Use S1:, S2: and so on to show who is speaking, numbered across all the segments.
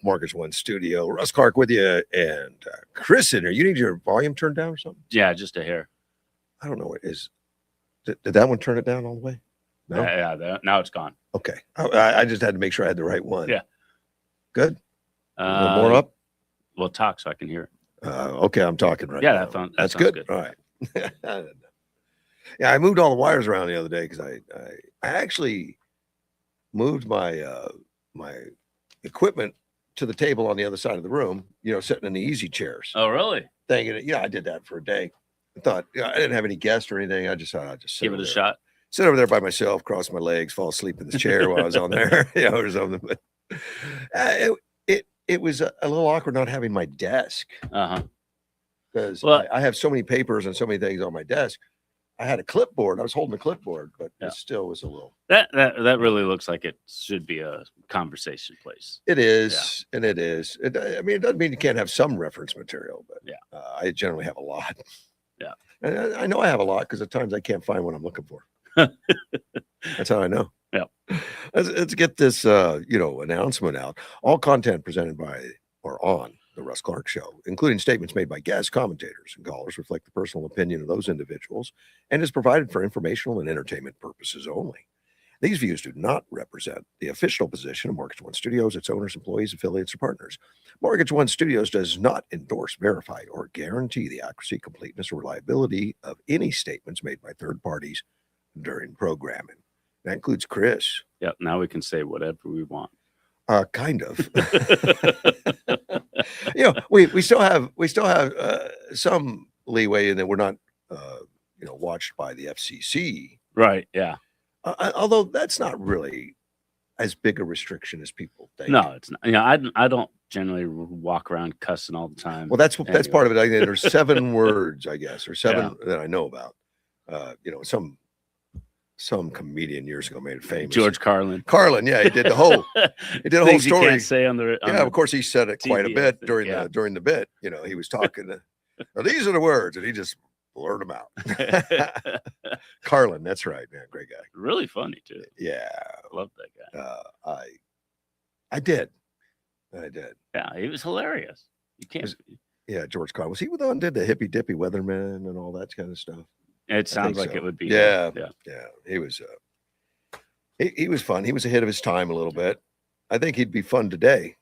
S1: Marcus One Studio. Russ Clark with you, and Chris in here. You need your volume turned down or something?
S2: Yeah, just a hair.
S1: I don't know what it is. Did that one turn it down all the way? No.
S2: Now it's gone.
S1: Okay. I just had to make sure I had the right one.
S2: Yeah.
S1: Good. More up.
S2: Well, talk so I can hear it.
S1: Okay, I'm talking right
S2: now.
S1: Yeah, that's good. All right. Yeah, I moved all the wires around the other day because I actually moved my my equipment to the table on the other side of the room, sitting in the easy chairs.
S2: Oh, really?
S1: Thinking, I did that for a day. I thought, I didn't have any guests or anything. I just thought I'd just
S2: give it a shot.
S1: Sit over there by myself, cross my legs, fall asleep in the chair while I was on there, or something. But it was a little awkward not having my desk. Because I have so many papers and so many things on my desk. I had a clipboard. I was holding a clipboard, but it still was a little.
S2: That really looks like it should be a conversation place.
S1: It is, and it is. It doesn't mean you can't have some reference material, but I generally have a lot.
S2: Yeah,
S1: and I know I have a lot because at times I can't find what I'm looking for. That's how I know.
S2: Yeah.
S1: Let's get this, announcement out. All content presented by or on The Russ Clark Show, including statements made by guests, commentators, and callers, reflect the personal opinion of those individuals and is provided for informational and entertainment purposes only. These views do not represent the official position of Mortgage One Studios, its owners, employees, affiliates, or partners. Mortgage One Studios does not endorse, verify, or guarantee the accuracy, completeness, or reliability of any statements made by third parties during programming. That includes Chris.
S2: Yep. Now we can say whatever we want.
S1: Kind of. We still have some leeway in that we're not, watched by the FCC.
S2: Right. Yeah.
S1: Although that's not really as big a restriction as people think.
S2: No, it's not. I don't generally walk around cussing all the time.
S1: Well, that's part of it. I think there's 7 words, I guess, or 7 that I know about. Some comedian years ago made it famous.
S2: George Carlin.
S1: Yeah, he did the whole
S2: Things
S1: story.
S2: You can't say on the
S1: of course he said it quite a bit during the bit. He was talking to, these are the words, and he just blurred them out. Carlin, that's right, man, great guy.
S2: Really funny too.
S1: Yeah,
S2: love that guy.
S1: I did.
S2: Yeah, he was hilarious. You can't.
S1: George Carlin, was he the one who did the hippy dippy weatherman and all that kind of stuff?
S2: It sounds like it would be.
S1: Yeah. He was he was fun. He was ahead of his time a little bit. I think he'd be fun today.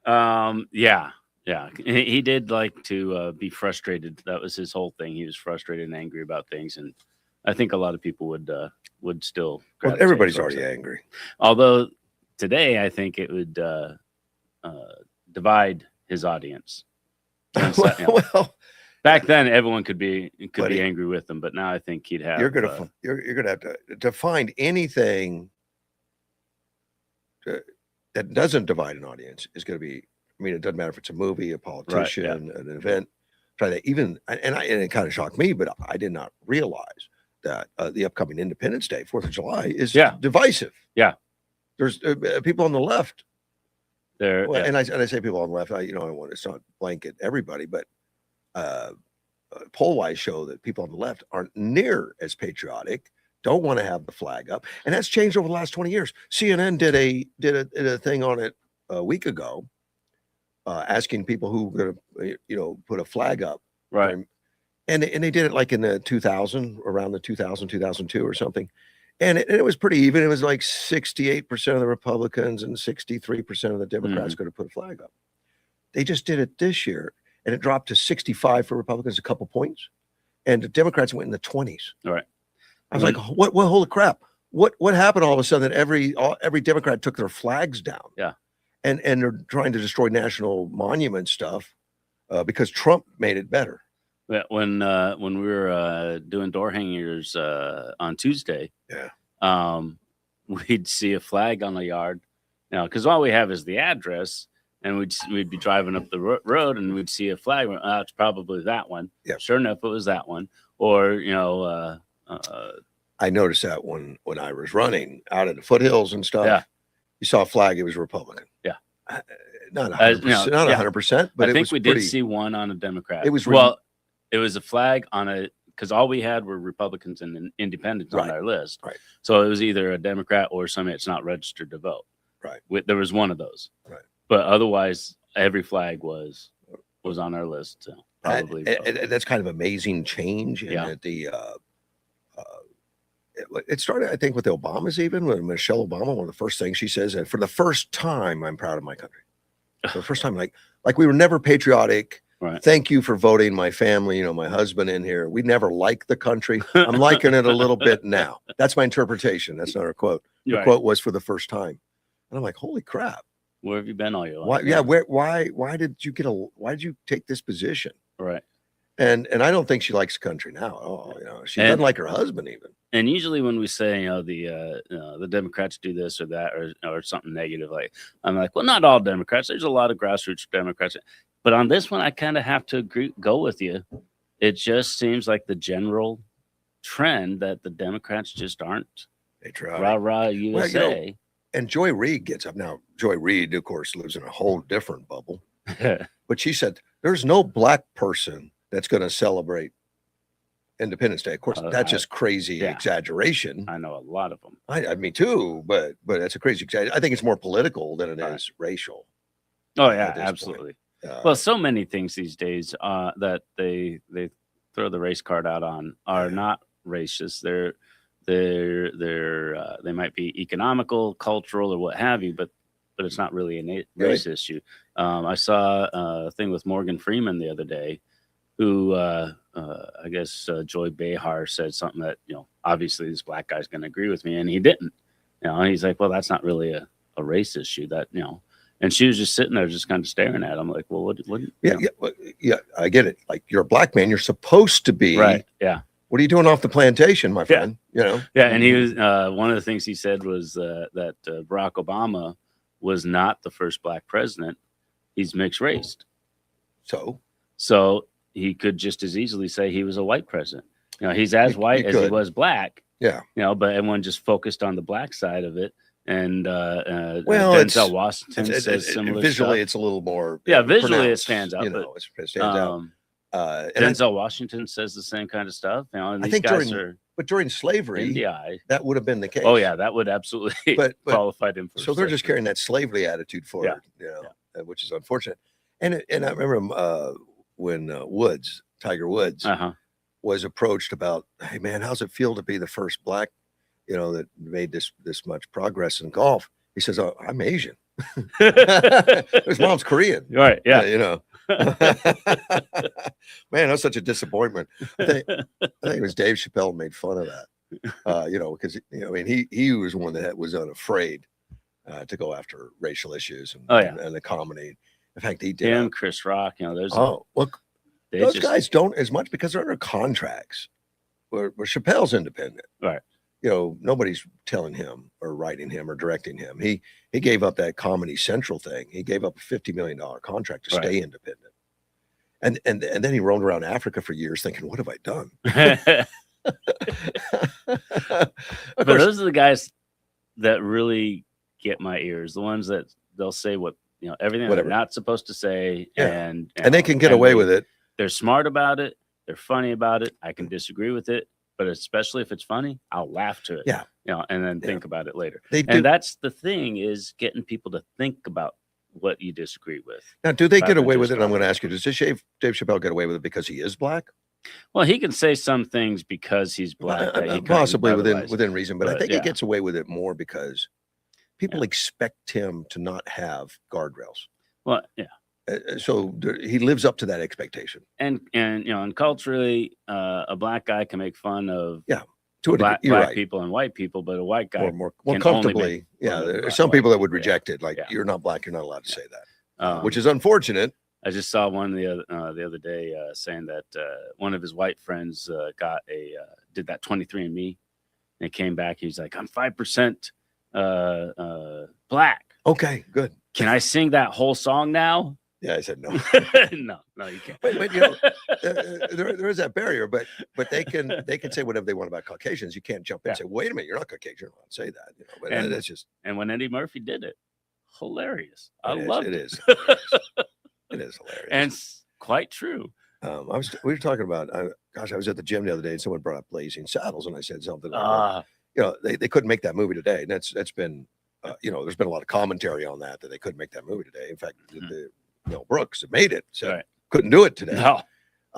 S2: Yeah. He did like to be frustrated. That was his whole thing. He was frustrated and angry about things, and I think a lot of people would still.
S1: Well, everybody's already angry.
S2: Although today, I think it would divide his audience.
S1: Well.
S2: Back then, everyone could be angry with him, but now I think he'd have.
S1: You're gonna have to find anything that doesn't divide an audience is going to be. I mean, it doesn't matter if it's a movie, a politician, an event. Try that. And it kind of shocked me, but I did not realize that the upcoming Independence Day, 4th of July, is divisive.
S2: Yeah,
S1: there's people on the left.
S2: And
S1: I say people on the left. It's not blanket everybody, but. Poll-wise show that people on the left aren't near as patriotic, don't want to have the flag up, and that's changed over the last 20 years. CNN did a thing on it a week ago, asking people who were going to put a flag up,
S2: right?
S1: And they did it like in the 2000, around the 2002 or something, and it was pretty even. It was like 68% of the Republicans and 63% of the Democrats going to put a flag up. They just did it this year. And it dropped to 65 for Republicans, a couple points, and the Democrats went in the 20s.
S2: All right.
S1: I was like, "What? Holy crap! What happened all of a sudden that every Democrat took their flags down?
S2: Yeah,
S1: and they're trying to destroy national monument stuff because Trump made it better.
S2: When we were doing door hangers on Tuesday, we'd see a flag on the yard now because all we have is the address. And we'd be driving up the road and we'd see a flag. It's probably that one.
S1: Yeah.
S2: Sure enough, it was that one. Or
S1: I noticed that when I was running out in the foothills and stuff.
S2: Yeah.
S1: You saw a flag. It was Republican.
S2: Yeah.
S1: Not 100%. Not 100%. But
S2: I think we did see one on a Democrat.
S1: It was
S2: it was a flag on because all we had were Republicans and independents on our list.
S1: Right.
S2: So it was either a Democrat or somebody that's not registered to vote.
S1: Right.
S2: There was one of those.
S1: Right.
S2: But otherwise, every flag was on our list. So probably
S1: that's kind of amazing change. And that it started, I think, with the Obamas, even with Michelle Obama. One of the first things she says, and for the first time, I'm proud of my country. For the first time, like we were never patriotic.
S2: Right.
S1: Thank you for voting my family, my husband in here. We never liked the country. I'm liking it a little bit now. That's my interpretation. That's not her quote. The quote was for the first time. And I'm like, holy crap.
S2: Where have you been all your
S1: life? Why did you take this position?
S2: Right.
S1: And I don't think she likes the country now at all. She doesn't like her husband even.
S2: And usually when we say, the Democrats do this or that or something negative, like I'm like, well, not all Democrats. There's a lot of grassroots Democrats. But on this one, I kind of have to go with you. It just seems like the general trend that the Democrats just aren't
S1: patriotic.
S2: Rah USA.
S1: And Joy Reid gets up now. Joy Reid, of course, lives in a whole different bubble. But she said there's no black person that's going to celebrate Independence Day. Of course, that's just crazy exaggeration.
S2: I know a lot of them.
S1: Me too, but that's a crazy exaggeration. I think it's more political than it is racial.
S2: Oh yeah, absolutely. Well, so many things these days that they throw the race card out on are not racist. They might be economical, cultural, or what have you, but it's not really a race issue. I saw a thing with Morgan Freeman the other day, who I guess Joy Behar said something that obviously this black guy's going to agree with me, and he didn't. He's like, well, that's not really a race issue. That And she was just sitting there, just kind of staring at him, like, well, what?
S1: Yeah, I get it. Like, you're a black man, you're supposed to be
S2: right. Yeah.
S1: What are you doing off the plantation, my friend?
S2: Yeah, and he was one of the things he said was that Barack Obama was not the first black president. He's mixed race. So he could just as easily say he was a white president. He's as white as he was black.
S1: Yeah.
S2: But everyone just focused on the black side of it. And Denzel Washington says similar
S1: visually
S2: stuff.
S1: It's a little more
S2: visually it stands out.
S1: It stands out.
S2: Denzel Washington says the same kind of stuff. And these guys
S1: but during slavery, that would have been the case.
S2: Oh yeah, that would absolutely qualified him for.
S1: So they're just carrying that slavery attitude forward, which is unfortunate. And I remember when Tiger Woods, was approached about, hey man, how's it feel to be the first black, that made this much progress in golf? He says, "Oh, I'm Asian." His mom's Korean.
S2: Right. Yeah.
S1: Man, that's such a disappointment. I think it was Dave Chappelle made fun of that. Because he was one that was unafraid to go after racial issues and the comedy. In fact, he did.
S2: Him, Chris Rock. There's.
S1: Those guys don't as much because they're under contracts. Where Chappelle's independent.
S2: Right.
S1: Nobody's telling him or writing him or directing him. He gave up that Comedy Central thing. He gave up a $50 million contract to stay independent. And then he roamed around Africa for years thinking, what have I done?
S2: But those are the guys that really get my ears. The ones that they'll say everything they're not supposed to say.
S1: Yeah. And they can get away with it.
S2: They're smart about it. They're funny about it. I can disagree with it. But especially if it's funny, I'll laugh to it.
S1: Yeah.
S2: And then think about it later.
S1: And
S2: that's the thing, is getting people to think about what you disagree with.
S1: Now, do they get away with it? And I'm going to ask you, does Dave Chappelle get away with it because he is black?
S2: Well, he can say some things because he's black.
S1: Possibly within reason, but I think he gets away with it more because people expect him to not have guardrails.
S2: Well, yeah.
S1: So he lives up to that expectation.
S2: And culturally, a black guy can make fun of black people and white people, but a white guy
S1: more comfortably. There's some people that would reject it. Like, you're not black, you're not allowed to say that, which is unfortunate.
S2: I just saw one the other day saying that one of his white friends did that 23andMe, and it came back. He's like, I'm 5% black.
S1: Okay, good.
S2: Can I sing that whole song now?
S1: Yeah, I said no.
S2: No, you can't.
S1: But there is that barrier. But they can say whatever they want about Caucasians. You can't jump in and say, wait a minute, you're not Caucasian. You're not allowed to say that. But that's just.
S2: And when Eddie Murphy did it, hilarious. I loved it.
S1: It is hilarious. It is hilarious.
S2: And quite true.
S1: We were talking about. I was at the gym the other day, and someone brought up Blazing Saddles, and I said something. They couldn't make that movie today. And that's been there's been a lot of commentary on that they couldn't make that movie today. In fact, the Mel Brooks that made it said couldn't do it today.
S2: No.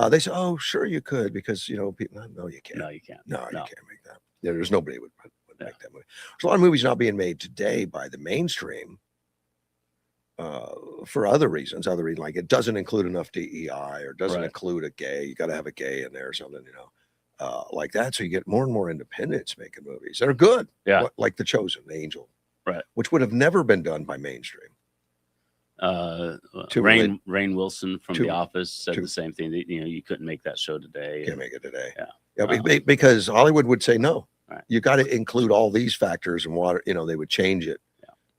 S1: They said, "Oh, sure you could," because people. No, you can't.
S2: No, you can't.
S1: No, you can't make that. There's nobody would make that movie. There's a lot of movies not being made today by the mainstream for other reasons. Like it doesn't include enough DEI or doesn't include a gay. You got to have a gay in there or something, like that. So you get more and more independents making movies that are good.
S2: Yeah,
S1: like The Chosen, The Angel,
S2: right,
S1: which would have never been done by mainstream.
S2: Rainn Wilson from The Office said the same thing. That, you couldn't make that show today.
S1: Can't make it today. Yeah, because Hollywood would say no. Right. You got to include all these factors and they would change it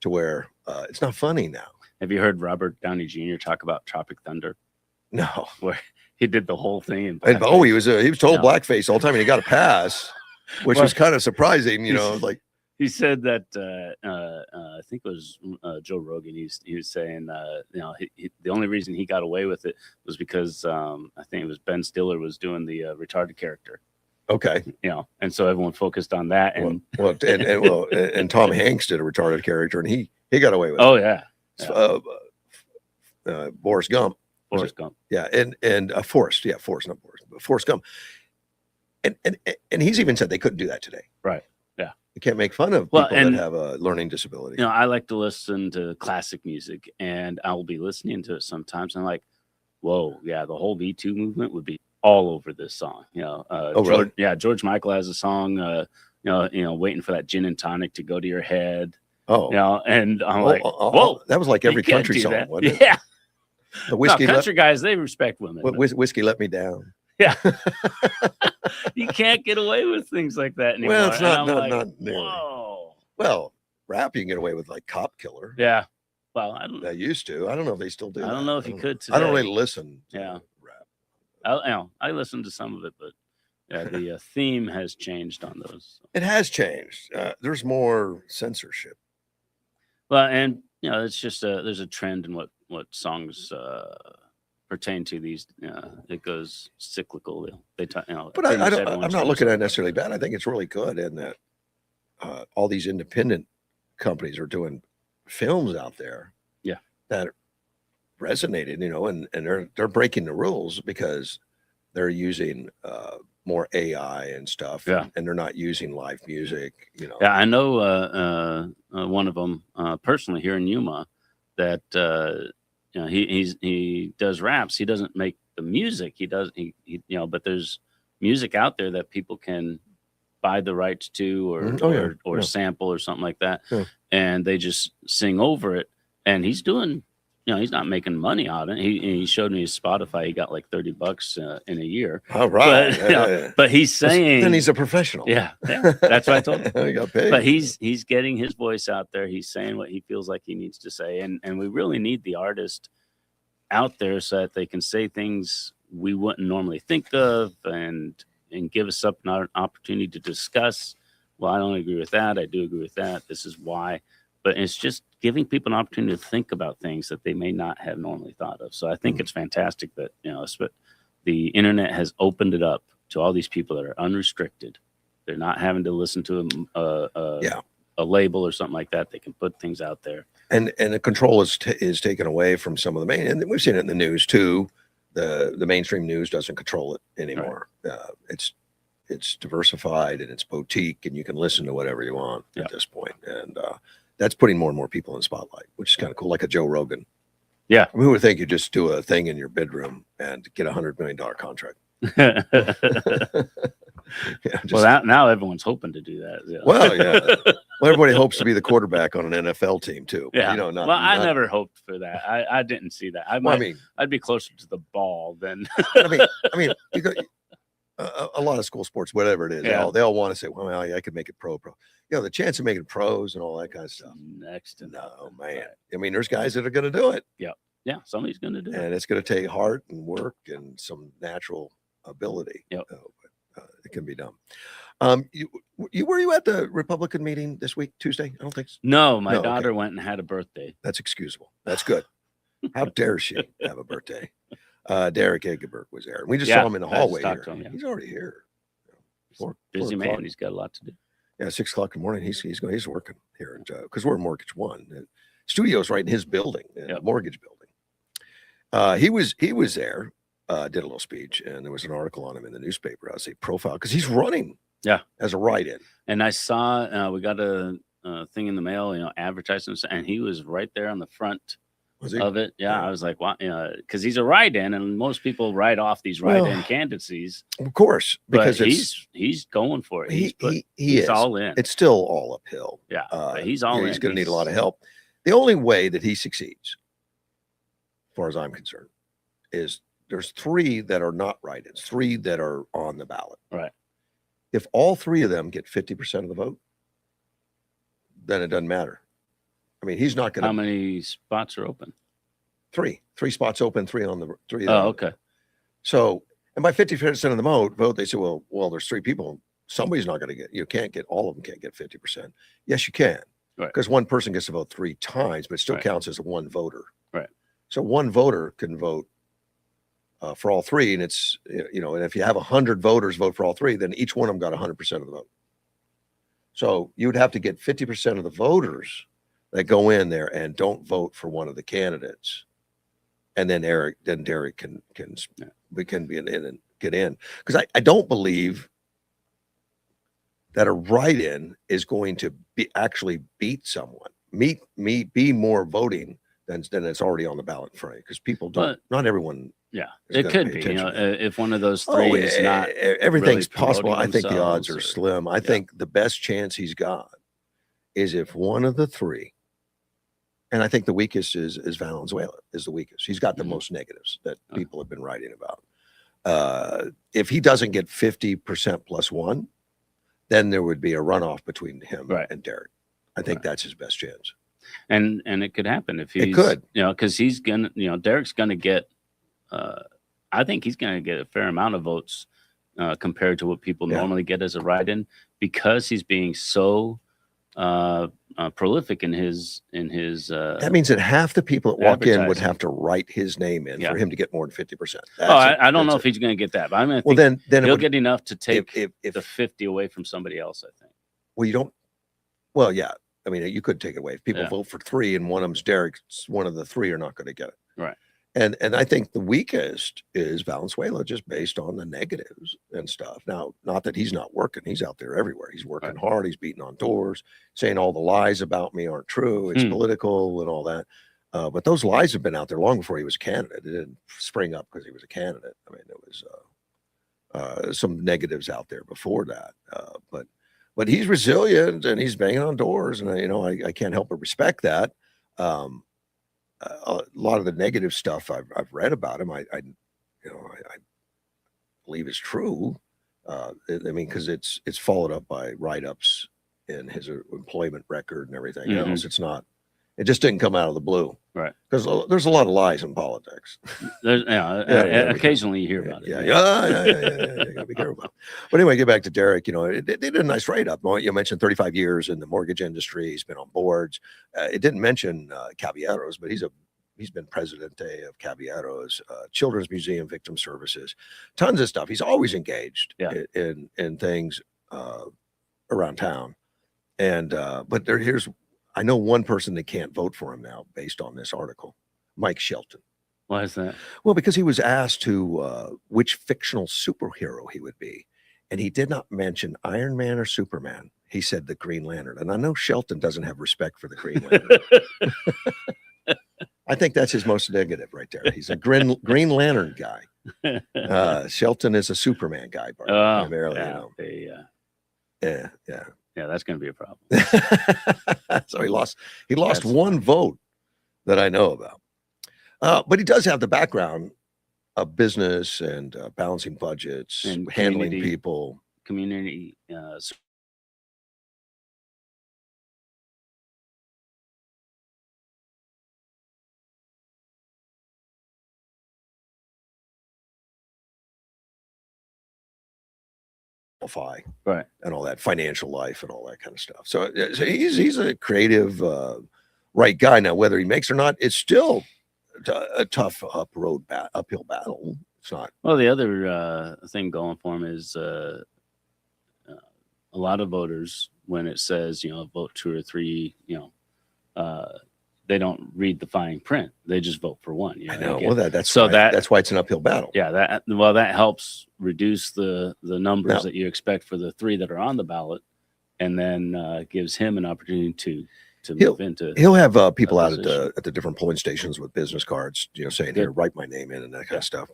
S1: to where it's not funny now.
S2: Have you heard Robert Downey Jr. talk about Tropic Thunder?
S1: No,
S2: where he did the whole thing.
S1: He was told blackface all the time, and he got a pass, which was kind of surprising. Like.
S2: He said that I think it was Joe Rogan. He was saying the only reason he got away with it was because I think it was Ben Stiller was doing the retarded character.
S1: Okay.
S2: And so everyone focused on that. And
S1: and Tom Hanks did a retarded character, and he got away with it.
S2: Oh yeah.
S1: Boris Gump.
S2: Forrest Gump.
S1: Yeah, and Forrest. Yeah, Forrest, not Boris, but Forrest Gump. And he's even said they couldn't do that today.
S2: Right. Yeah.
S1: You can't make fun of people that have a learning disability.
S2: I like to listen to classic music, and I will be listening to it sometimes. And I'm like, whoa, yeah, the whole Me Too movement would be all over this song.
S1: Really?
S2: Yeah, George Michael has a song, waiting for that gin and tonic to go to your head.
S1: Oh,
S2: and I'm like, whoa,
S1: that was like every country song, wasn't it?
S2: Yeah.
S1: The whiskey
S2: country guys, they respect women.
S1: Whiskey let me down.
S2: Yeah. You can't get away with things like that anymore.
S1: Well, it's not nearly.
S2: Whoa.
S1: Well, rap you can get away with, like Cop Killer.
S2: Yeah. Well, I don't.
S1: They used to. I don't know if they still do.
S2: I don't know if you could today.
S1: I don't really listen to
S2: rap. I listen to some of it, but the theme has changed on those.
S1: It has changed. There's more censorship.
S2: Well, and it's just there's a trend in what songs pertain to these. It goes cyclical. But
S1: I'm not looking at it necessarily bad. I think it's really good in that all these independent companies are doing films out there.
S2: Yeah,
S1: that resonated. And they're breaking the rules because they're using more AI and stuff.
S2: Yeah,
S1: and they're not using live music.
S2: Yeah, I know one of them personally here in Yuma that. He does raps. He doesn't make the music. He but there's music out there that people can buy the rights to or sample or something like that. Yeah. And they just sing over it. And he's doing, he's not making money on it. He showed me his Spotify. He got like $30 in a year.
S1: All right.
S2: But he's saying,
S1: then he's a professional.
S2: Yeah. That's what I told him.
S1: He got paid.
S2: But he's getting his voice out there. He's saying what he feels like he needs to say. And we really need the artist out there so that they can say things we wouldn't normally think of and give us up an opportunity to discuss. Well, I don't agree with that. I do agree with that. This is why. But it's just giving people an opportunity to think about things that they may not have normally thought of. So I think it's fantastic that, the internet has opened it up to all these people that are unrestricted. They're not having to listen to a label or something like that. They can put things out there.
S1: And the control is taken away from some of the main, and we've seen it in the news too. The mainstream news doesn't control it anymore. Right. It's diversified and it's boutique, and you can listen to whatever you want at this point. And that's putting more and more people in the spotlight, which is kind of cool, like a Joe Rogan.
S2: Yeah,
S1: who would think you just do a thing in your bedroom and get $100 million contract?
S2: Now everyone's hoping to do that. Yeah.
S1: Well, everybody hopes to be the quarterback on an NFL team too.
S2: Yeah. I never hoped for that. I didn't see that. I'd be closer to the ball than.
S1: A lot of school sports, whatever it is, they all want to say, "Well, I could make it pro." The chance of making pros and all that kind of stuff.
S2: Next to
S1: no, man. Right. There's guys that are going to do it.
S2: Yeah, somebody's going to do it,
S1: and it's going to take heart and work and some natural ability.
S2: Yep.
S1: But it can be done. Were you at the Republican meeting this week, Tuesday? I don't think so.
S2: No, my daughter went and had a birthday.
S1: That's excusable. That's good. How dare she have a birthday? Derek Egebert was there. We just saw him in the hallway here. He's already here.
S2: Busy man. He's got a lot to do.
S1: Yeah, 6 o'clock in the morning. He's working here because we're in Mortgage One. And studio's right in his building, in the mortgage building. He was there, did a little speech, and there was an article on him in the newspaper. I was a profile because he's running, as a write-in.
S2: And I saw we got a thing in the mail, advertisements, and he was right there on the front of it. Yeah, I was like, wow, because he's a write-in, and most people write off these write-in candidacies.
S1: Of course, because
S2: he's going for it. He's
S1: is
S2: all in.
S1: It's still all uphill.
S2: Yeah, but he's all in.
S1: He's going to need a lot of help. The only way that he succeeds, as far as I'm concerned, is there's 3 that are not write-ins, 3 that are on the ballot.
S2: Right.
S1: If all 3 of them get 50% of the vote, then it doesn't matter. I mean, he's not going to.
S2: How many spots are open?
S1: 3 spots open, 3 on the 3.
S2: Oh, okay.
S1: So, and by 50% of the vote, they say, well, there's 3 people. Somebody's not going to get. You can't get all of them. Can't get 50%. Yes, you can, because one person gets to vote 3 times, but it still counts as one voter.
S2: Right.
S1: So one voter can vote for all 3, and it's and if you have 100 voters vote for all 3, then each one of them got 100% of the vote. So you would have to get 50% of the voters that go in there and don't vote for one of the candidates, and then Derek can be in and get in, because I don't believe that a write-in is going to actually beat someone, be more voting than it's already on the ballot in front of you, because people don't. Not everyone.
S2: Yeah, it could be. If one of those 3 is not,
S1: everything's
S2: really
S1: possible. I think the odds are slim. I think the best chance he's got is if one of the 3, and I think the weakest is Valenzuela is the weakest. He's got the most negatives that people have been writing about. If he doesn't get 50% plus 1, then there would be a runoff between him and Derek. I think that's his best chance.
S2: And it could happen if he's,
S1: it could,
S2: because he's gonna, Derek's gonna get. I think he's going to get a fair amount of votes compared to what people normally get as a write-in, because he's being so prolific in his.
S1: That means that half the people that walk in would have to write his name in for him to get more than 50%.
S2: I don't know if he's going to get that, but I'm going to think then he'll get enough to take the 50 away from somebody else, I think.
S1: Well, you don't. Well, yeah. I mean, you could take it away if people vote for 3 and one of them's Derek. One of the 3 are not going to get it.
S2: Right.
S1: And I think the weakest is Valenzuela, just based on the negatives and stuff. Now, not that he's not working. He's out there everywhere. He's working hard. He's beating on doors, saying all the lies about me aren't true. It's political and all that. But those lies have been out there long before he was a candidate. It didn't spring up because he was a candidate. I mean, there was some negatives out there before that. But he's resilient and he's banging on doors. And, I can't help but respect that. A lot of the negative stuff I've read about him, I believe is true. I mean, because it's followed up by write-ups in his employment record and everything else. It's not. It just didn't come out of the blue,
S2: right?
S1: Because there's a lot of lies in politics.
S2: Occasionally you hear about it.
S1: You gotta be careful. But anyway, get back to Derek. They did a nice write-up. You mentioned 35 years in the mortgage industry. He's been on boards. It didn't mention Caballeros, but he's been presidente of Caballeros, Children's Museum Victim Services, tons of stuff. He's always engaged in things around town. And but I know one person that can't vote for him now based on this article, Mike Shelton.
S2: Why is that?
S1: Well, because he was asked which fictional superhero he would be, and he did not mention Iron Man or Superman. He said the Green Lantern. And I know Shelton doesn't have respect for the Green Lantern. I think that's his most negative right there. He's a Green Lantern guy. Shelton is a Superman guy, primarily.
S2: Yeah, that's going to be a problem.
S1: So he lost one vote that I know about. But he does have the background of business and balancing budgets and handling people.
S2: Community
S1: right, and all that financial life and all that kind of stuff. So he's a creative, right guy. Now, whether he makes or not, it's still a tough uphill battle. It's not.
S2: Well, the other thing going for him is a lot of voters when it says, vote 2 or 3, they don't read the fine print. They just vote for one.
S1: I know.
S2: Again.
S1: Well, that's
S2: so
S1: why, that's why it's an uphill battle.
S2: Yeah, that helps reduce the numbers that you expect for the 3 that are on the ballot, and then gives him an opportunity to move into.
S1: He'll have people out at the different polling stations with business cards, saying, "Here, write my name in," and that kind of stuff.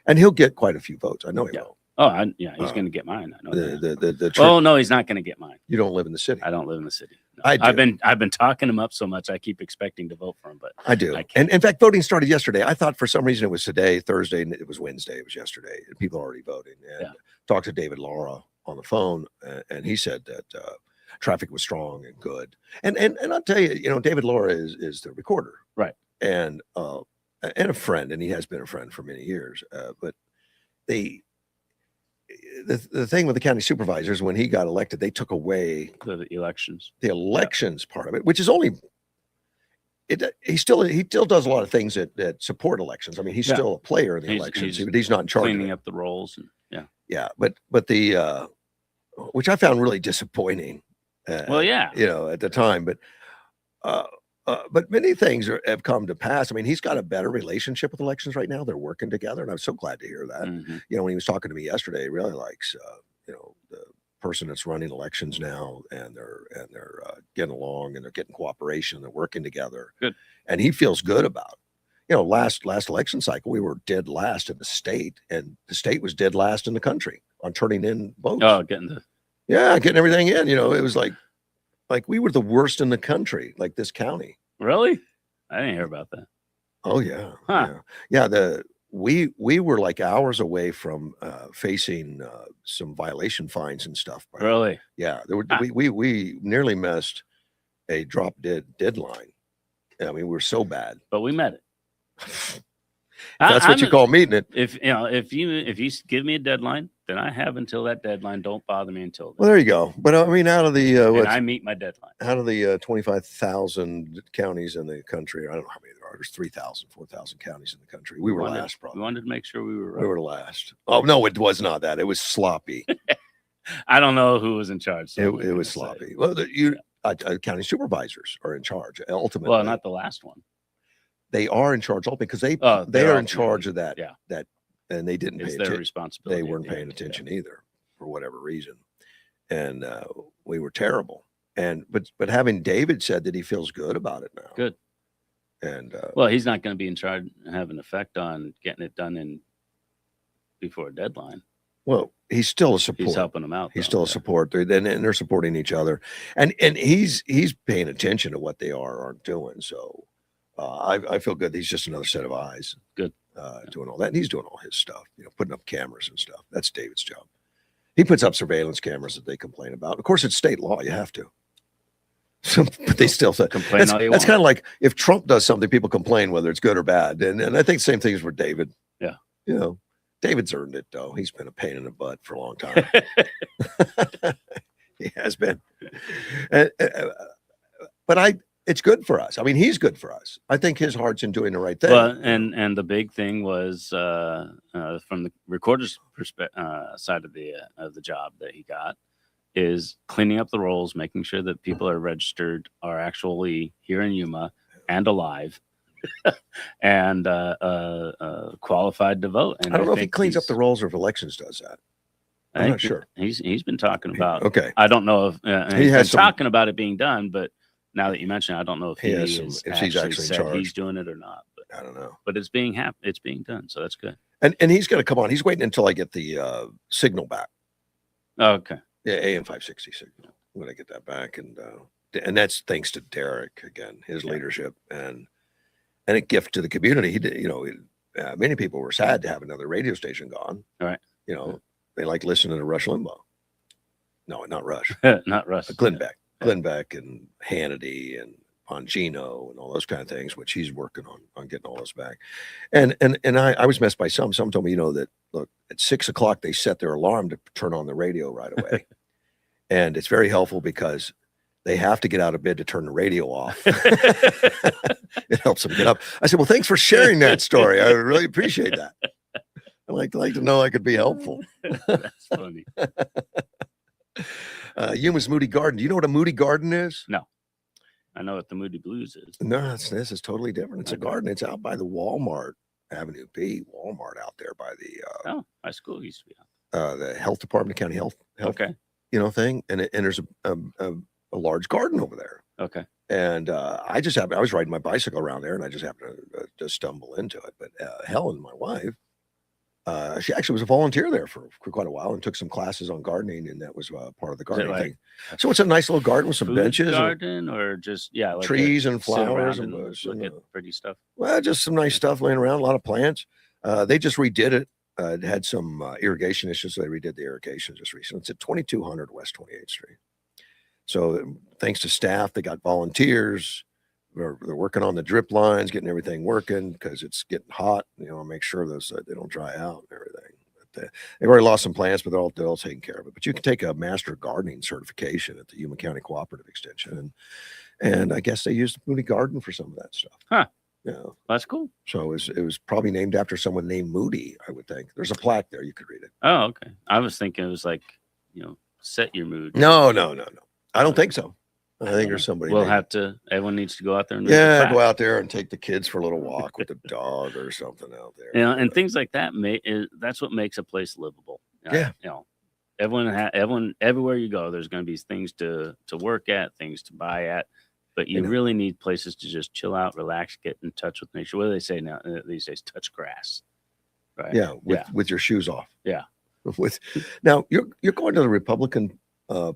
S1: And he'll get quite a few votes. I know he will.
S2: Oh, he's going to get mine. I know
S1: that.
S2: Oh no, he's not going to get mine.
S1: You don't live in the city.
S2: I don't live in the city. No.
S1: I do.
S2: I've been talking him up so much. I keep expecting to vote for him, but
S1: I do. And in fact, voting started yesterday. I thought for some reason it was today, Thursday, and it was Wednesday. It was yesterday, and people are already voting. And talked to David Laura on the phone, and he said that traffic was strong and good. And I'll tell you, David Laura is the recorder,
S2: right?
S1: And a friend, and he has been a friend for many years. But the thing with the county supervisors, when he got elected, they took away
S2: the elections
S1: part of it, which is only he still does a lot of things that support elections. I mean, he's still a player in the elections, but he's not in charge
S2: cleaning up the rolls. And
S1: but the which I found really disappointing.
S2: At
S1: the time, but many things have come to pass. I mean, he's got a better relationship with elections right now. They're working together, and I'm so glad to hear that.
S2: Mm-hmm.
S1: When he was talking to me yesterday, he really likes the person that's running elections now, and they're getting along, and they're getting cooperation, they're working together.
S2: Good.
S1: And he feels good about it. Last election cycle, we were dead last in the state, and the state was dead last in the country on turning in votes.
S2: Oh, getting
S1: everything in. It was like we were the worst in the country, like this county.
S2: Really? I didn't hear about that.
S1: Oh yeah.
S2: Huh.
S1: Yeah. We were like hours away from facing some violation fines and stuff.
S2: Really?
S1: Yeah. We nearly missed a drop dead deadline. I mean, we were so bad.
S2: But we met it.
S1: That's what you call meeting it.
S2: If you give me a deadline, then I have until that deadline. Don't bother me until then.
S1: Well, there you go. But I mean, out of the
S2: I meet my deadline.
S1: Out of the 25,000 counties in the country, I don't know how many there are. There's 3,000, 4,000 counties in the country. We were last, probably.
S2: We wanted to make sure we were right.
S1: We were last. Oh no, it was not that. It was sloppy.
S2: I don't know who was in charge.
S1: So it was sloppy. Well, county supervisors are in charge ultimately.
S2: Well, not the last one.
S1: They are in charge ultimately because they are in charge of that.
S2: Yeah.
S1: And they didn't pay attention.
S2: Their responsibility.
S1: They weren't paying attention either, for whatever reason. And we were terrible. But having David said that he feels good about it now.
S2: Good.
S1: And
S2: well, he's not going to be in charge and have an effect on getting it done before a deadline.
S1: Well, he's still a support.
S2: He's helping them out.
S1: He's still a support. And they're supporting each other. And he's paying attention to what they are or aren't doing. So I feel good. He's just another set of eyes.
S2: Good.
S1: Doing all that. And he's doing all his stuff, putting up cameras and stuff. That's David's job. He puts up surveillance cameras that they complain about. Of course, it's state law. You have to. So, but they still say
S2: complain.
S1: That's kind of like if Trump does something, people complain whether it's good or bad. And I think the same thing is for David.
S2: Yeah.
S1: David's earned it, though. He's been a pain in the butt for a long time. He has been. But it's good for us. I mean, he's good for us. I think his heart's in doing the right thing.
S2: Well, and the big thing was from the recorder's side of the job that he got is cleaning up the rolls, making sure that people are registered, are actually here in Yuma and alive, and qualified to vote. And
S1: I don't know if he cleans up the rolls or if elections does that. I'm not sure.
S2: He's been talking about.
S1: Okay.
S2: I don't know if he's been talking about it being done, but now that you mention it, I don't know if he's actually said he's doing it or not. But
S1: I don't know.
S2: But it's being done, so that's good.
S1: And he's going to come on. He's waiting until I get the signal back.
S2: Oh, okay.
S1: Yeah, AM 560 signal when I get that back, and that's thanks to Derek again, his leadership and a gift to the community. He did, many people were sad to have another radio station gone.
S2: All right.
S1: They like listening to Rush Limbaugh. No, not Rush.
S2: Not Rush.
S1: Glenn Beck. Glenn Beck and Hannity and Bongino and all those kind of things, which he's working on getting all those back. And I was messed by some. Some told me, that look, at 6:00 they set their alarm to turn on the radio right away. And it's very helpful because they have to get out of bed to turn the radio off. It helps them get up. I said, well, thanks for sharing that story. I really appreciate that. I like to know I could be helpful.
S2: That's funny.
S1: Yuma's Moody Garden. Do you know what a Moody Garden is?
S2: No, I know what the Moody Blues is.
S1: No, this is totally different. It's a
S2: Okay.
S1: garden. It's out by the Walmart, Avenue B, Walmart out there by the
S2: My school used to be
S1: the health department, county health,
S2: okay.
S1: Thing. And there's a large garden over there.
S2: Okay.
S1: And I was riding my bicycle around there and I just happened to stumble into it. But Helen, my wife, she actually was a volunteer there for quite a while and took some classes on gardening, and that was part of the gardening thing. So it's a nice little garden with some benches,
S2: garden, or just like
S1: trees and flowers and bush.
S2: Look at pretty stuff.
S1: Well, just some nice stuff laying around, a lot of plants. They just redid it. It had some irrigation issues, so they redid the irrigation just recently. It's at 2200 West 28th Street. So thanks to staff, they got volunteers. They're working on the drip lines, getting everything working because it's getting hot. Make sure those they don't dry out and everything. But they've already lost some plants, but they're all taken care of it. But you can take a master gardening certification at the Yuma County Cooperative Extension, and I guess they used the Moody Garden for some of that stuff.
S2: Huh.
S1: Yeah,
S2: that's cool.
S1: So it was probably named after someone named Moody, I would think. There's a plaque there, you could read it.
S2: Oh, okay. I was thinking it was like, set your mood.
S1: No. I don't think so. I think there's somebody.
S2: Everyone needs to go out there and
S1: go out there and take the kids for a little walk with the dog or something out there.
S2: And things like that. That's what makes a place livable.
S1: Yeah.
S2: Everyone, everywhere you go, there's going to be things to work at, things to buy at, but you really need places to just chill out, relax, get in touch with nature. What do they say now these days? Touch grass. Right.
S1: Yeah. With your shoes off.
S2: Yeah.
S1: Now you're going to the Republican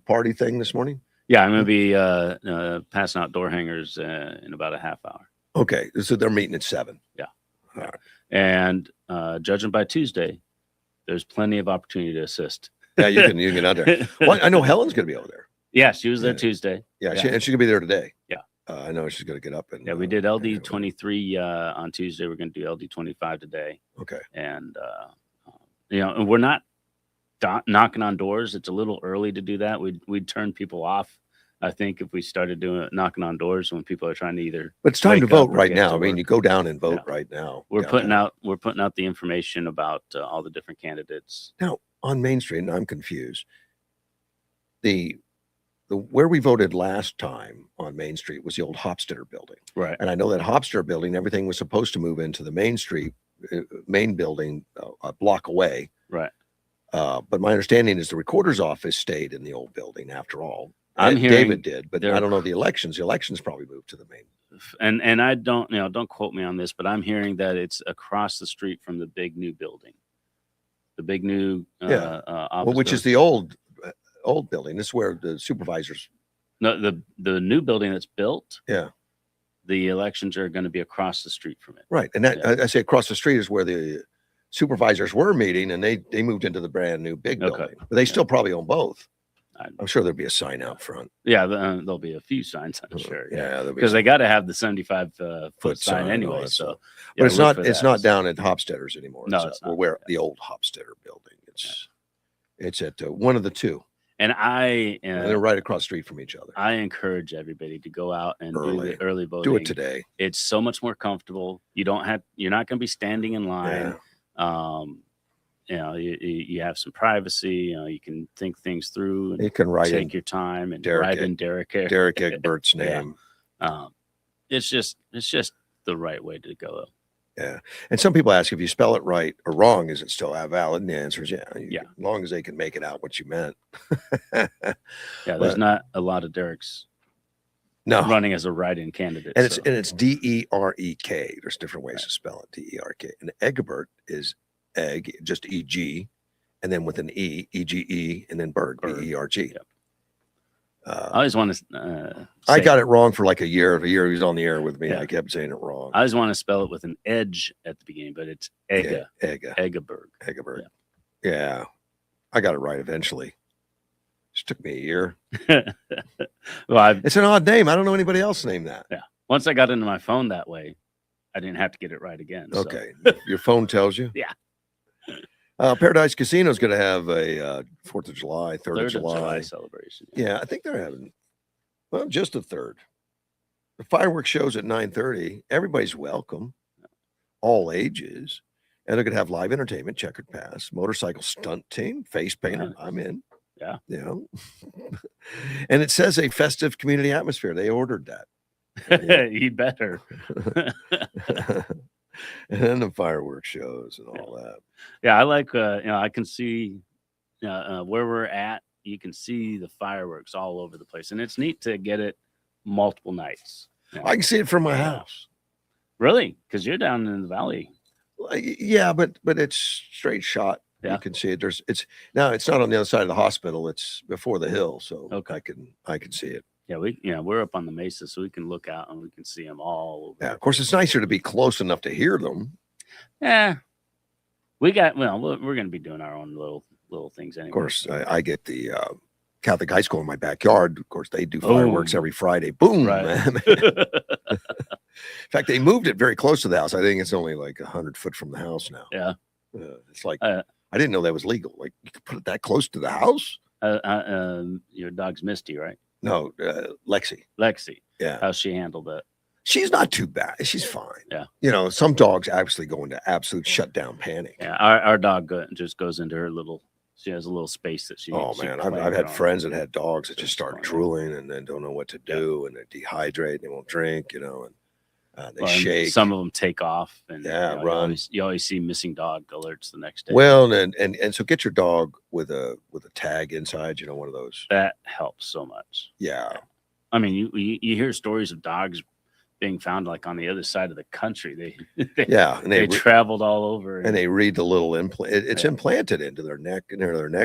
S1: Party thing this morning.
S2: Yeah, I'm going to be passing out door hangers in about a half hour.
S1: Okay, so they're meeting at 7.
S2: Yeah.
S1: All right.
S2: And judging by Tuesday, there's plenty of opportunity to assist.
S1: Yeah, you can get out there. Well, I know Helen's going to be over there.
S2: Yeah, she was there Tuesday.
S1: Yeah, and she's going to be there today.
S2: Yeah.
S1: I know she's going to get up and.
S2: Yeah, we did LD 23 on Tuesday. We're going to do LD 25 today.
S1: Okay.
S2: And we're not knocking on doors. It's a little early to do that. We'd turn people off, I think, if we started knocking on doors when people are trying to either.
S1: But it's time to vote right now. I mean, you go down and vote right now.
S2: We're putting out the information about all the different candidates.
S1: Now on Main Street, and I'm confused. The where we voted last time on Main Street was the old Hofstadter building,
S2: right?
S1: And I know that Hofstadter building, everything was supposed to move into the Main Street main building a block away,
S2: right?
S1: But my understanding is the recorder's office stayed in the old building after all.
S2: I'm hearing
S1: David did, but I don't know the elections. The elections probably moved to the main.
S2: And I don't quote me on this, but I'm hearing that it's across the street from the big new building, the big new office
S1: which is the old building. This is where the supervisors.
S2: No, the new building that's built.
S1: Yeah.
S2: The elections are going to be across the street from it.
S1: Right, and that I say across the street is where the supervisors were meeting, and they moved into the brand new big building. But they still probably own both. I'm sure there'll be a sign out front.
S2: Yeah, there'll be a few signs, I'm sure.
S1: Yeah,
S2: because they got to have the 75-foot sign anyway. So,
S1: but it's not down at Hofstadter's anymore.
S2: No, it's not.
S1: Where the old Hofstadter building. It's at one of the two.
S2: And
S1: they're right across the street from each other.
S2: I encourage everybody to go out and do the early voting.
S1: Do it today.
S2: It's so much more comfortable. You're not going to be standing in line.
S1: Yeah.
S2: You have some privacy. You can think things through. And
S1: you can
S2: take your time and write in Derek
S1: Egbert's name.
S2: It's just the right way to go.
S1: Yeah. And some people ask if you spell it right or wrong, is it still valid? And the answer is yeah. As long as they can make it out what you meant.
S2: There's not a lot of Derek's running as a write-in candidate.
S1: And it's D-E-R-E-K. There's different ways to spell it. D-E-R-K. And Egbert is egg, just E-G, and then with an E, E-G-E, and then Berg, B-E-R-G.
S2: Yep. I always want to.
S1: I got it wrong for like a year. The year he was on the air with me, I kept saying it wrong.
S2: I always want to spell it with an edge at the beginning, but it's Egga.
S1: Egbert. Yeah, I got it right eventually. Just took me a year. It's an odd name. I don't know anybody else named that.
S2: Yeah. Once I got into my phone that way, I didn't have to get it right again.
S1: Okay. Your phone tells you?
S2: Yeah.
S1: Paradise Casino is going to have a 4th of July, 3rd of July
S2: celebration.
S1: Yeah, I think they're having, just a 3rd. The fireworks show's at 9:30. Everybody's welcome, all ages. And they're going to have live entertainment, checkered pass, motorcycle stunt team, face painter. I'm in.
S2: Yeah.
S1: And it says a festive community atmosphere. They ordered that.
S2: You better.
S1: And then the fireworks shows and all that.
S2: Yeah, I like, I can see where we're at. You can see the fireworks all over the place, and it's neat to get it multiple nights.
S1: I can see it from my
S2: Yeah.
S1: house.
S2: Really? Because you're down in the valley.
S1: Yeah, but it's straight shot.
S2: Yeah.
S1: You can see it. It's not on the other side of the hospital. It's before the hill, so
S2: Okay.
S1: I can see it.
S2: Yeah, we're up on the mesa, so we can look out and we can see them all over.
S1: Yeah, of course, it's nicer to be close enough to hear them.
S2: Yeah, we're going to be doing our own little things anyway.
S1: Of course, I get the Catholic high school in my backyard. Of course, they do fireworks every Friday. Boom,
S2: Right.
S1: man. In fact, they moved it very close to the house. I think it's only like 100 foot from the house now.
S2: Yeah.
S1: It's like, I didn't know that was legal. Like, you could put it that close to the house?
S2: Your dog's Misty, right?
S1: No, Lexi.
S2: Yeah. How's she handled it?
S1: She's not too bad. She's fine.
S2: Yeah.
S1: Some dogs actually go into absolute shutdown panic.
S2: Yeah. Our dog just goes into her little. She has a little space that she.
S1: Oh
S2: she
S1: man,
S2: can play
S1: I've had
S2: around.
S1: friends that had dogs that just start
S2: fun.
S1: drooling and then don't know what to do, and they dehydrate, and they won't drink, and they
S2: Well, and
S1: shake.
S2: some of them take off, and
S1: run.
S2: You always see missing dog alerts the next day.
S1: Well, and so get your dog with a tag inside, one of those.
S2: That helps so much.
S1: Yeah.
S2: I mean, you hear stories of dogs being found like on the other side of the country. They traveled all over,
S1: and they read the little implant. It's implanted into their neck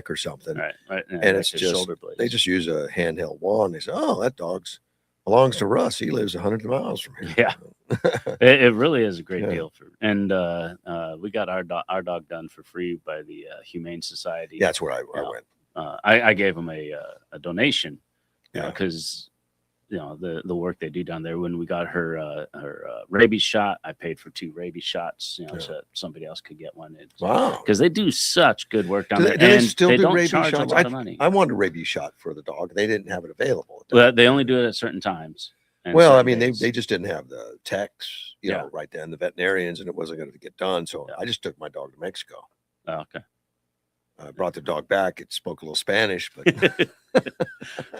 S1: or something.
S2: Right.
S1: And it's just
S2: shoulder blades.
S1: They just use a handheld wand. They say, "Oh, that dog's belongs to Russ. He lives 100 miles from here."
S2: Yeah. It really is a great deal and we got our dog done for free by the Humane Society.
S1: Yeah, that's where I went.
S2: I gave them a donation because the work they do down there. When we got her rabies shot, I paid for 2 rabies shots, so somebody else could get one.
S1: Wow.
S2: Because they do such good work down there.
S1: Do they still do
S2: don't
S1: rabies
S2: charge
S1: shots?
S2: a lot of money.
S1: I wanted a rabies shot for the dog. They didn't have it available.
S2: Well, they only do it at certain times.
S1: Well, I mean, they just didn't have the techs, right then, the veterinarians, and it wasn't going to get done. So I just took my dog to Mexico.
S2: Oh, okay.
S1: I brought the dog back. It spoke a little Spanish, but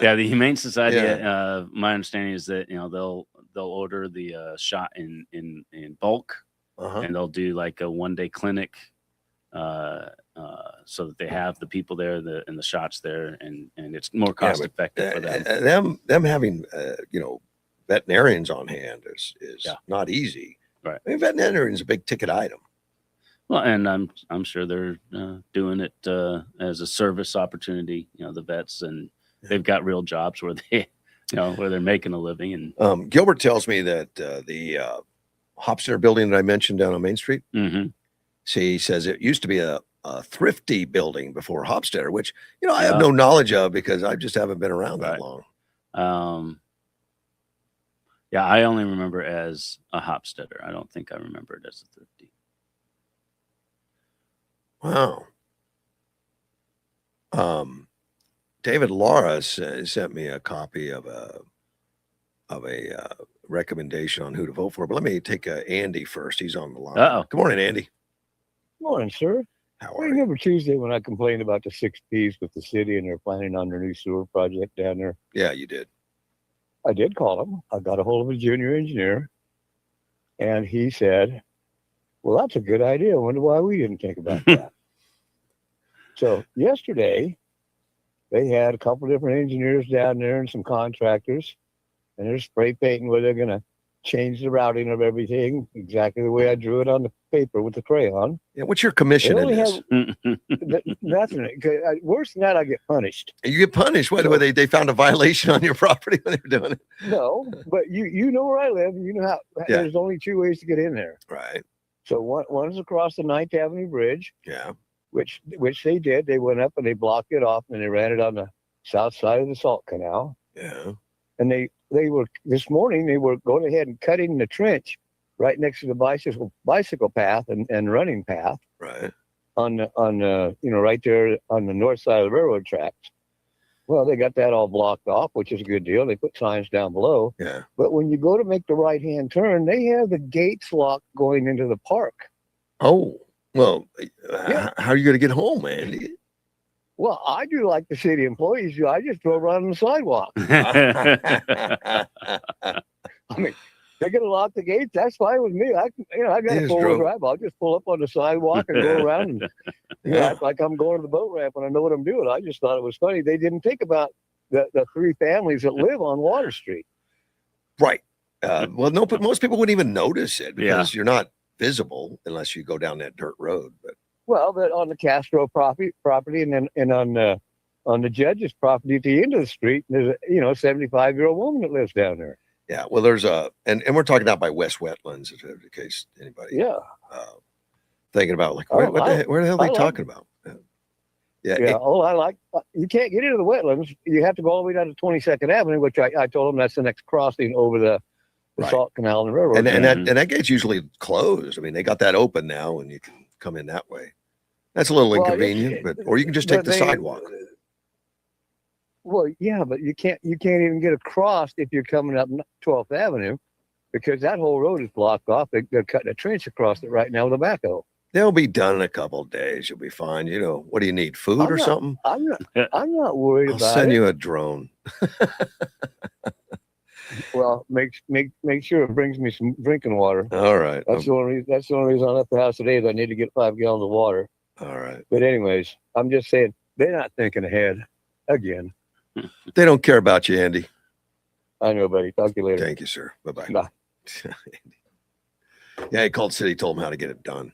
S2: yeah, the Humane Society. My understanding is that they'll order the shot in bulk, and they'll do like a 1-day clinic, so that they have the people there, and the shots there, and it's more cost effective for them.
S1: Them having veterinarians on hand is not easy.
S2: Right.
S1: I mean, veterinarian is a big ticket item.
S2: Well, and I'm sure they're doing it as a service opportunity. The vets, and they've got real jobs where they, where they're making a living. And
S1: Gilbert tells me that the Hopstetter building that I mentioned down on Main Street.
S2: Mm-hmm.
S1: He says it used to be a thrifty building before Hopstetter, which I have no knowledge of because I just haven't been around that long.
S2: Yeah, I only remember as a Hopstetter. I don't think I remember it as a thrifty.
S1: Wow. David Laura sent me a copy of a recommendation on who to vote for, but let me take Andy first. He's on the line.
S2: Uh-oh.
S1: Good morning, Andy.
S3: Good morning, sir.
S1: How
S3: I
S1: are you?
S3: remember Tuesday when I complained about the 6 Ps with the city and they're planning on their new sewer project down there.
S1: Yeah, you did.
S3: I did call him. I got a hold of a junior engineer, and he said, well, that's a good idea. I wonder why we didn't think about that. So yesterday, they had a couple different engineers down there and some contractors, and they're spray painting where they're going to change the routing of everything exactly the way I drew it on the paper with the crayon.
S1: Yeah, what's your commission in this?
S3: Nothing. Worse than that, I get punished.
S1: You get punished. What? They found a violation on your property when they were doing it?
S3: No, but you know where I live. You know how there's only 2 ways to get in there.
S1: Right.
S3: So one is across the 9th Avenue Bridge.
S1: Yeah.
S3: Which they did. They went up and they blocked it off and they ran it on the south side of the Salt Canal.
S1: Yeah.
S3: And they were this morning they were going ahead and cutting the trench right next to the bicycle path and running path.
S1: Right.
S3: On right there on the north side of the railroad tracks. Well, they got that all blocked off, which is a good deal. They put signs down below.
S1: Yeah.
S3: But when you go to make the right-hand turn, they have the gates locked going into the park.
S1: Oh, well, how are you going to get home, Andy?
S3: Well, I do like the city employees do. I just drove around on the sidewalk. I mean, they're gonna lock the gates. That's fine with me. I got
S1: He
S3: a
S1: just
S3: 4-wheel
S1: drove.
S3: drive. I'll just pull up on the sidewalk and go around and
S1: Yeah.
S3: act like I'm going to the boat ramp and I know what I'm doing. I just thought it was funny. They didn't think about the 3 families that live on Water Street.
S1: Right. Well, no, but most people wouldn't even notice it
S2: Yeah.
S1: because you're not visible unless you go down that dirt road. But
S3: Well, but on the Castro property, and on the judge's property at the end of the street, there's a 75-year-old woman that lives down there.
S1: yeah, well, there's and we're talking out by West Wetlands, in case anybody
S3: Yeah,
S1: thinking about like
S3: Oh,
S1: where the hell are they
S3: I like-
S1: talking about? Yeah,
S3: yeah. You can't get into the wetlands. You have to go all the way down to 22nd Avenue, which I told them that's the next crossing over the
S1: Right.
S3: Salt Canal and the railroad.
S1: and that gate's usually closed. I mean, they got that open now, and you can come in that way. That's a little
S3: Well,
S1: inconvenient, or you can just take the sidewalk.
S3: Well, yeah, but you can't even get across if you're coming up 12th Avenue, because that whole road is blocked off. They're cutting a trench across it right now with a backhoe.
S1: They'll be done in a couple of days. You'll be fine. What do you need? Food
S3: I'm
S1: or
S3: not-
S1: something?
S3: I'm not worried
S1: I'll
S3: about
S1: send
S3: it.
S1: you a drone.
S3: Well, make sure it brings me some drinking water.
S1: All right.
S3: That's the only reason I left the house today is I need to get 5 gallons of water.
S1: All right.
S3: But anyways, I'm just saying they're not thinking ahead again.
S1: They don't care about you, Andy.
S3: I know, buddy. Talk to you later.
S1: Thank you, sir. Bye-bye.
S3: Bye.
S1: Yeah, he called city, told him how to get it done.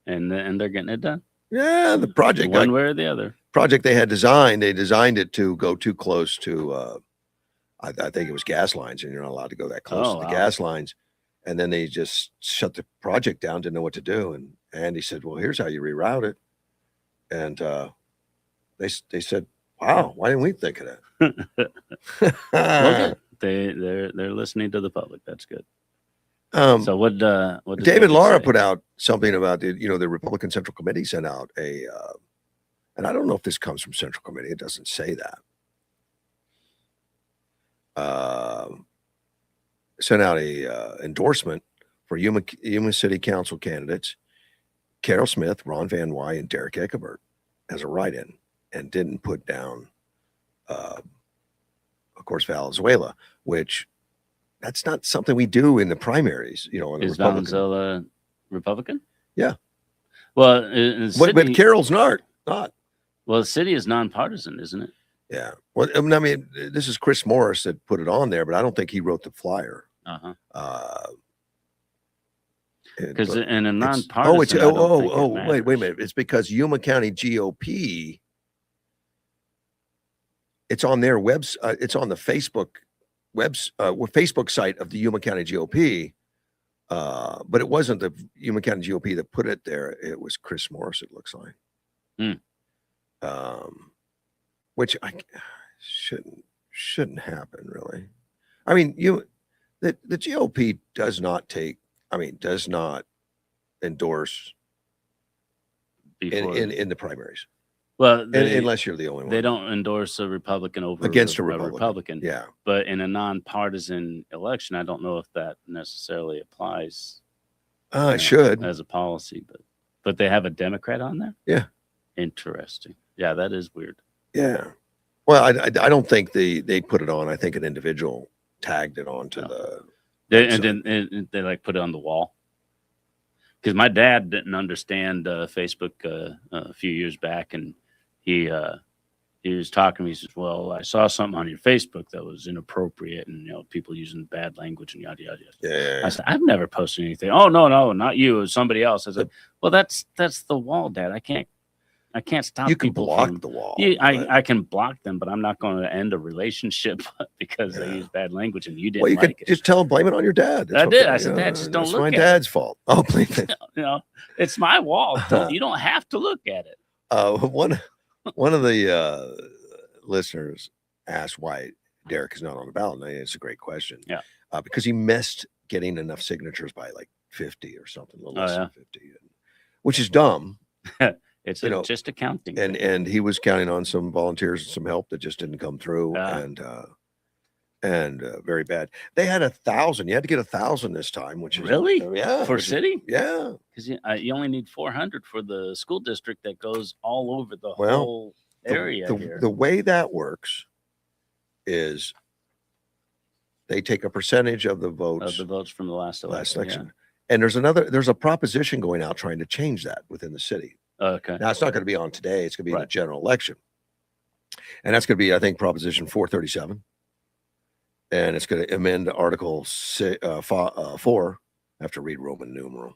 S2: and they're getting it done
S1: Yeah, the project
S2: one way or the other.
S1: they had designed, they designed it to go too close to I think it was gas lines, and you're not allowed to go that close
S2: Oh,
S1: to the
S2: wow.
S1: gas lines. And then they just shut the project down, didn't know what to do. And Andy said, well, here's how you reroute it. And they said, wow, why didn't we think of that?
S2: Well, good. They're listening to the public. That's good.
S1: Um,
S2: So what does
S1: David Lara
S2: say?
S1: put out something about the Republican Central Committee sent out and I don't know if this comes from Central Committee. It doesn't say that. Sent out a endorsement for Yuma City Council candidates Carol Smith, Ron Van Wy, and Derek Eckebert as a write-in, and didn't put down, of course, Valenzuela, which that's not something we do in the primaries. In the
S2: Is
S1: Republican.
S2: Valenzuela Republican?
S1: Yeah.
S2: Well,
S1: But Carol's not.
S2: well, the city is nonpartisan, isn't it?
S1: Yeah. Well, I mean, this is Chris Morris that put it on there, but I don't think he wrote the flyer.
S2: Uh-huh.
S1: But
S2: Because in a
S1: it's-
S2: nonpartisan, I don't think it
S1: wait a
S2: matters.
S1: minute. It's because Yuma County GOP. It's on their website. It's on the Facebook Facebook site of the Yuma County GOP. But it wasn't the Yuma County GOP that put it there. It was Chris Morris. It looks like. Which I shouldn't happen really. I mean, the GOP does not endorse
S2: Before,
S1: in the primaries,
S2: well, they,
S1: unless you're the only one.
S2: they don't endorse a Republican over
S1: Against a
S2: a
S1: Republican. Yeah.
S2: But in a nonpartisan election, I don't know if that necessarily applies
S1: It should.
S2: as a policy. But they have a Democrat on there.
S1: Yeah.
S2: Interesting. Yeah, that is weird.
S1: Yeah. Well, I don't think they put it on. I think an individual tagged it onto the.
S2: And then they like put it on the wall. Because my dad didn't understand Facebook a few years back, and he was talking to me. He says, "Well, I saw something on your Facebook that was inappropriate, and people using bad language and yada yada."
S1: Yeah.
S2: I said, "I've never posted anything." "Oh no, not you. It was somebody else." I said, "Well, that's the wall, Dad. I can't stop
S1: You can
S2: people
S1: block
S2: from,
S1: the wall.
S2: Yeah,
S1: but-
S2: I can block them, but I'm not going to end a relationship because they use bad language and you didn't
S1: well, you
S2: like
S1: could
S2: it.
S1: just blame it on your dad.
S2: I did. I said, "Dad, just don't
S1: It's
S2: look
S1: my
S2: at it."
S1: dad's fault. Oh, blame it.
S2: It's my wall. You don't have to look at it.
S1: One of the listeners asked why Derek is not on the ballot. And it's a great question.
S2: Yeah.
S1: Because he missed getting enough signatures by like 50 or something, a little less than 50, which is dumb.
S2: It's
S1: You know,
S2: just accounting.
S1: And he was counting on some volunteers and some help that just didn't come through. And very bad. They had 1,000. You had to get 1,000 this time, which is
S2: Really?
S1: yeah,
S2: For
S1: which is-
S2: city?
S1: yeah.
S2: Because you only need 400 for the school district that goes all over the
S1: Well,
S2: whole. area here.
S1: The way that works is they take a percentage of the votes
S2: from the last election.
S1: And there's a proposition going out trying to change that within the city.
S2: Okay.
S1: Now it's not going to be on today. It's going to be in the general election. And that's going to be, I think, Proposition 437. And it's going to amend Article 4. I have to read Roman numeral.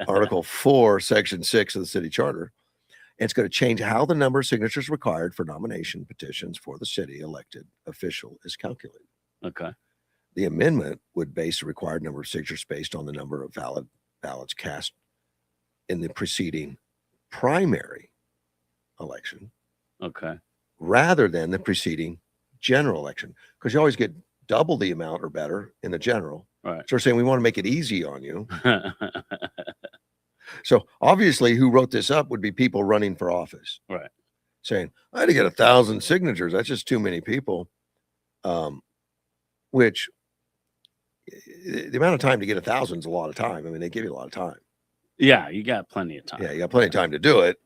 S1: Article 4, Section 6 of the city charter. And it's going to change how the number of signatures required for nomination petitions for the city elected official is calculated.
S2: Okay.
S1: The amendment would base the required number of signatures based on the number of valid ballots cast in the preceding primary election.
S2: Okay.
S1: Rather than the preceding general election, because you always get double the amount or better in the general.
S2: Right.
S1: So we're saying we want to make it easy on you. So obviously who wrote this up would be people running for office.
S2: Right.
S1: Saying, I had to get 1,000 signatures. That's just too many people. Which the amount of time to get 1,000 is a lot of time. I mean, they give you a lot of time.
S2: Yeah, you got plenty of time.
S1: Yeah, you got plenty of time to do it.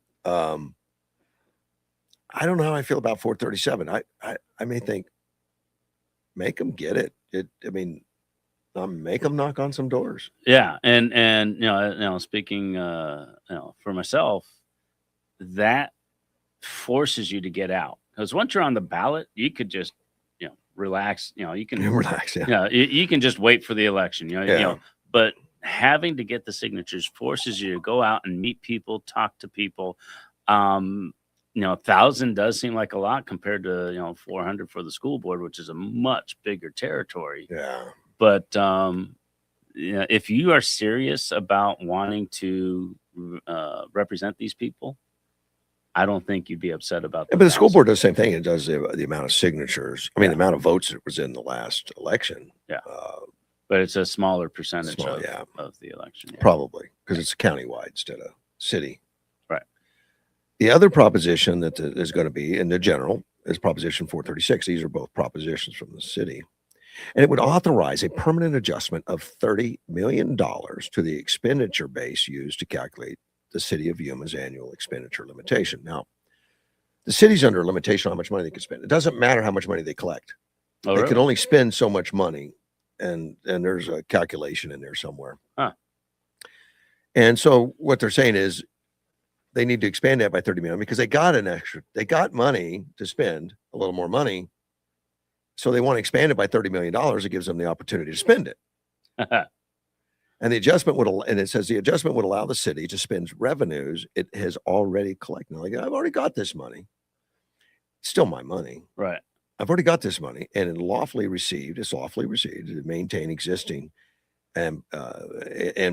S1: I don't know how I feel about 437. I may think, make them get it. Make them knock on some doors.
S2: Yeah, and speaking for myself, that forces you to get out, because once you're on the ballot, you could just relax. You can
S1: relax. Yeah.
S2: You can just wait for the election. But having to get the signatures forces you to go out and meet people, talk to people. 1,000 does seem like a lot compared to 400 for the school board, which is a much bigger territory.
S1: Yeah.
S2: But if you are serious about wanting to represent these people, I don't think you'd be upset about that.
S1: But the school board does the same thing. It does the amount of signatures. I mean, the amount of votes that was in the last election.
S2: Yeah. But it's a smaller percentage of the election. Yeah.
S1: Probably because it's countywide instead of city.
S2: Right.
S1: The other proposition that is going to be in the general is Proposition 436. These are both propositions from the city. And it would authorize a permanent adjustment of $30 million to the expenditure base used to calculate the city of Yuma's annual expenditure limitation. Now, the city's under a limitation on how much money they can spend. It doesn't matter how much money they collect. They can only spend so much money, and there's a calculation in there somewhere.
S2: Huh.
S1: And so what they're saying is they need to expand that by 30 million because they got money to spend, a little more money. So they want to expand it by $30 million. It gives them the opportunity to spend it. And the adjustment it says the adjustment would allow the city to spend revenues it has already collected. Like, I've already got this money. It's still my money.
S2: Right.
S1: I've already got this money and it's lawfully received to maintain existing and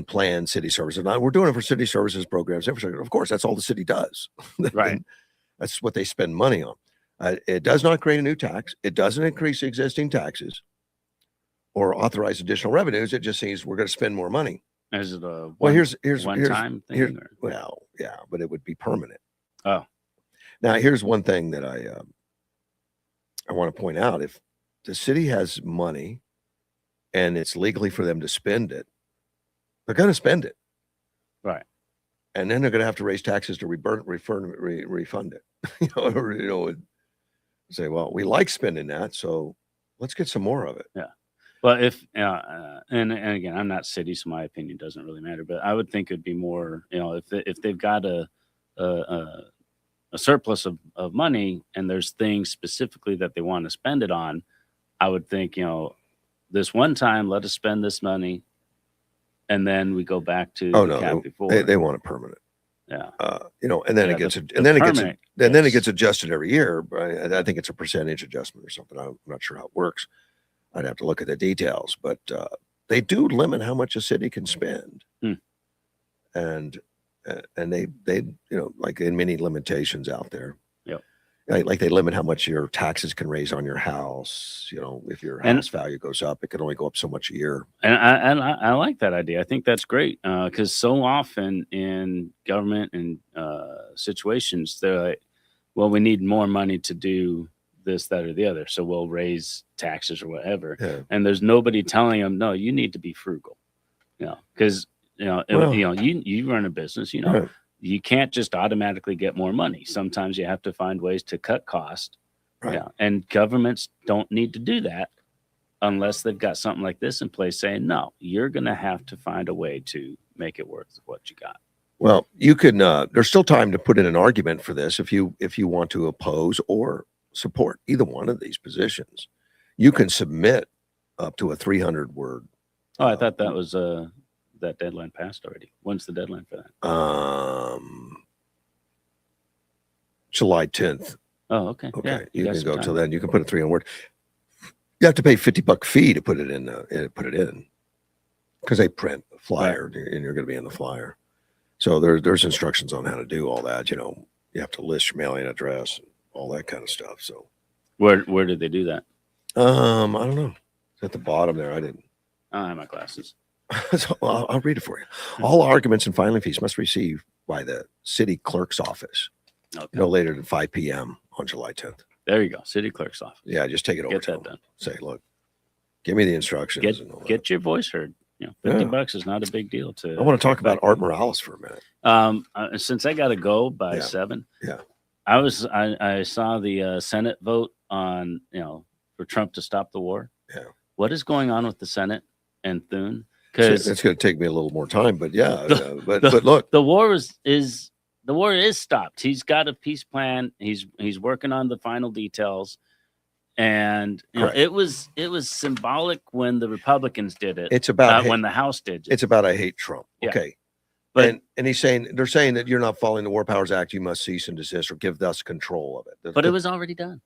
S1: planned city services. Now we're doing it for city services, programs, infrastructure. Of course, that's all the city does.
S2: Right.
S1: That's what they spend money on. It does not create a new tax. It doesn't increase existing taxes or authorize additional revenues. It just says we're going to spend more money.
S2: Is it a
S1: one-time
S2: thing?
S1: Well, yeah, but it would be permanent.
S2: Oh.
S1: Now, here's one thing that I want to point out. If the city has money and it's legally for them to spend it, they're going to spend it.
S2: Right.
S1: And then they're going to have to raise taxes to refund it. Say, well, we like spending that, so let's get some more of it.
S2: Yeah. Well, if and again, I'm not city, so my opinion doesn't really matter. But I would think it'd be more, if they've got a surplus of money and there's things specifically that they want to spend it on, I would think, this one time, let us spend this money, and then we go back to before.
S1: They want it permanent.
S2: Yeah.
S1: And then it gets adjusted every year. I think it's a percentage adjustment or something. I'm not sure how it works. I'd have to look at the details, but they do limit how much a city can spend. And they like in many limitations out there.
S2: Yep.
S1: Like they limit how much your taxes can raise on your house. If your house value goes up, it can only go up so much a year.
S2: And I like that idea. I think that's great because so often in government and situations, they're like, well, we need more money to do this, that, or the other. So we'll raise taxes or whatever.
S1: Yeah.
S2: And there's nobody telling them, no, you need to be frugal. Because, you run a business,
S1: Right.
S2: you can't just automatically get more money. Sometimes you have to find ways to cut cost.
S1: Right.
S2: Yeah, and governments don't need to do that unless they've got something like this in place saying, no, you're going to have to find a way to make it worth what you got.
S1: Well, you can. There's still time to put in an argument for this if you want to oppose or support either one of these positions. You can submit up to a 300 word.
S2: Oh, I thought that was that deadline passed already. When's the deadline for that?
S1: July 10th.
S2: Oh, okay.
S1: Okay,
S2: Yeah,
S1: you
S2: got
S1: can
S2: some
S1: go
S2: time.
S1: till then. You can put a 300 word. You have to pay $50 fee to put it in. Because they print a flyer and you're going to be in the flyer. So there's instructions on how to do all that. You have to list your mailing address and all that kind of stuff. So
S2: Where did they do that?
S1: I don't know. It's at the bottom there. I didn't.
S2: I don't have my glasses.
S1: So I'll read it for you. All arguments and filing fees must be received by the city clerk's office
S2: Okay.
S1: no later than 5 p.m. on July 10th.
S2: There you go. City clerk's office.
S1: Yeah, just take it over
S2: Get
S1: to
S2: that
S1: them.
S2: done.
S1: Say, look, give me the instructions. and all that.
S2: Get your voice heard. $50 is not a big deal to.
S1: I want to talk about Art Morales for a minute.
S2: Since I got to go by 7.
S1: Yeah.
S2: I saw the Senate vote on for Trump to stop the war.
S1: Yeah.
S2: What is going on with the Senate and Thune?
S1: So
S2: Because
S1: it's going to take me a little more time, but yeah. But look,
S2: the war is stopped. He's got a peace plan. He's working on the final details. And
S1: Correct.
S2: it was symbolic when the Republicans did it.
S1: it's about
S2: when the House did it.
S1: it's about I hate Trump.
S2: Yeah.
S1: Okay.
S2: But
S1: and they're saying that you're not following the War Powers Act. You must cease and desist or give us control of it.
S2: but it was already done.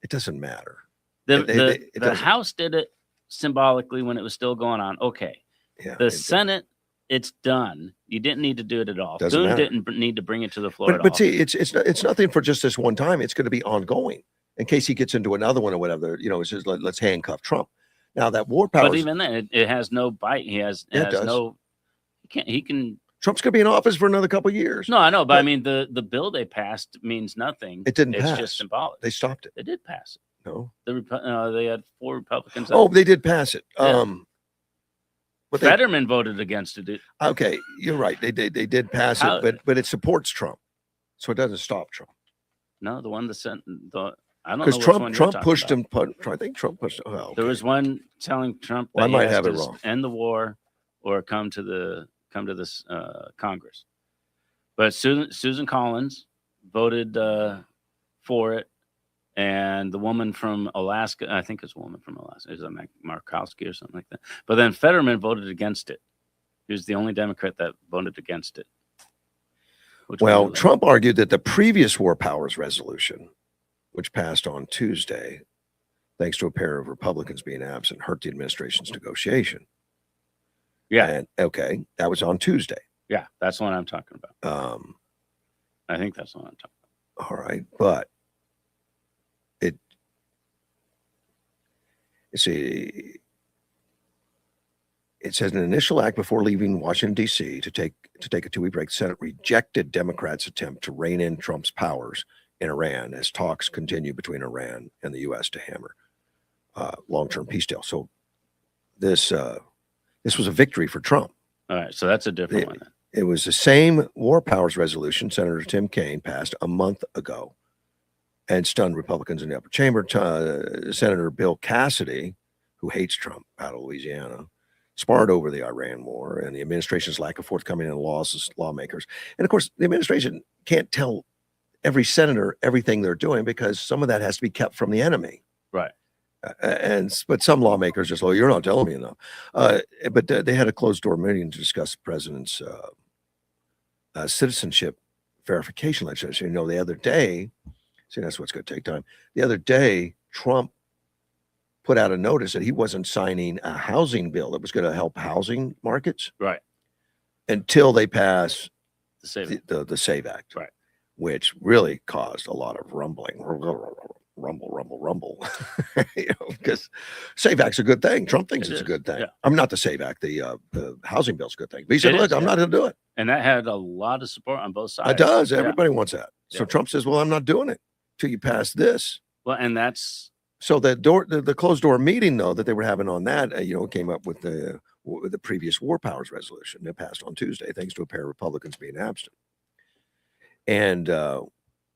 S1: It doesn't matter.
S2: The
S1: It doesn't.
S2: House did it symbolically when it was still going on. Okay.
S1: Yeah.
S2: The Senate, it's done. You didn't need to do it at all.
S1: Doesn't
S2: Thune
S1: matter.
S2: didn't need to bring it to the floor at
S1: But
S2: all.
S1: see, it's nothing for just this one time. It's going to be ongoing in case he gets into another one or whatever. It's just let's handcuff Trump. Now that War Powers,
S2: But even then, it has no bite. He has
S1: does.
S2: no. He can.
S1: Trump's going to be in office for another couple of years.
S2: No, I know, but I
S1: But-
S2: mean the bill they passed means nothing.
S1: It didn't
S2: It's
S1: pass.
S2: just symbolic.
S1: They stopped it.
S2: They did pass it.
S1: No.
S2: They had 4 Republicans.
S1: Oh, they did pass it.
S2: Yeah.
S1: But they,
S2: Fetterman voted against it.
S1: okay, you're right. They did pass
S2: How-
S1: it, but it supports Trump, so it doesn't stop Trump.
S2: No, the one that sent the. I don't know
S1: Because
S2: which one
S1: Trump
S2: you're
S1: pushed
S2: talking about.
S1: him. I think Trump pushed. Oh, okay.
S2: There was one telling Trump that
S1: Well, I
S2: he
S1: might
S2: has
S1: have it
S2: to
S1: wrong.
S2: end the war or come to this Congress. But Susan Collins voted for it, and the woman from Alaska, I think it's a woman from Alaska, is it Markowski or something like that? But then Fetterman voted against it. He was the only Democrat that voted against it. Which one do
S1: Well,
S2: you like?
S1: Trump argued that the previous War Powers resolution, which passed on Tuesday, thanks to a pair of Republicans being absent, hurt the administration's negotiation.
S2: Yeah,
S1: And okay, that was on Tuesday.
S2: yeah, that's the one I'm talking about.
S1: Um,
S2: I think that's the one I'm talking about.
S1: all right, but it says an initial act before leaving Washington D.C. to take a 2-week break. The Senate rejected Democrats' attempt to rein in Trump's powers in Iran as talks continue between Iran and the U.S. to hammer long-term peace deal. So this was a victory for Trump.
S2: All right, so that's a different one then.
S1: It was the same War Powers resolution Senator Tim Kaine passed a month ago and stunned Republicans in the upper chamber. Senator Bill Cassidy, who hates Trump out of Louisiana, sparred over the Iran war and the administration's lack of forthcoming in laws as lawmakers. And of course, the administration can't tell every senator everything they're doing because some of that has to be kept from the enemy.
S2: Right.
S1: But some lawmakers just, you're not telling me enough. But they had a closed door meeting to discuss the president's citizenship verification legislation. The other day, see, that's what's going to take time. The other day, Trump put out a notice that he wasn't signing a housing bill that was going to help housing markets,
S2: Right.
S1: until they pass
S2: The same.
S1: the SAVE Act,
S2: Right.
S1: which really caused a lot of rumbling. Rumble, because SAVE Act's a good thing. Trump thinks
S2: It
S1: it's a
S2: is,
S1: good thing.
S2: yeah.
S1: I'm not the SAVE Act, the housing bill's a good thing. But he said,
S2: It
S1: look,
S2: is,
S1: I'm
S2: yeah.
S1: not going to do it.
S2: And that had a lot of support on both sides.
S1: It does.
S2: Yeah.
S1: Everybody wants that. So
S2: Yeah.
S1: Trump says, well, I'm not doing it till you pass this.
S2: Well, and that's
S1: So the closed door meeting, though, that they were having on that, came up with the previous War Powers resolution that passed on Tuesday, thanks to a pair of Republicans being absent. And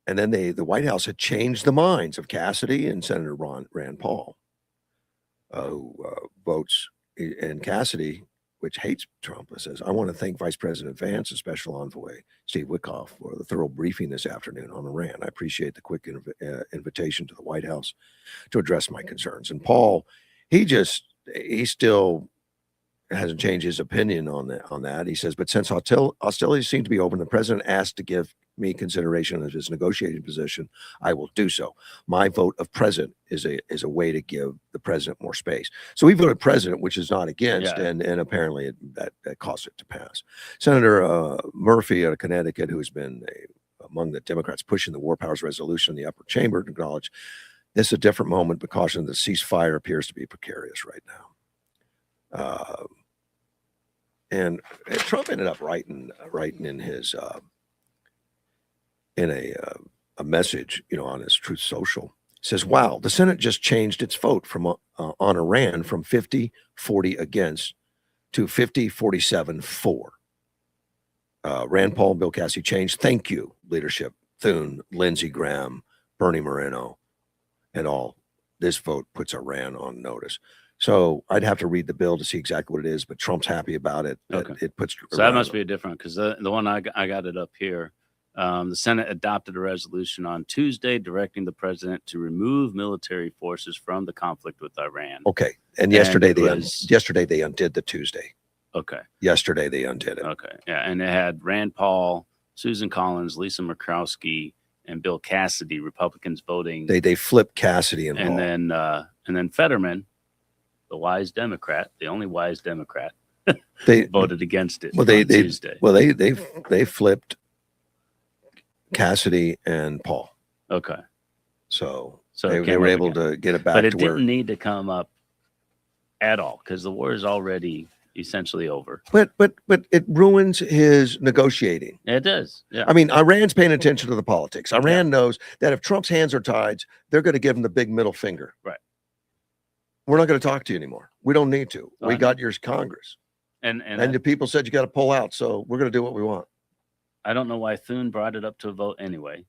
S1: then the White House had changed the minds of Cassidy and Senator Rand Paul, who votes, and Cassidy, which hates Trump, says, I want to thank Vice President Vance and Special Envoy Steve Witkoff for the thorough briefing this afternoon on Iran. I appreciate the quick invitation to the White House to address my concerns. And Paul, he still hasn't changed his opinion on that. He says, but since hostilities seem to be open, the president asked to give me consideration of his negotiating position. I will do so. My vote of president is a way to give the president more space. So he voted president, which is not against, and apparently that caused it to pass. Senator Murphy out of Connecticut, who has been among the Democrats pushing the war powers resolution in the upper chamber, acknowledged this is a different moment, but cautioned the ceasefire appears to be precarious right now. And Trump ended up writing in his in a message, on his Truth Social, says, "Wow, the Senate just changed its vote from on Iran from 50-40 against to 50-47 for." Rand Paul and Bill Cassidy changed. Thank you, leadership. Thune, Lindsey Graham, Bernie Moreno, and all. This vote puts Iran on notice. So I'd have to read the bill to see exactly what it is, but Trump's happy about it.
S2: Okay.
S1: It puts.
S2: So that must be a different, because the one I got it up here. The Senate adopted a resolution on Tuesday directing the president to remove military forces from the conflict with Iran.
S1: Okay, and yesterday
S2: yesterday
S1: they undid the Tuesday.
S2: Okay.
S1: Yesterday they undid it.
S2: Okay. Yeah, and it had Rand Paul, Susan Collins, Lisa Murkowski, and Bill Cassidy, Republicans voting.
S1: They flipped Cassidy and Paul.
S2: And then Fetterman, the wise Democrat, the only wise Democrat,
S1: they
S2: voted against it.
S1: Well,
S2: Tuesday.
S1: They flipped Cassidy and Paul.
S2: Okay.
S1: So they were able to get it back.
S2: But it didn't need to come up at all, because the war is already essentially over.
S1: But it ruins his negotiating.
S2: It does. Yeah.
S1: I mean, Iran's paying attention to the politics. Iran knows that if Trump's hands are tied, they're going to give him the big middle finger.
S2: Right.
S1: We're not going to talk to you anymore. We don't need to. We got your Congress. And the people said you got to pull out, so we're going to do what we want.
S2: I don't know why Thune brought it up to a vote anyway.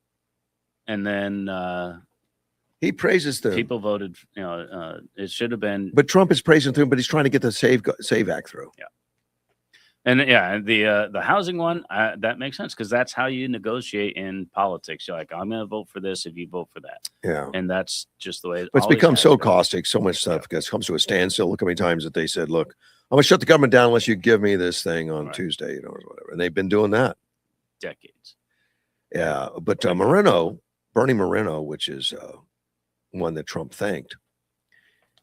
S2: And then
S1: he praises Thune.
S2: People voted, it should have been.
S1: But Trump is praising Thune, but he's trying to get the SAVE Act through.
S2: Yeah. And the housing one, that makes sense, because that's how you negotiate in politics. You're like, I'm going to vote for this if you vote for that.
S1: Yeah.
S2: And that's just the way
S1: it's become so caustic. So much stuff comes to a standstill. Look how many times that they said, look, I'm going to shut the government down unless you give me this thing on Tuesday, or whatever. And they've been doing that.
S2: Decades.
S1: Yeah. But Bernie Moreno, which is one that Trump thanked,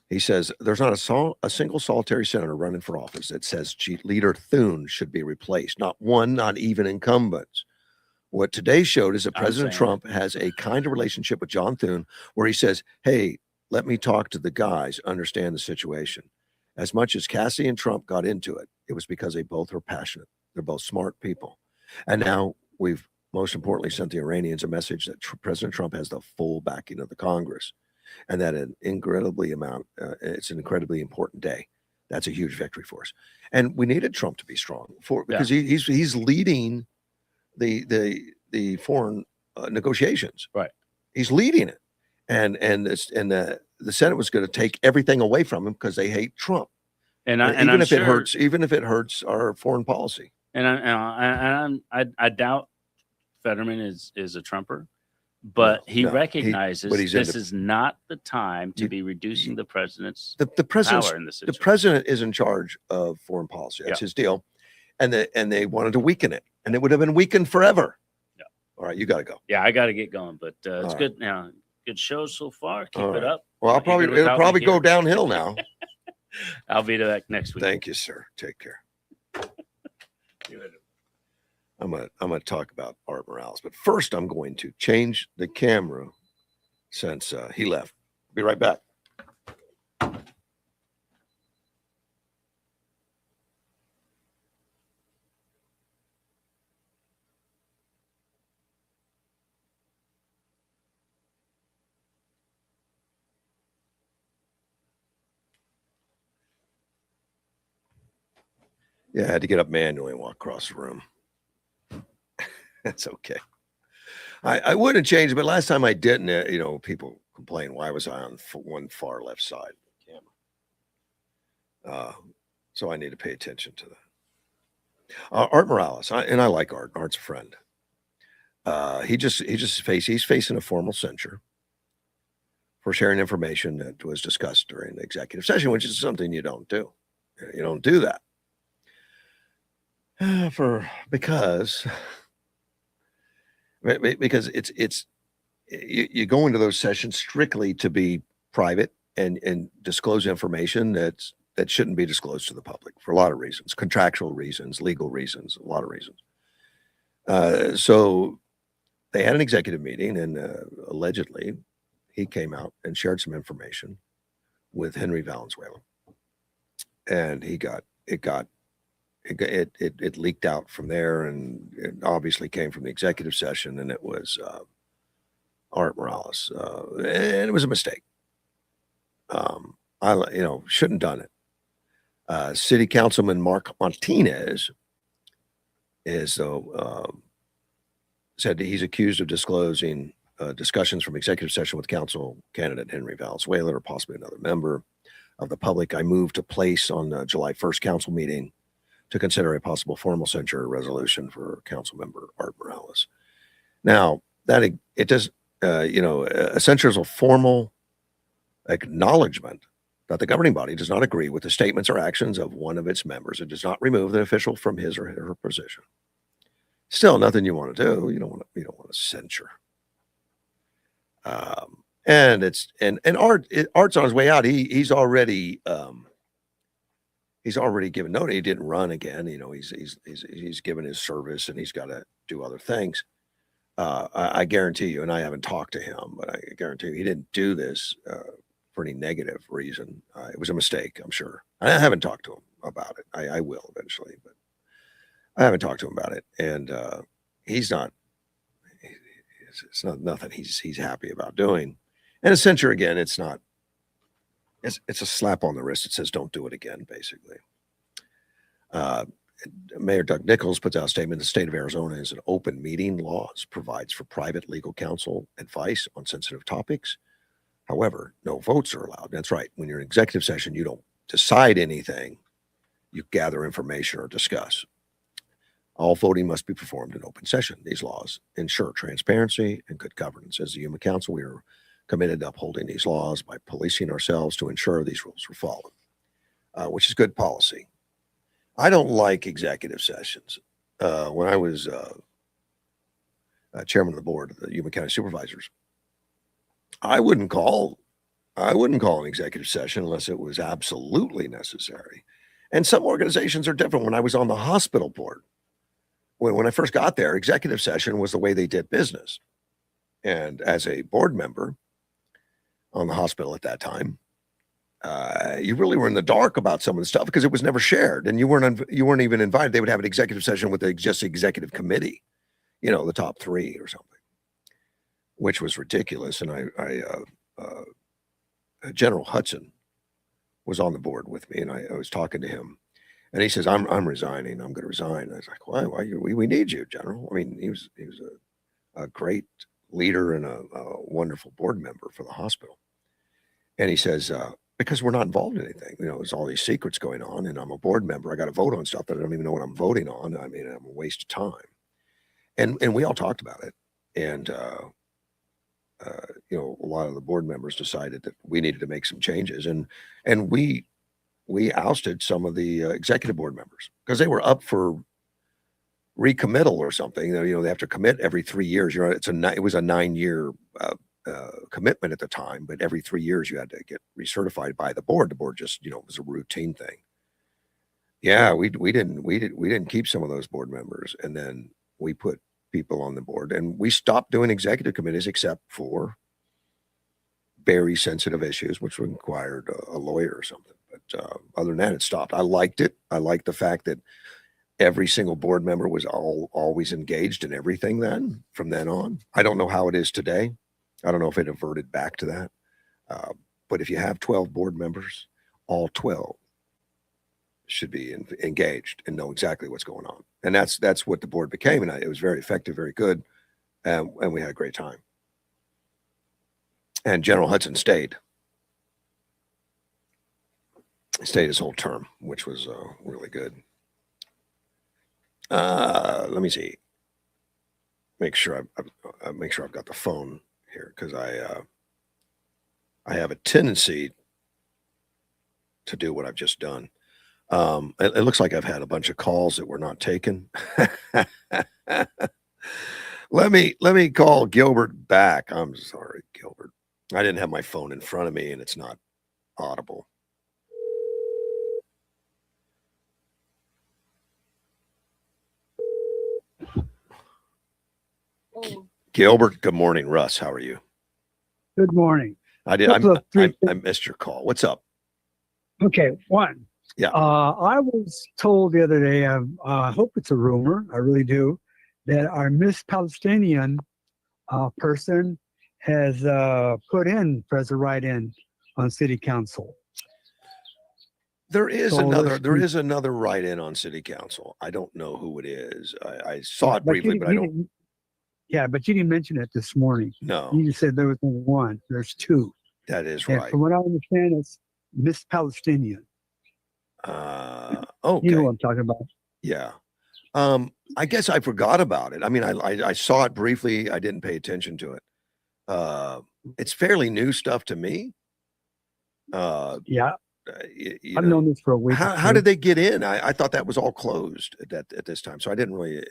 S1: he says there's not a single solitary senator running for office that says Leader Thune should be replaced. Not one, not even incumbents. What today showed is that President Trump has a kind of relationship with John Thune, where he says, hey, let me talk to the guys, understand the situation. As much as Cassidy and Trump got into it, it was because they both were passionate. They're both smart people. And now we've most importantly sent the Iranians a message that President Trump has the full backing of the Congress, and that it's an incredibly important day. That's a huge victory for us. And we needed Trump to be strong because he's leading the foreign negotiations.
S2: Right.
S1: He's leading it. And the Senate was going to take everything away from him because they hate Trump. Even if it hurts our foreign policy.
S2: And I doubt Fetterman is a Trumper, but he recognizes this is not the time to be reducing the president's power in this situation.
S1: The president is in charge of foreign policy. That's his deal, and they wanted to weaken it, and it would have been weakened forever. Yeah. All right, you got to go.
S2: Yeah, I got to get going, but it's good now. Good show so far. Keep it up.
S1: Well, it'll probably go downhill now.
S2: I'll be back next week.
S1: Thank you, sir. Take care. I'm gonna talk about Art Morales, but first I'm going to change the camera since he left. Be right back. Yeah, I had to get up manually and walk across the room. That's okay. I wouldn't change it, but last time I didn't, people complain, why was I on one far left side of the camera? So I need to pay attention to that. Art Morales, I like Art. Art's a friend. He's facing a formal censure for sharing information that was discussed during the executive session, which is something you don't do. You don't do that because it's you go into those sessions strictly to be private and disclose information that shouldn't be disclosed to the public for a lot of reasons, contractual reasons, legal reasons, a lot of reasons. So they had an executive meeting, and allegedly he came out and shared some information with Henry Valenzuela, and it leaked out from there, and it obviously came from the executive session, and it was Art Morales, and it was a mistake. Shouldn't have done it. City Councilman Mark Martinez said that he's accused of disclosing discussions from executive session with council candidate Henry Valenzuela or possibly another member of the public. I moved to place on the July 1st council meeting to consider a possible formal censure resolution for council member Art Morales. Now, that it does, a censure is a formal acknowledgement that the governing body does not agree with the statements or actions of one of its members. It does not remove the official from his or her position. Still, nothing you want to do. You don't want to censure. And Art's on his way out. He's already given notice. He didn't run again. He's given his service, and he's got to do other things. I guarantee you, and I haven't talked to him, but I guarantee you he didn't do this for any negative reason. It was a mistake, I'm sure. I haven't talked to him about it. I will eventually, but I haven't talked to him about it. And it's not nothing he's happy about doing. And a censure, again, it's a slap on the wrist. It says, don't do it again, basically. Mayor Doug Nichols puts out a statement. The state of Arizona is an open meeting laws, provides for private legal counsel advice on sensitive topics. However, no votes are allowed. That's right. When you're in executive session, you don't decide anything. You gather information or discuss. All voting must be performed in open session. These laws ensure transparency and good governance. As the Yuma Council, we are committed to upholding these laws by policing ourselves to ensure these rules are followed, which is good policy. I don't like executive sessions. When I was chairman of the board of the Yuma County Supervisors, I wouldn't call an executive session unless it was absolutely necessary. And some organizations are different. When I was on the hospital board, when I first got there, executive session was the way they did business. And as a board member on the hospital at that time, you really were in the dark about some of the stuff because it was never shared, and you weren't even invited. They would have an executive session with just the executive committee, the top three or something, which was ridiculous. And General Hudson was on the board with me, and I was talking to him, and he says, I'm resigning. I'm going to resign. I was like, why? We need you, General. I mean, he was a great leader and a wonderful board member for the hospital. And he says, because we're not involved in anything, there's all these secrets going on, and I'm a board member. I got to vote on stuff that I don't even know what I'm voting on. I mean, I'm a waste of time. And we all talked about it. And, a lot of the board members decided that we needed to make some changes. And we ousted some of the executive board members because they were up for recommittal or something. They have to commit every 3 years. It was a 9-year commitment at the time, but every 3 years you had to get recertified by the board. The board just, it was a routine thing. Yeah, we didn't keep some of those board members, and then we put people on the board, and we stopped doing executive committees except for very sensitive issues, which required a lawyer or something. But other than that, it stopped. I liked it. I liked the fact that every single board member was always engaged in everything from then on. I don't know how it is today. I don't know if it averted back to that. But if you have 12 board members, all 12 should be engaged and know exactly what's going on. And that's what the board became. And it was very effective, very good. and we had a great time. And General Hudson stayed. He stayed his whole term, which was really good. Let me see. Make sure I've got the phone here, because I have a tendency to do what I've just done. It looks like I've had a bunch of calls that were not taken. Let me call Gilbert back. I'm sorry, Gilbert. I didn't have my phone in front of me, and it's not audible. Gilbert, good morning. Russ, how are you?
S4: Good morning.
S1: I missed your call. What's up?
S4: Okay, one.
S1: Yeah.
S4: I was told the other day, I hope it's a rumor, I really do, that our Miss Palestinian person has put in as a write-in on city council.
S1: There is
S4: So
S1: another write-in on city council. I don't know who it is. I saw it briefly, but I don't.
S4: Yeah, but you didn't mention it this morning.
S1: No,
S4: You just said there was only one. There's two.
S1: that is
S4: And
S1: right.
S4: from what I understand, it's Miss Palestinian.
S1: Okay.
S4: You know what I'm talking about.
S1: Yeah. I guess I forgot about it. I mean, I saw it briefly. I didn't pay attention to it. It's fairly new stuff to me.
S4: Yeah,
S1: You
S4: I've
S1: know,
S4: known this for a week.
S1: how did they get in? I thought that was all closed at this time, so I didn't really.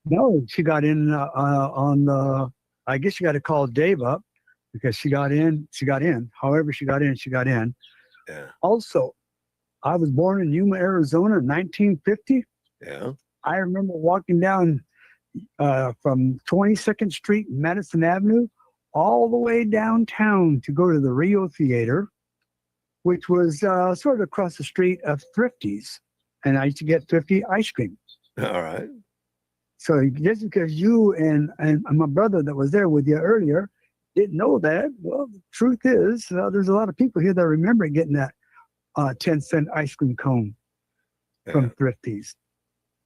S4: No, she got in on the. I guess you got to call Dave up because she got in. She got in. However, she got in. She got in.
S1: Yeah.
S4: Also, I was born in Yuma, Arizona, in 1950.
S1: Yeah.
S4: I remember walking down from 22nd Street, Madison Avenue, all the way downtown to go to the Rio Theater, which was sort of across the street of Thrifty's, and I used to get Thrifty ice cream.
S1: All right.
S4: So just because you and my brother that was there with you earlier didn't know that, well, the truth is there's a lot of people here that remember getting that 10-cent ice cream cone from Thrifty's.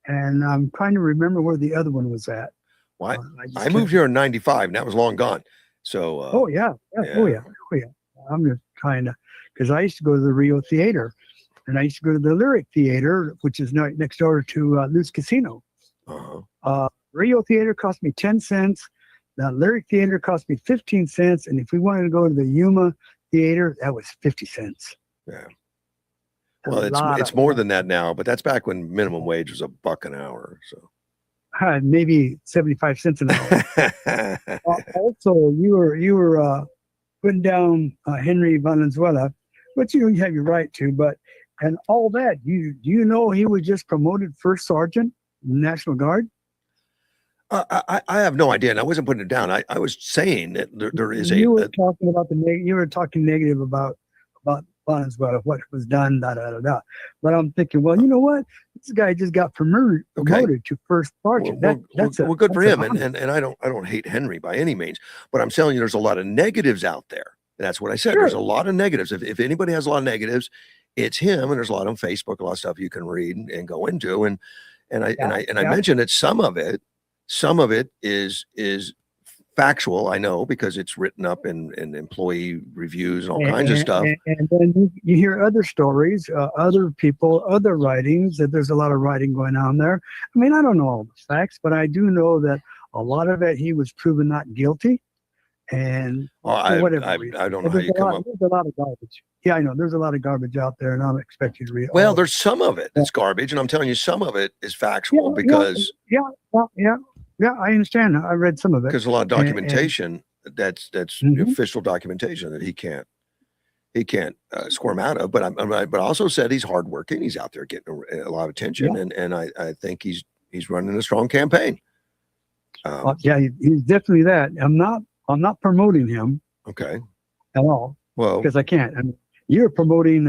S4: And I'm trying to remember where the other one was at.
S1: Well, I moved here in '95, and that was long gone. So.
S4: Oh yeah. Oh yeah. I'm just trying to, because I used to go to the Rio Theater, and I used to go to the Lyric Theater, which is next door to Lou's Casino. Rio Theater cost me 10 cents. The Lyric Theater cost me 15 cents. And if we wanted to go to the Yuma Theater, that was 50 cents.
S1: Yeah. Well, it's more than that now, but that's back when minimum wage was $1 an hour. So
S4: maybe 75 cents an hour. Also, you were putting down Henry Valenzuela, but you have your right to. But and all that, you know he was just promoted first sergeant in the National Guard.
S1: I have no idea, and I wasn't putting it down. I was saying that there is
S4: you were talking about you were talking negative about Valenzuela, what was done, da da da da. But I'm thinking, well, you know what? This guy just got promoted to first sergeant. That's
S1: good for him. And I don't hate Henry by any means, but I'm telling you, there's a lot of negatives out there. And that's what I said.
S4: Sure.
S1: There's a lot of negatives. If anybody has a lot of negatives, it's him. And there's a lot on Facebook, a lot of stuff you can read and go into. And I mentioned that some of it is factual, I know, because it's written up in employee reviews and all kinds of stuff.
S4: And then you hear other stories, other people, other writings, that there's a lot of writing going on there. I mean, I don't know all the facts, but I do know that a lot of it, he was proven not guilty. And
S1: I don't know how you come up.
S4: There's a lot of garbage. Yeah, I know. There's a lot of garbage out there, and I'm expecting to read it.
S1: Well, there's some of it that's garbage, and I'm telling you, some of it is factual because.
S4: Yeah, I understand. I read some of it.
S1: Because a lot of documentation that's official documentation that he can't squirm out of. But I also said he's hardworking. He's out there getting a lot of attention, and I think he's running a strong campaign.
S4: He's definitely that. I'm not promoting him.
S1: Okay.
S4: At all. Well, because I can't. I mean, you're promoting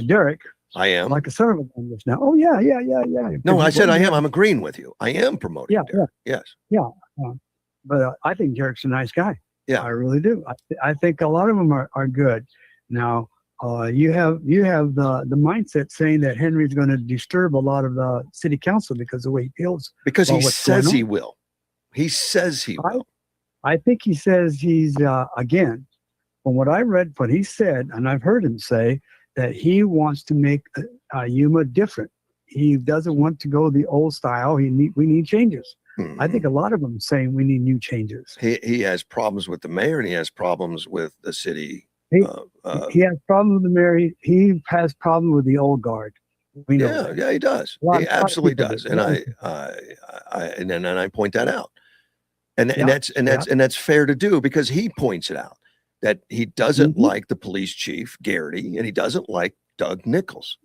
S4: Derek.
S1: I am.
S4: Like a son of a gun just now. Oh, yeah.
S1: No, I said I am. I'm agreeing with you. I am promoting Derek. Yes.
S4: Yeah. But I think Derek's a nice guy.
S1: Yeah.
S4: I really do. I think a lot of them are good. Now, you have the mindset saying that Henry's going to disturb a lot of the city council because of the way he feels.
S1: Because he says he will. He says he will.
S4: I think he says he's again. From what I read, what he said, and I've heard him say that he wants to make Yuma different. He doesn't want to go the old style. We need changes.
S1: Mhm.
S4: I think a lot of them saying we need new changes.
S1: He has problems with the mayor, and he has problems with the city.
S4: He has problems with the mayor. He has problems with the old guard. We know
S1: Yeah,
S4: that.
S1: yeah, he does.
S4: A lot
S1: He
S4: of
S1: absolutely
S4: people
S1: does,
S4: do.
S1: and I point that out, and
S4: Yeah,
S1: that's fair to do because he points it out that he doesn't
S4: Mhm.
S1: like the police chief Garrity, and he doesn't like Doug Nichols.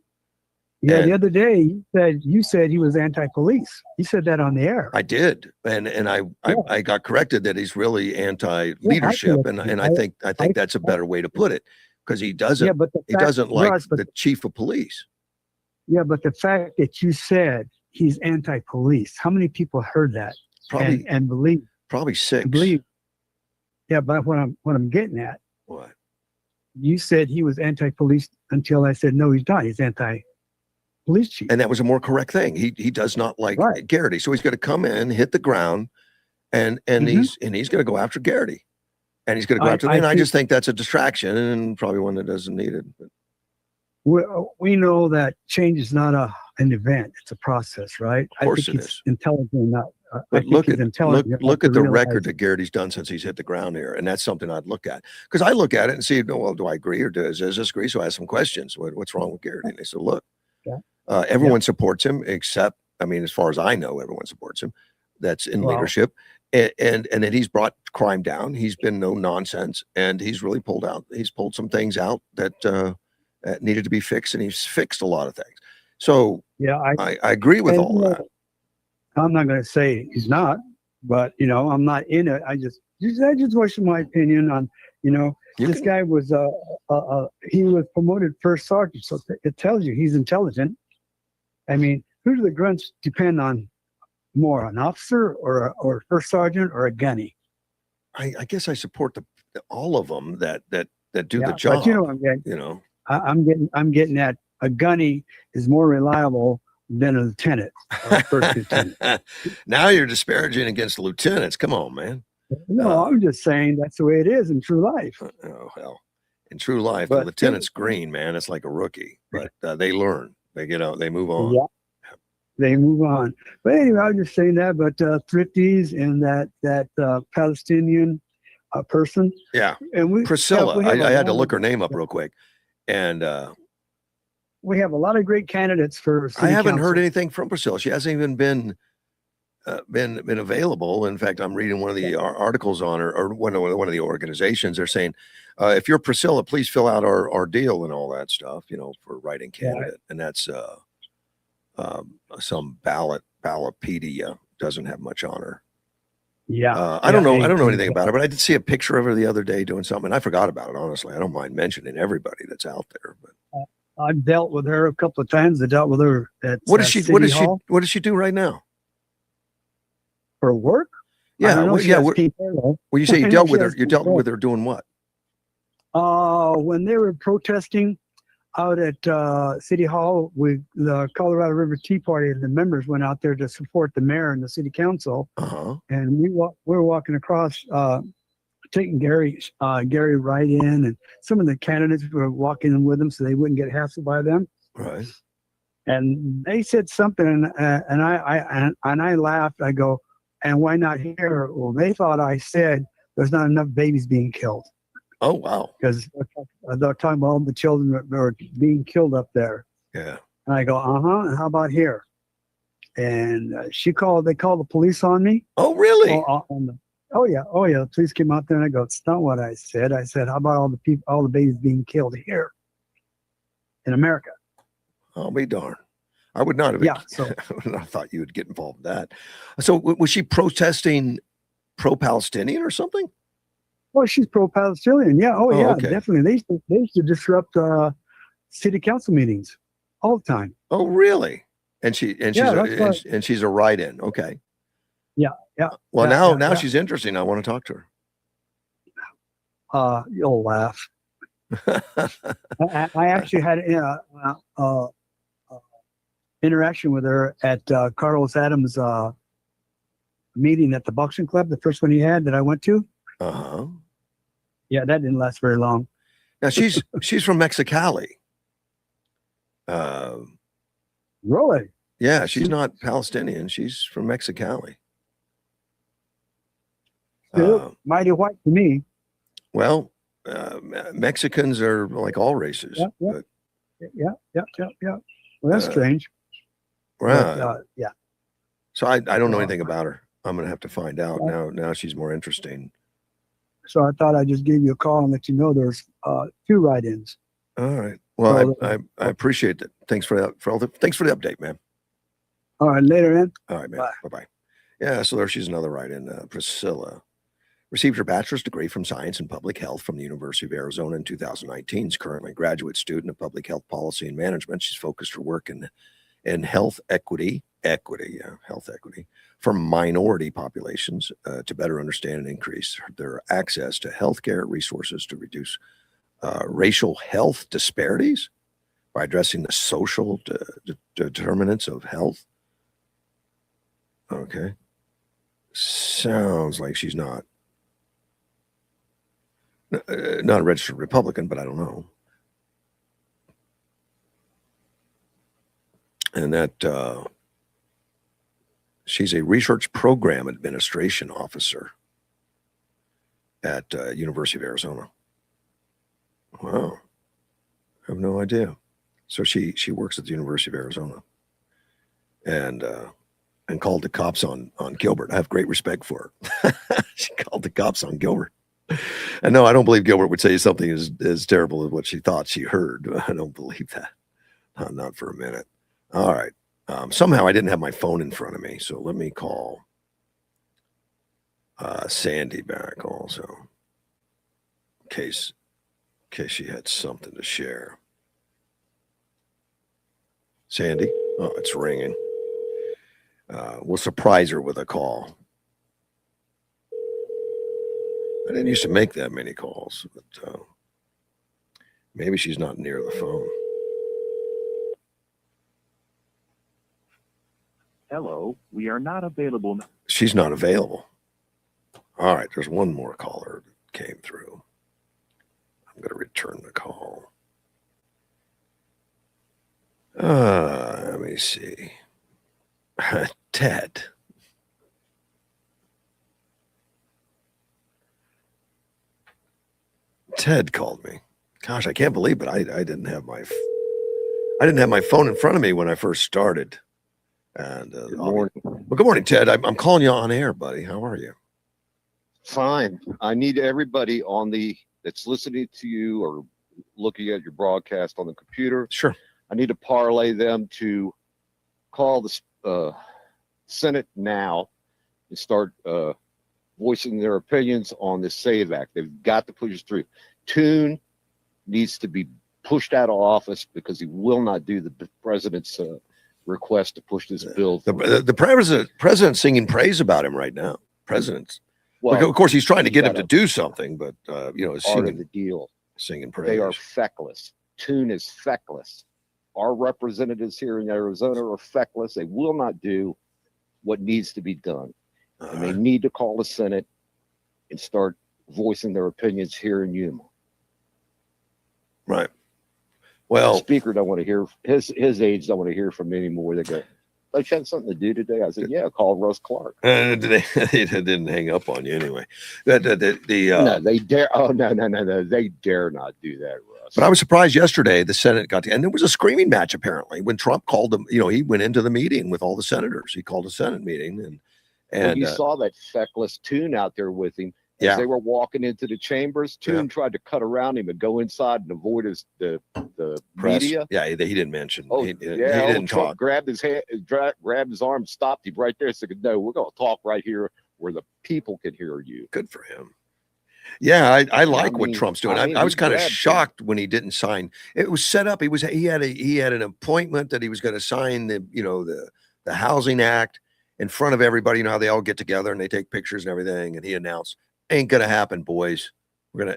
S4: Yeah,
S1: And
S4: the other day you said he was anti-police. You said that on the air.
S1: I did, and I got corrected that he's really anti-leadership,
S4: corrected you.
S1: and I think that's a better way to put it because he doesn't
S4: but
S1: he doesn't like
S4: Russ,
S1: the chief of police.
S4: but the fact that you said he's anti-police, how many people heard that
S1: Probably
S4: and believe?
S1: probably six.
S4: Believe. Yeah, but what I'm getting at,
S1: What?
S4: you said he was anti-police until I said no, he's not. He's anti-police chief.
S1: And that was a more correct thing. He does not like
S4: Right.
S1: Garrity, so he's going to come in, hit the ground, and
S4: Mhm.
S1: he's going to go after Garrity, and he's going to go after me. And I just think that's a distraction and probably one that doesn't need it. But
S4: We know that change is not an event; it's a process, right?
S1: Of course
S4: I think
S1: it
S4: he's
S1: is.
S4: intelligent enough. I
S1: But
S4: think
S1: look
S4: he's
S1: at
S4: intelligent
S1: look
S4: enough
S1: at
S4: to
S1: the
S4: realize-
S1: record that Garrity's done since he's hit the ground here, and that's something I'd look at because I look at it and see, well, do I agree or does this disagree? So I ask some questions. What's wrong with Garrity? And they said, look,
S4: Yeah.
S1: everyone supports him except, I mean, as far as I know, everyone supports him. That's in
S4: Well-
S1: leadership, and that he's brought crime down. He's been no nonsense, and he's really pulled some things out that needed to be fixed, and he's fixed a lot of things. So
S4: Yeah,
S1: I agree with
S4: and,
S1: all that.
S4: I'm not going to say he's not, but I'm not in it. I just voiced my opinion on,
S1: You
S4: this
S1: can-
S4: guy was he was promoted first sergeant, so it tells you he's intelligent. I mean, who do the grunts depend on more, an officer or a first sergeant or a gunny?
S1: I guess I support all of them that do
S4: Yeah,
S1: the
S4: but
S1: job.
S4: you know what I'm getting.
S1: You know,
S4: I'm getting at a gunny is more reliable than a lieutenant or a first lieutenant.
S1: now you're disparaging against lieutenants. Come on, man.
S4: No, I'm just saying that's the way it is in true life.
S1: Oh hell, in true life,
S4: But-
S1: the lieutenant's green, man. It's like a rookie, but they learn. They get out. They move on.
S4: Yeah. They move on. But anyway, I was just saying that. But Thrifties and that Palestinian person,
S1: Yeah,
S4: and we
S1: Priscilla.
S4: we have a
S1: I had to
S4: lot
S1: look
S4: of-
S1: her name up real quick, and
S4: We have a lot of great candidates for.
S1: I
S4: city
S1: haven't heard
S4: council.
S1: anything from Priscilla. She hasn't even been available. In fact, I'm reading one of the articles on her, or one of the organizations. They're saying, if you're Priscilla, please fill out our deal and all that stuff. For writing candidate, and that's some ballotpedia doesn't have much on her.
S4: Yeah,
S1: I don't know.
S4: yeah,
S1: I don't know
S4: and-
S1: anything about her, but I did see a picture of her the other day doing something. And I forgot about it. Honestly, I don't mind mentioning everybody that's out there. But
S4: I've dealt with her a couple of times. I dealt with her at
S1: what does she?
S4: City
S1: What does
S4: Hall
S1: she? What does she do right now?
S4: for work. I
S1: Yeah,
S4: don't know,
S1: well,
S4: she
S1: yeah.
S4: has
S1: When
S4: people,
S1: you say
S4: I
S1: you
S4: know
S1: dealt
S4: she
S1: with her,
S4: has
S1: you dealt
S4: people.
S1: with her doing what?
S4: when they were protesting out at City Hall with the Colorado River Tea Party, and the members went out there to support the mayor and the city council.
S1: Uh-huh.
S4: And we were walking across, taking Gary right in, and some of the candidates were walking in with them so they wouldn't get hassled by them.
S1: Right.
S4: And they said something, and I laughed. I go, and why not here? Well, they thought I said there's not enough babies being killed,
S1: Oh wow.
S4: because they're talking about all the children that are being killed up there.
S1: Yeah.
S4: And I go, and how about here? And they called the police on me.
S1: Oh really?
S4: Oh yeah, the police came out there, and I go, it's not what I said. I said, how about all the babies being killed here in America?
S1: I'll be darned. I would not have.
S4: Yeah, so
S1: I would not have thought you would get involved in that. So was she protesting pro-Palestinian or something?
S4: well, she's pro-Palestinian. Yeah,
S1: Oh,
S4: yeah,
S1: okay.
S4: definitely. They used to disrupt city council meetings all the time.
S1: Oh really? And she's
S4: Yeah, that's right.
S1: and she's a write-in. Okay.
S4: Yeah.
S1: Well,
S4: Yeah,
S1: now
S4: yeah.
S1: she's interesting. I want to talk to her.
S4: You'll laugh. I actually had interaction with her at Carlos Adams' meeting at the boxing club, the first one he had that I went to.
S1: Uh-huh.
S4: Yeah, that didn't last very long.
S1: Now she's from Mexicali.
S4: Really?
S1: Yeah, she's not Palestinian. She's from Mexicali.
S4: Still mighty white to me.
S1: Well, Mexicans are like all races.
S4: Yeah, yeah.
S1: But,
S4: Yeah. Well, that's strange.
S1: right.
S4: But, yeah.
S1: So I don't know anything about her. I'm gonna have to find out now. She's more interesting.
S4: So I thought I'd just give you a call and let you know there's 2 write-ins.
S1: All right. Well,
S4: So,
S1: I appreciate that. Thanks for that. Thanks for the update, man.
S4: All right, later, in.
S1: All right, man.
S4: Bye.
S1: Bye. Yeah. So she's another write-in. Priscilla received her bachelor's degree from science and public health from the University of Arizona in 2019. Is currently a graduate student of public health policy and management. She's focused her work in health equity, health equity for minority populations to better understand and increase their access to healthcare resources to reduce racial health disparities by addressing the social determinants of health. Okay. Sounds like she's not a registered Republican, but I don't know. And that she's a research program administration officer at University of Arizona. Wow. I have no idea. So she works at the University of Arizona and called the cops on Gilbert. I have great respect for her. She called the cops on Gilbert. And no, I don't believe Gilbert would say something as terrible as what she thought she heard. I don't believe that. Not for a minute. All right. Somehow I didn't have my phone in front of me, so let me call Sandy back also, in case she had something to share. Sandy, oh, it's ringing. We'll surprise her with a call. I didn't used to make that many calls, but maybe she's not near the phone.
S5: Hello, we are not available.
S1: She's not available. All right, there's one more caller that came through. I'm going to return the call. Let me see. Ted. Ted called me. Gosh, I can't believe it. I didn't have my phone in front of me when I first started. And
S6: Good morning.
S1: well, good morning, Ted. I'm calling you on air, buddy. How are you?
S6: Fine. I need everybody that's listening to you or looking at your broadcast on the computer.
S1: Sure.
S6: I need to parlay them to call the Senate now and start voicing their opinions on the SAVE Act. They've got to push it through. Toon needs to be pushed out of office because he will not do the president's request to push this bill.
S1: The president's singing praise about him right now. President's. Well, of course, he's trying to get him to do something, but it's
S6: part of the deal.
S1: Singing praise.
S6: They are feckless. Toon is feckless. Our representatives here in Arizona are feckless. They will not do what needs to be done. And they need to call the Senate and start voicing their opinions here in Yuma.
S1: Right. Well,
S6: the speaker don't want to hear his aides don't want to hear from me anymore. They go, "I had something to do today." I said, "Yeah, call Russ Clark."
S1: They didn't hang up on you anyway.
S6: No, they dare. Oh no, they dare not do that, Russ.
S1: But I was surprised yesterday the Senate got to, and there was a screaming match apparently when Trump called them. He went into the meeting with all the senators. He called a Senate meeting, and
S6: you saw that feckless Toon out there with him. As they were walking into the chambers, Toon tried to cut around him and go inside and avoid the
S1: press.
S6: media.
S1: Yeah, he didn't mention.
S6: Oh,
S1: he didn't
S6: Trump
S1: talk.
S6: grabbed his hand, grabbed his arm, stopped him right there. Said, "No, we're going to talk right here where the people can hear you."
S1: Good for him. Yeah, I like what Trump's doing. I was kind of shocked when he didn't sign. It was set up. He had an appointment that he was going to sign the Housing Act in front of everybody. You know how they all get together and they take pictures and everything. And he announced, "Ain't gonna happen, boys. We're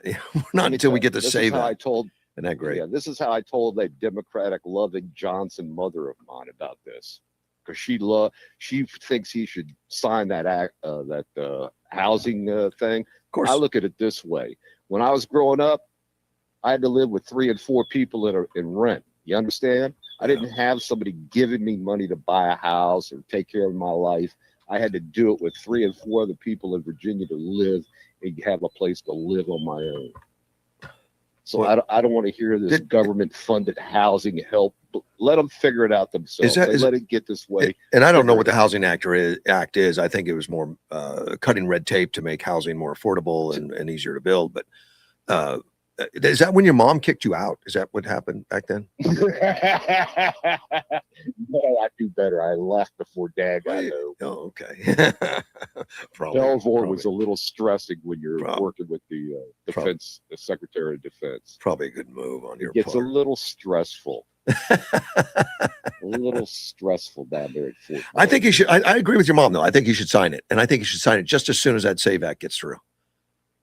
S1: not until we get to SAVE Act." Isn't that great?
S6: Yeah, this is how I told a Democratic loving Johnson mother of mine about this. because she thinks he should sign that housing thing.
S1: Of course.
S6: I look at it this way: when I was growing up, I had to live with 3 and 4 people in rent. You understand? I didn't have somebody giving me money to buy a house or take care of my life. I had to do it with 3 and 4 other people in Virginia to live and have a place to live on my own. So
S1: Well,
S6: I don't want to hear this government-funded housing help. Let them figure it out themselves. Let it get this way.
S1: And I don't know what the Housing Act is. I think it was more cutting red tape to make housing more affordable and easier to build. But is that when your mom kicked you out? Is that what happened back then?
S6: No, I do better. I left before Dad got home.
S1: Oh, okay.
S6: Belvoir was a little stressing when you're working with the defense, the Secretary of Defense.
S1: Probably a good move on your
S6: part. It gets a little stressful. A little stressful down there at Fort.
S1: I think you should. I agree with your mom, though. I think you should sign it, and I think you should sign it just as soon as that SAVE Act gets through.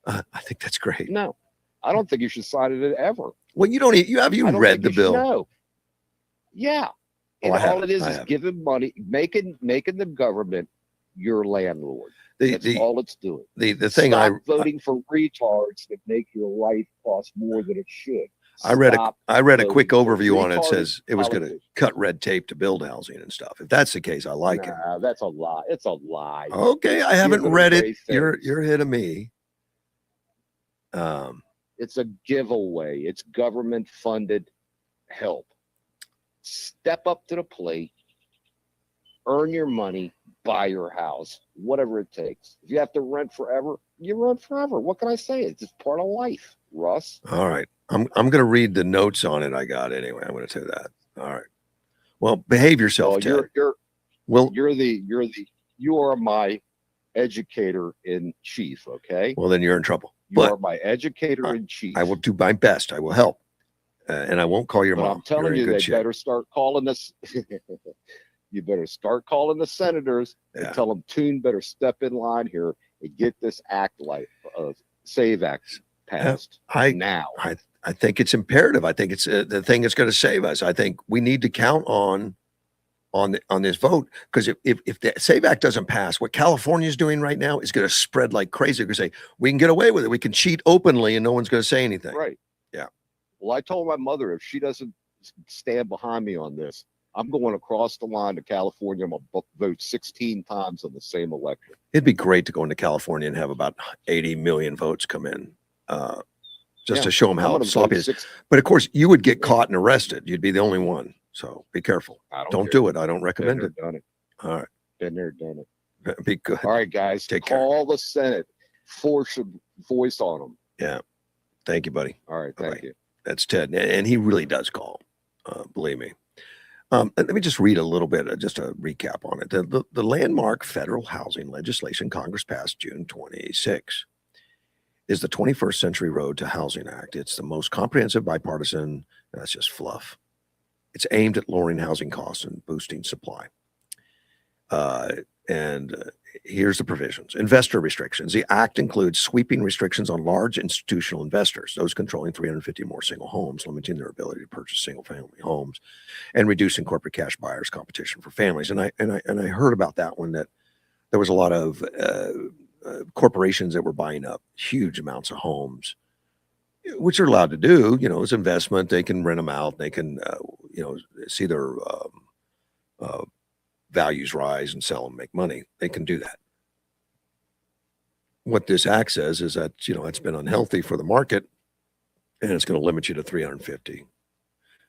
S1: I think that's great.
S6: No, I don't think you should sign it ever.
S1: Well, you don't. Have you read the bill?
S6: No. Yeah. And all it is giving money, making the government your landlord. That's all it's doing.
S1: The thing Stop
S6: voting for retards that make your life cost more than it should.
S1: I read a quick overview on it. It says it was going to cut red tape to build housing and stuff. If that's the case, I like it.
S6: That's a lie. It's a lie.
S1: Okay, I haven't read it. You're ahead of me.
S6: It's a giveaway. It's government funded help. Step up to the plate, earn your money, buy your house, whatever it takes. If you have to rent forever, you rent forever. What can I say? It's just part of life, Russ.
S1: All right. I'm going to read the notes on it I got anyway. I'm going to say that. All right. Well, behave yourself, Ted.
S6: You are my educator in chief, okay?
S1: Well, then you're in trouble.
S6: You are my educator in chief.
S1: I will do my best. I will help. And I won't call your mom.
S6: I'm telling you, they better start calling us. You better start calling the senators and tell them Toon better step in line here and get this SAVE Act passed now.
S1: I think it's imperative. I think it's the thing that's going to save us. I think we need to count on this vote, because if the SAVE Act doesn't pass, what California is doing right now is going to spread like crazy. They're going to say we can get away with it. We can cheat openly and no one's going to say anything.
S6: Right.
S1: Yeah.
S6: Well, I told my mother, if she doesn't stand behind me on this, I'm going across the line to California. I'm going to vote 16 times on the same election.
S1: It'd be great to go into California and have about 80 million votes come in, just to show them how sloppy it is. But of course, you would get caught and arrested. You'd be the only one. So be careful. Don't do it. I don't recommend it.
S6: Done it.
S1: All right.
S6: Been there, done it.
S1: Be good.
S6: All right, guys. Call the Senate. Force a voice on them.
S1: Yeah. Thank you, buddy.
S6: All right. Thank you.
S1: That's Ted. And he really does call. Believe me. Let me just read a little bit, just a recap on it. The landmark federal housing legislation Congress passed June 26 is the 21st Century Road to Housing Act. It's the most comprehensive bipartisan, that's just fluff. It's aimed at lowering housing costs and boosting supply. Here's the provisions. Investor restrictions. The act includes sweeping restrictions on large institutional investors, those controlling 350 or more single homes, limiting their ability to purchase single-family homes, and reducing corporate cash buyers' competition for families. And I heard about that one, that there was a lot of corporations that were buying up huge amounts of homes, which they're allowed to do. It's investment. They can rent them out. They can, see their values rise and sell and make money. They can do that. What this act says is that, it's been unhealthy for the market, and it's going to limit you to 350.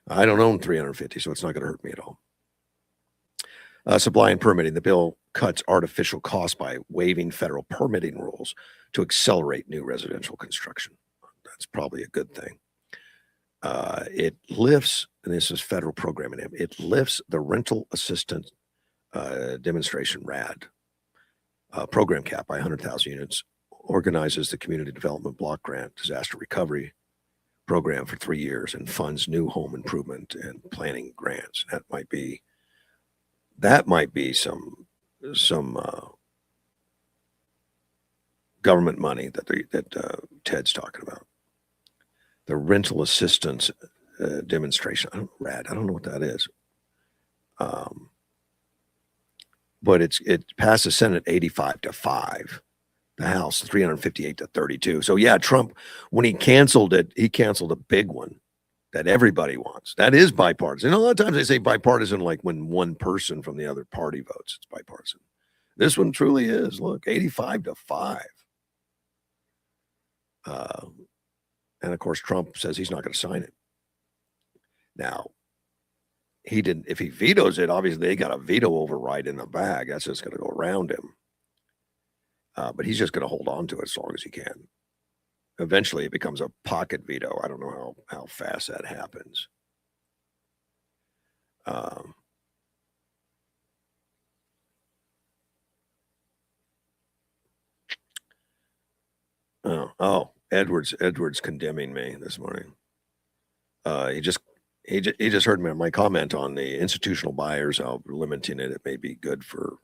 S1: I don't own 350, so it's not going to hurt me at all. Supply and permitting. The bill cuts artificial costs by waiving federal permitting rules to accelerate new residential construction. That's probably a good thing. It lifts, and this is federal programming, it lifts the rental assistance demonstration RAD program cap by 100,000 units, organizes the community development block grant disaster recovery program for 3 years, and funds new home improvement and planning grants. That might be some government money that Ted's talking about. The rental assistance demonstration. RAD. I don't know what that is. but it passed the Senate 85-5, the House 358-32. So yeah, Trump, when he canceled it, he canceled a big one that everybody wants. That is bipartisan. And a lot of times they say bipartisan like when one person from the other party votes. It's bipartisan. This one truly is. Look, 85-5. And of course, Trump says he's not going to sign it. Now, he didn't. If he vetoes it, obviously they got a veto override in the bag. That's just going to go around him. But he's just going to hold on to it as long as he can. Eventually, it becomes a pocket veto. I don't know how fast that happens. Edward's condemning me this morning. He just heard my comment on the institutional buyers, how limiting it may be good for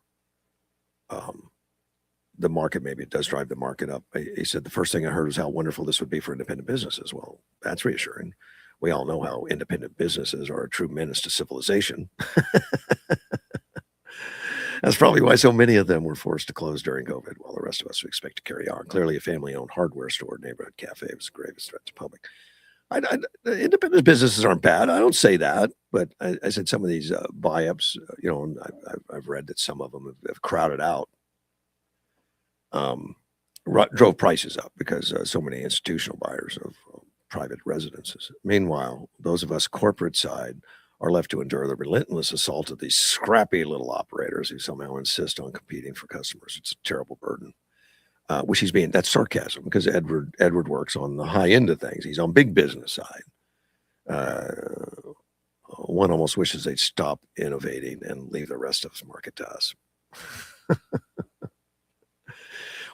S1: the market. Maybe it does drive the market up. He said the first thing I heard was how wonderful this would be for independent businesses. Well, that's reassuring. We all know how independent businesses are a true menace to civilization. That's probably why so many of them were forced to close during COVID, while the rest of us would expect to carry on. Clearly, a family-owned hardware store, neighborhood cafe was the gravest threat to public. Independent businesses aren't bad. I don't say that, but I said some of these buy-ups, I've read that some of them have crowded out, drove prices up because so many institutional buyers of private residences. Meanwhile, those of us corporate side are left to endure the relentless assault of these scrappy little operators who somehow insist on competing for customers. It's a terrible burden. Which that's sarcasm, because Edward works on the high end of things. He's on big business side. One almost wishes they'd stop innovating and leave the rest of us market to us.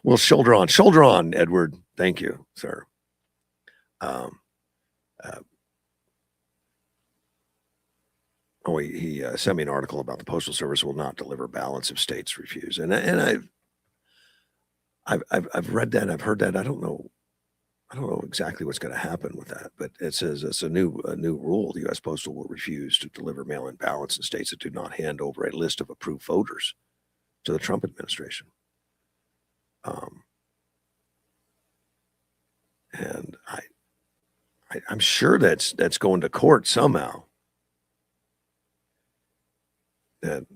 S1: Well, shoulder on, Edward. Thank you, sir. He sent me an article about the Postal Service will not deliver ballots if states refuse, and I've read that. I've heard that. I don't know exactly what's going to happen with that, but it says it's a new rule. The U.S. Postal will refuse to deliver mail-in ballots in states that do not hand over a list of approved voters to the Trump administration. And I'm sure that's going to court somehow. And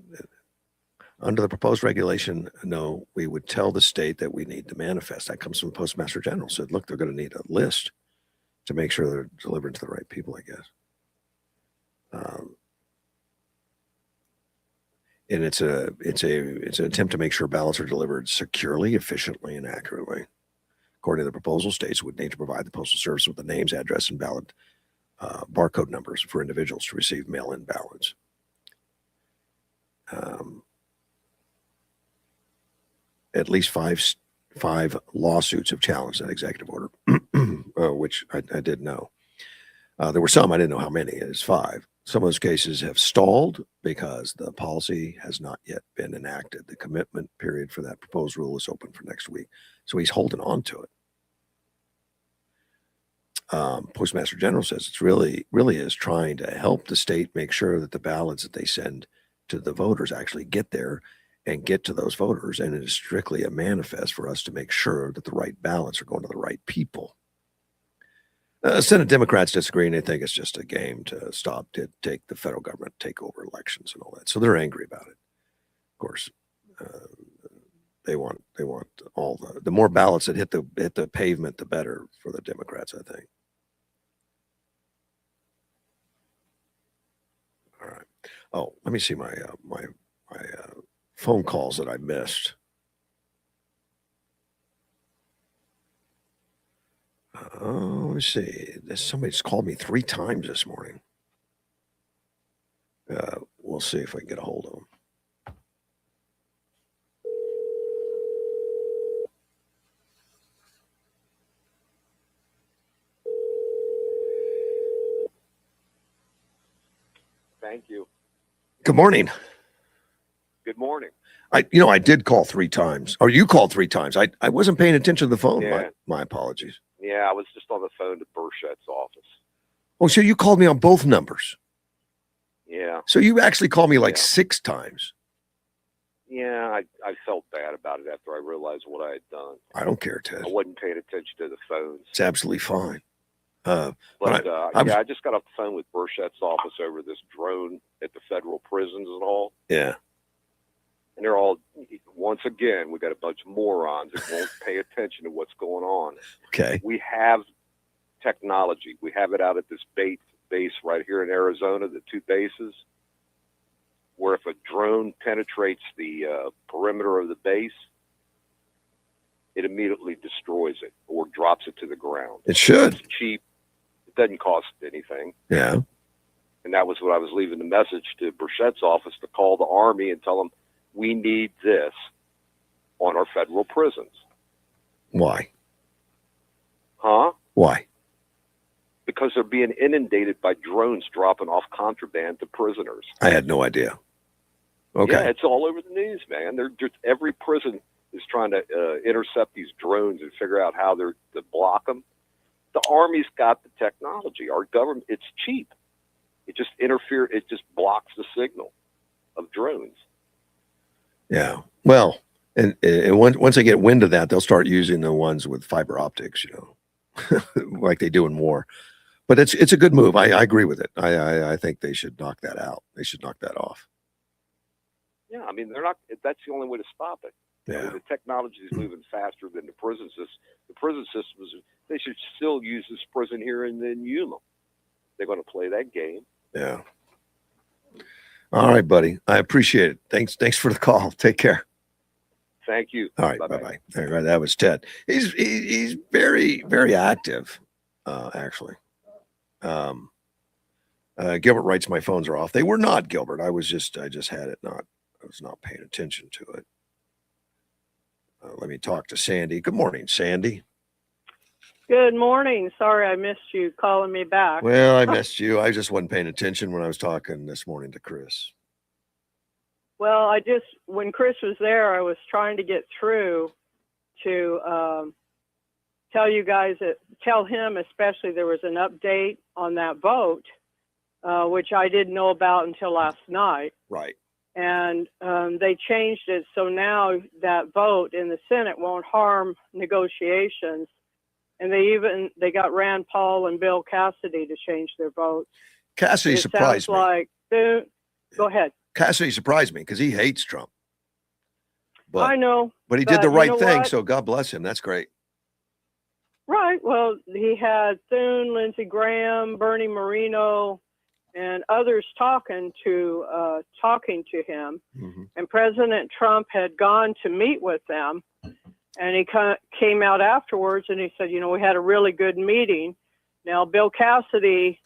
S1: under the proposed regulation, no, we would tell the state that we need to manifest. That comes from the Postmaster General. Said, look, they're going to need a list to make sure they're delivering to the right people, I guess. And it's an attempt to make sure ballots are delivered securely, efficiently, and accurately. According to the proposal, states would need to provide the Postal Service with the names, address, and ballot barcode numbers for individuals to receive mail-in ballots. At least five lawsuits have challenged that executive order, which I did know. There were some, I didn't know how many. It's 5. Some of those cases have stalled because the policy has not yet been enacted. The commitment period for that proposed rule is open for next week. So he's holding on to it. Postmaster General says it's really is trying to help the state make sure that the ballots that they send to the voters actually get there and get to those voters. And it is strictly a manifest for us to make sure that the right ballots are going to the right people. Senate Democrats disagree, and they think it's just a game to take the federal government, take over elections and all that. So they're angry about it. Of course, they want all the more ballots that hit the pavement, the better for the Democrats, I think. All right. Oh, let me see my phone calls that I missed. Let me see. Somebody's called me 3 times this morning. We'll see if I can get a hold of them.
S6: Thank you.
S1: Good morning.
S6: Good morning.
S1: I did call 3 times, or you called 3 times. I wasn't paying attention to the phone.
S6: Yeah.
S1: My apologies.
S6: Yeah, I was just on the phone to Burchett's office.
S1: Oh, so you called me on both numbers.
S6: Yeah.
S1: So you actually called me like
S6: Yeah.
S1: 6 times.
S6: Yeah, I felt bad about it after I realized what I had done.
S1: I don't care, Ted.
S6: I wasn't paying attention to the phones.
S1: It's absolutely fine. But
S6: I just got off the phone with Burchett's office over this drone at the federal prisons and all.
S1: Yeah.
S6: And they're all, once again, we got a bunch of morons that won't pay attention to what's going on.
S1: Okay.
S6: We have technology. We have it out at this base right here in Arizona, the 2 bases, where if a drone penetrates the perimeter of the base, it immediately destroys it or drops it to the ground.
S1: It should.
S6: It's cheap. It doesn't cost anything.
S1: Yeah.
S6: And that was what I was leaving the message to Burchett's office to call the Army and tell them, we need this on our federal prisons.
S1: Why?
S6: Huh?
S1: Why?
S6: Because they're being inundated by drones dropping off contraband to prisoners.
S1: I had no idea. Okay.
S6: Yeah, it's all over the news, man. They're just, every prison is trying to intercept these drones and figure out how to block them. The Army's got the technology. Our government, it's cheap. It just it just blocks the signal of drones.
S1: Yeah. Well, and once they get wind of that, they'll start using the ones with fiber optics, like they do in war. But it's a good move. I agree with it. I think they should knock that out. They should knock that off.
S6: Yeah, I mean, they're not. That's the only way to stop it.
S1: Yeah.
S6: The technology is moving faster than the prison system. The prison systems, they should still use this prison here in Yuma. They're going to play that game.
S1: Yeah. All right, buddy. I appreciate it. Thanks for the call. Take care.
S6: Thank you.
S1: All right. Bye-bye. All right, that was Ted. He's very, very active, actually. Gilbert writes, my phones are off. They were not, Gilbert. I just had it not. I was not paying attention to it. Let me talk to Sandy. Good morning, Sandy.
S7: Good morning. Sorry I missed you calling me back.
S1: Well, I missed you. I just wasn't paying attention when I was talking this morning to Chris.
S7: Well, when Chris was there, I was trying to get through to tell him especially there was an update on that vote, which I didn't know about until last night.
S1: Right.
S7: And they changed it. So now that vote in the Senate won't harm negotiations. And they got Rand Paul and Bill Cassidy to change their votes.
S1: Cassidy surprised me.
S7: Like, go ahead.
S1: Cassidy surprised me because he hates Trump. But,
S7: I know.
S1: But he did the right thing,
S7: what?
S1: so God bless him. That's great.
S7: Right. Well, he had Thune, Lindsey Graham, Bernie Moreno, and others talking to him.
S1: Mm-hmm.
S7: And President Trump had gone to meet with them. And he came out afterwards and he said, we had a really good meeting. Now, Bill Cassidy,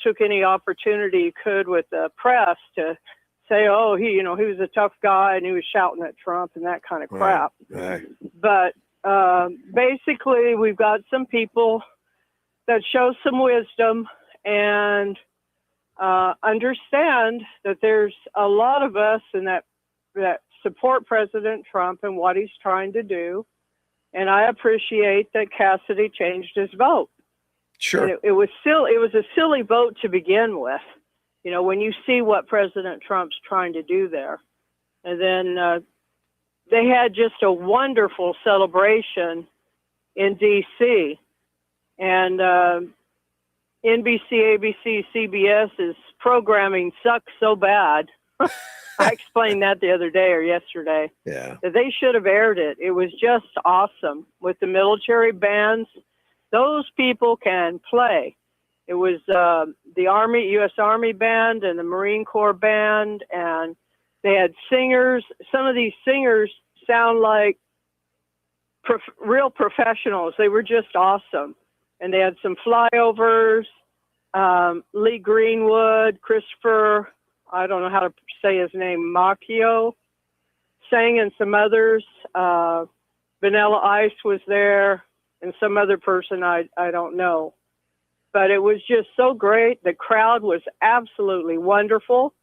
S7: took any opportunity he could with the press to say, oh, he was a tough guy and he was shouting at Trump and that kind of crap.
S1: Right.
S7: But basically, we've got some people that show some wisdom and understand that there's a lot of us in that support President Trump and what he's trying to do. And I appreciate that Cassidy changed his vote.
S1: Sure.
S7: It was a silly vote to begin with, when you see what President Trump's trying to do there. And then they had just a wonderful celebration in D.C. And NBC, ABC, CBS's programming sucks so bad. I explained that the other day or yesterday.
S1: Yeah.
S7: That they should have aired it. It was just awesome with the military bands. Those people can play. It was the U.S. Army band and the Marine Corps band, and they had singers. Some of these singers sound like real professionals. They were just awesome. And they had some flyovers. Lee Greenwood, Christopher, I don't know how to say his name, Macchio, sang, and some others. Vanilla Ice was there, and some other person I don't know. But it was just so great. The crowd was absolutely wonderful.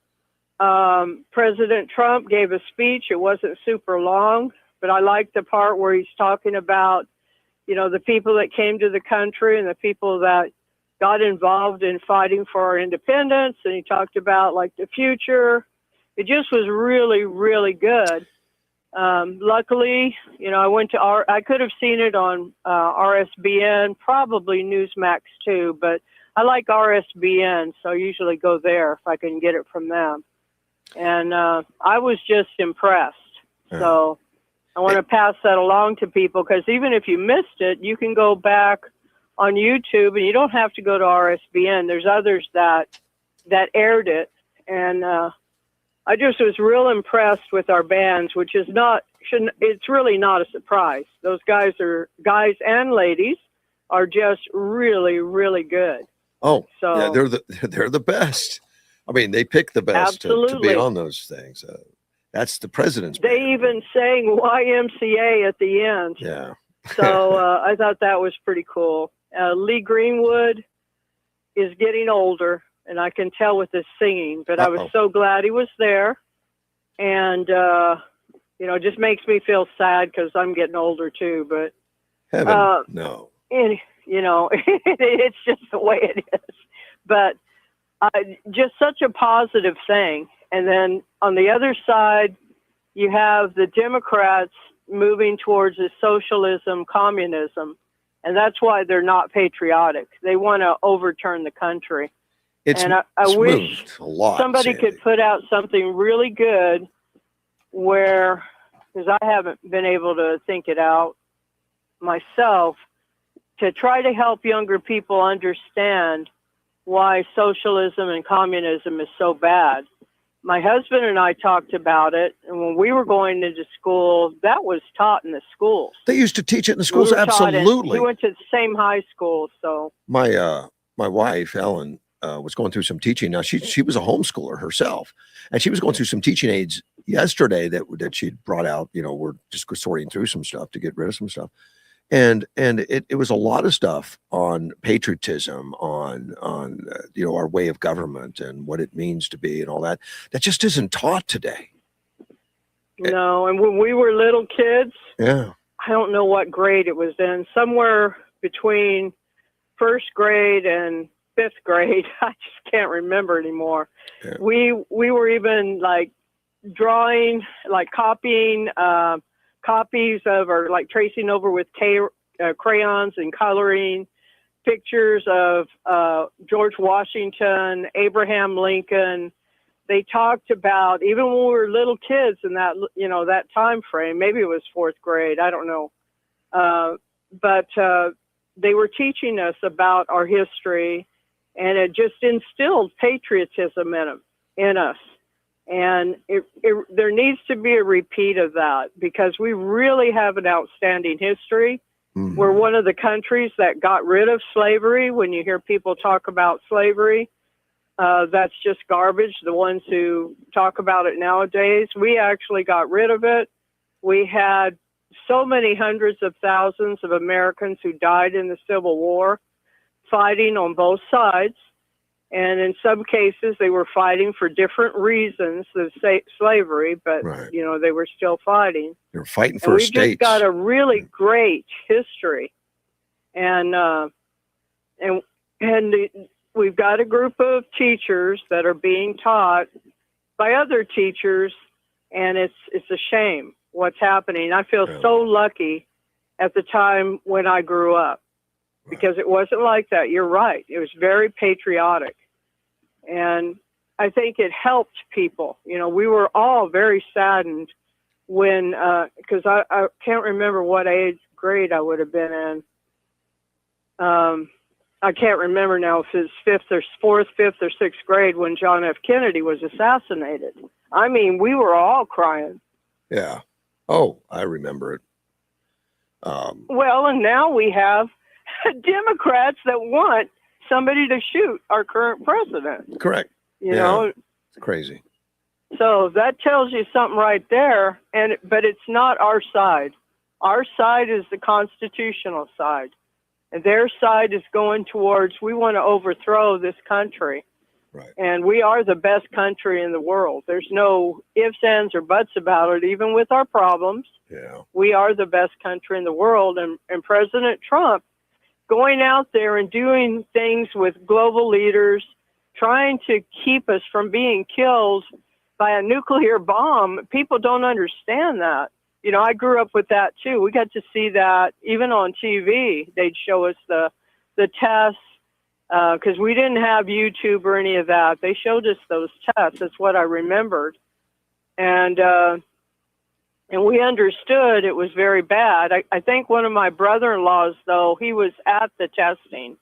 S7: President Trump gave a speech. It wasn't super long, but I liked the part where he's talking about, the people that came to the country and the people that got involved in fighting for our independence. And he talked about, like, the future. It just was really, really good. Luckily, I went to I could have seen it on RSBN, probably Newsmax too, but I like RSBN, so I usually go there if I can get it from them. And I was just impressed. So I want to pass that along to people, because even if you missed it, you can go back on YouTube, and you don't have to go to RSBN. There's others that aired it, and I just was real impressed with our bands, which is it's really not a surprise. Those guys and ladies are just really, really good.
S1: Oh,
S7: So
S1: yeah, they're the best. I mean, they pick the best to be on those things. That's the president's band.
S7: They even sang YMCA at the end.
S1: Yeah.
S7: So I thought that was pretty cool. Lee Greenwood is getting older, and I can tell with his singing, but I was so glad he was there. And, it just makes me feel sad because I'm getting older too, but
S1: no.
S7: And, it's just the way it is. But just such a positive thing. And then on the other side, you have the Democrats moving towards a socialism, communism. And that's why they're not patriotic. They want to overturn the country. I wish
S1: a lot,
S7: somebody
S1: Sandy.
S7: could put out something really good because I haven't been able to think it out myself, to try to help younger people understand why socialism and communism is so bad. My husband and I talked about it, and when we were going into school, that was taught in the schools.
S1: They used to teach it in the schools, absolutely.
S7: We went to the same high school, so.
S1: My wife, Ellen, was going through some teaching. Now, she was a homeschooler herself, and she was going through some teaching aids yesterday that she'd brought out. We're just sorting through some stuff to get rid of some stuff. And it was a lot of stuff on patriotism, on our way of government and what it means to be and all that just isn't taught today.
S7: No, and when we were little kids,
S1: yeah,
S7: I don't know what grade it was in, somewhere between first grade and fifth grade. I just can't remember anymore. Yeah. We were even like drawing, like copying copies of, or like tracing over with crayons and coloring pictures of George Washington, Abraham Lincoln. They talked about, even when we were little kids in that, that time frame, maybe it was fourth grade, I don't know. But they were teaching us about our history, and it just instilled patriotism in us. And there needs to be a repeat of that, because we really have an outstanding history. Mm-hmm. We're one of the countries that got rid of slavery. When you hear people talk about slavery, that's just garbage. The ones who talk about it nowadays, we actually got rid of it. We had so many hundreds of thousands of Americans who died in the Civil War, fighting on both sides. And in some cases, they were fighting for different reasons than slavery, but,
S1: right.
S7: They were still fighting.
S1: They're fighting for
S7: we
S1: states.
S7: Just got a really great history. And we've got a group of teachers that are being taught by other teachers, and it's a shame what's happening. I feel so lucky at the time when I grew up, because it wasn't like that. You're right. It was very patriotic. And I think it helped people. We were all very saddened when, because I can't remember what grade I would have been in. I can't remember now if it's fourth, fifth, or sixth grade when John F. Kennedy was assassinated. I mean, we were all crying.
S1: Yeah. Oh, I remember it.
S7: Well, and now we have Democrats that want somebody to shoot our current president.
S1: Correct.
S7: You know,
S1: it's crazy.
S7: So that tells you something right there. But it's not our side. Our side is the constitutional side. And their side is going towards, we want to overthrow this country.
S1: Right.
S7: And we are the best country in the world. There's no ifs, ands, or buts about it, even with our problems.
S1: Yeah.
S7: We are the best country in the world. And President Trump going out there and doing things with global leaders, trying to keep us from being killed by a nuclear bomb. People don't understand that. I grew up with that too. We got to see that even on TV. They'd show us the tests because we didn't have YouTube or any of that. They showed us those tests. That's what I remembered, and we understood it was very bad. I think one of my brother-in-laws, though, he was at the testing,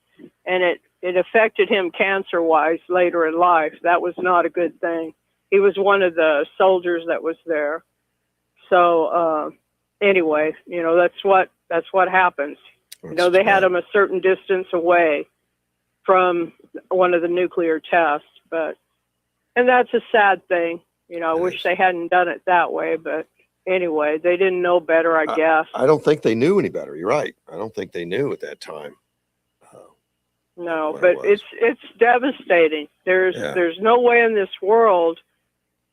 S7: and it affected him cancer-wise later in life. That was not a good thing. He was one of the soldiers that was there. So anyway, that's what happens. They had him a certain distance away from one of the nuclear tests, and that's a sad thing. I wish they hadn't done it that way, but anyway, they didn't know better, I guess.
S1: I don't think they knew any better. You're right. I don't think they knew at that time.
S7: No, but it's devastating. There's no way in this world.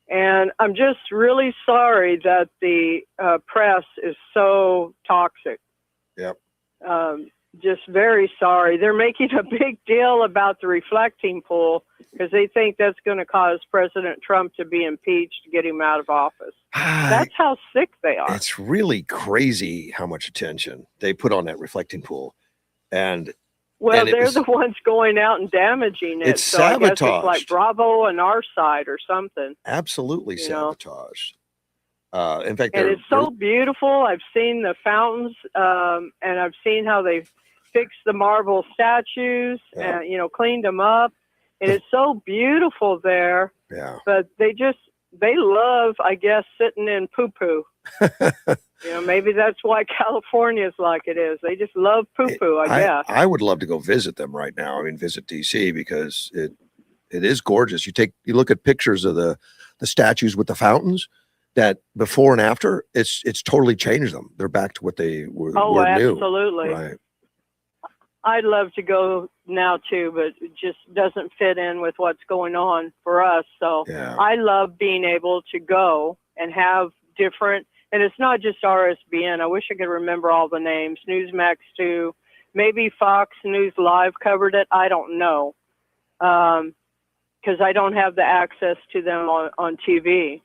S7: And I'm just really sorry that the press is so toxic.
S1: Yep.
S7: Just very sorry. They're making a big deal about the reflecting pool because they think that's going to cause President Trump to be impeached to get him out of office. That's how sick they are.
S1: It's really crazy how much attention they put on that reflecting pool.
S7: Well, they're the ones going out and damaging it.
S1: It's
S7: so I guess
S1: sabotaged.
S7: it's like Bravo on our side or something.
S1: Absolutely sabotaged. In fact,
S7: and it's so beautiful. I've seen the fountains, and I've seen how they fixed the marble statues and cleaned them up. And it's so beautiful there.
S1: Yeah.
S7: But they love, I guess, sitting in poo-poo. Maybe that's why California is like it is. They just love poo-poo, I guess.
S1: I would love to go visit them right now. I mean, visit DC because it is gorgeous. You look at pictures of the statues with the fountains that before and after, it's totally changed them. They're back to what they were new.
S7: Absolutely.
S1: Right.
S7: I'd love to go now too, but it just doesn't fit in with what's going on for us. So I love being able to go and have different, and it's not just RSBN. I wish I could remember all the names. Newsmax too. Maybe Fox News Live covered it. I don't know. Because I don't have the access to them on TV.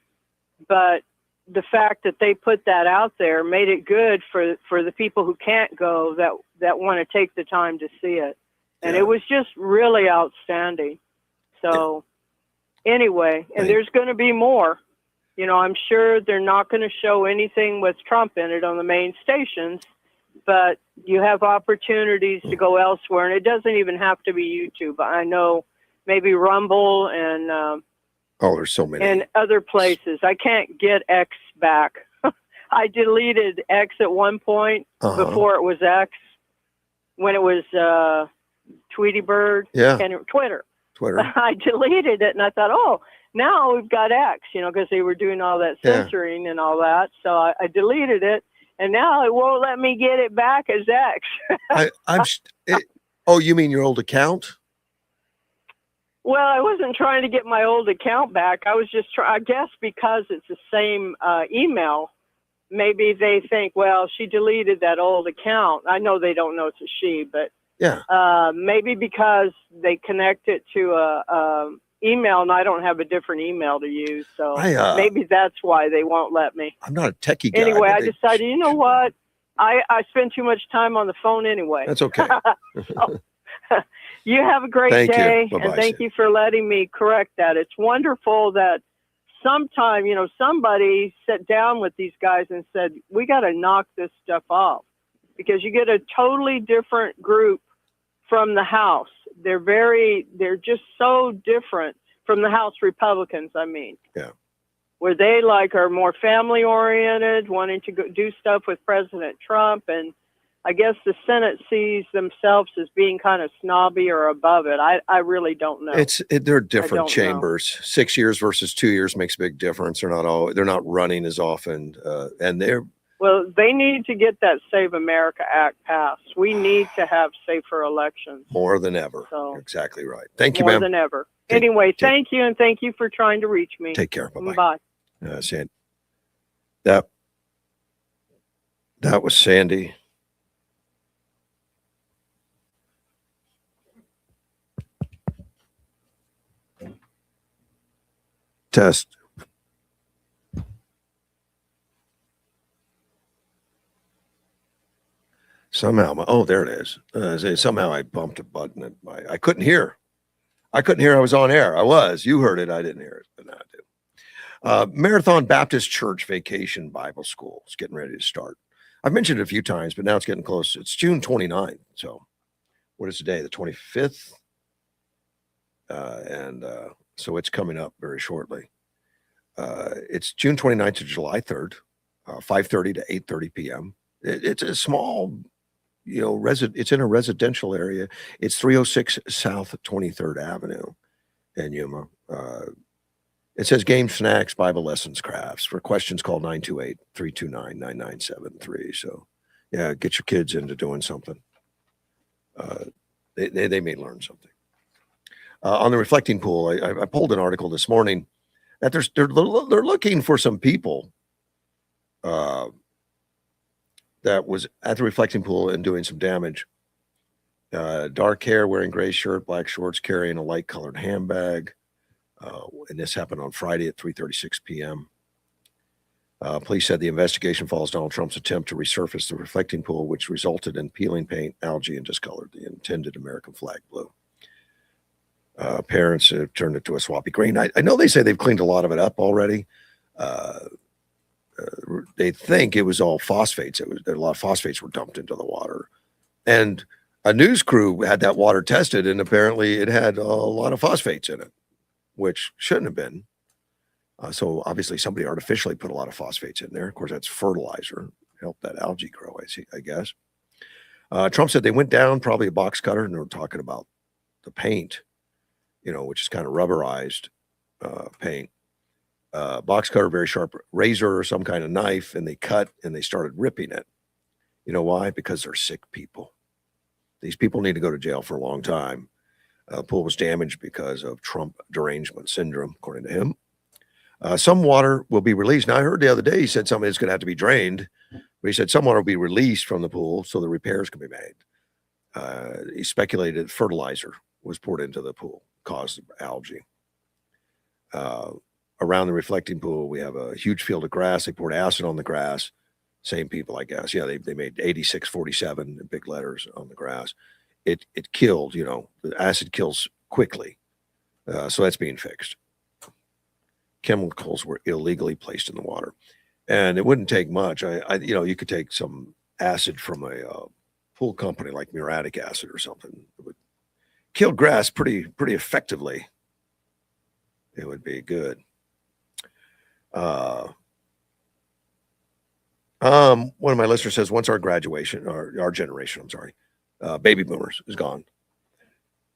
S7: But the fact that they put that out there made it good for the people who can't go that want to take the time to see it. And it was just really outstanding. So anyway, and there's going to be more. I'm sure they're not going to show anything with Trump in it on the main stations, but you have opportunities to go elsewhere. And it doesn't even have to be YouTube. I know maybe Rumble and
S1: there's so many.
S7: And other places. I can't get X back. I deleted X at one point before it was X, when it was Tweety Bird.
S1: Yeah.
S7: And Twitter.
S1: Twitter.
S7: I deleted it and I thought, now we've got X, because they were doing all that censoring and all that. So I deleted it, and now it won't let me get it back as X.
S1: You mean your old account?
S7: Well, I wasn't trying to get my old account back. I was just I guess because it's the same email, maybe they think, well, she deleted that old account. I know they don't know it's a she, but maybe because they connect it to a email and I don't have a different email to use. So maybe that's why they won't let me.
S1: I'm not a techie guy.
S7: Anyway, I decided, you know what? I spend too much time on the phone anyway.
S1: That's okay.
S7: You have a great day, and thank you for letting me correct that. It's wonderful that sometime, somebody sat down with these guys and said, we got to knock this stuff off, because you get a totally different group from the House. They're just so different from the House Republicans, I mean.
S1: Yeah.
S7: Where they are more family oriented, wanting to do stuff with President Trump, and I guess the Senate sees themselves as being kind of snobby or above it. I really don't know.
S1: They're different chambers. 6 years versus 2 years makes a big difference. They're not running as often, and
S7: they need to get that Save America Act passed. We need to have safer elections
S1: more than ever.
S7: So,
S1: you're exactly right. Thank you, ma'am.
S7: More than ever. Anyway, thank you, and thank you for trying to reach me.
S1: Take care. Bye-bye.
S7: Bye.
S1: Sandy. That was Sandy. Test. Somehow, there it is. Somehow I bumped a button and I couldn't hear. I was on air. I was. You heard it. I didn't hear it, but now I do. Marathon Baptist Church Vacation Bible School is getting ready to start. I've mentioned it a few times, but now it's getting close. It's June 29th. So what is today? The 25th? So it's coming up very shortly. It's June 29th to July 3rd, 5:30 to 8:30 p.m. It's a small, it's in a residential area. It's 306 South 23rd Avenue in Yuma. It says games, snacks, Bible lessons, crafts. For questions, call 928-329-9973. So, yeah, get your kids into doing something. They may learn something. On the reflecting pool, I pulled an article this morning that they're looking for some people that was at the reflecting pool and doing some damage. Dark hair, wearing gray shirt, black shorts, carrying a light colored handbag. And this happened on Friday at 3:36 p.m. Police said the investigation follows Donald Trump's attempt to resurface the reflecting pool, which resulted in peeling paint, algae, and discolored the intended American flag blue. Parents have turned it to a swampy green. I know they say they've cleaned a lot of it up already. They think it was all phosphates. A lot of phosphates were dumped into the water. And a news crew had that water tested, and apparently it had a lot of phosphates in it, which shouldn't have been. So obviously somebody artificially put a lot of phosphates in there. Of course, that's fertilizer, help that algae grow, I guess. Trump said they went down probably a box cutter, and they were talking about the paint, which is kind of rubberized paint. Box cutter, very sharp razor or some kind of knife, and they cut and they started ripping it. You know why? Because they're sick people. These people need to go to jail for a long time. The pool was damaged because of Trump derangement syndrome, according to him. Some water will be released. Now, I heard the other day he said something is going to have to be drained, but he said some water will be released from the pool so the repairs can be made. He speculated fertilizer was poured into the pool, caused algae. Around the reflecting pool, we have a huge field of grass. They poured acid on the grass. Same people, I guess. Yeah, they made 8647 in big letters on the grass. It killed, the acid kills quickly. So that's being fixed. Chemicals were illegally placed in the water. And it wouldn't take much. You could take some acid from a pool company like muriatic acid or something. It would kill grass pretty effectively. It would be good. One of my listeners says, once our generation, baby boomers is gone,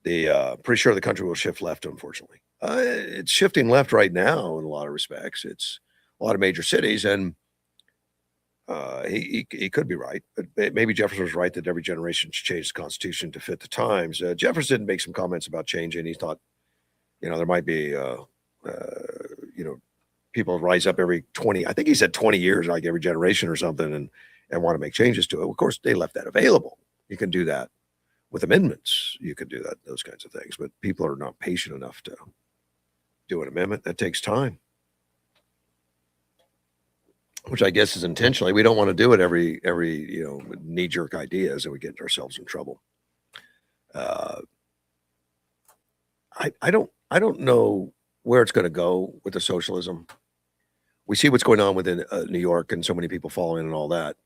S1: pretty sure the country will shift left, unfortunately. It's shifting left right now in a lot of respects. It's a lot of major cities, and he could be right, but maybe Jefferson was right that every generation should change the Constitution to fit the times. Jefferson did make some comments about changing. He thought, there might be, people rise up every 20, I think he said 20 years, like every generation or something, and want to make changes to it. Of course, they left that available. You can do that with amendments. You can do that, those kinds of things, but people are not patient enough to do an amendment. That takes time, which I guess is intentionally. We don't want to do it every knee-jerk ideas, and we get ourselves in trouble. I don't know where it's going to go with the socialism. We see what's going on within New York, and so many people following and all that.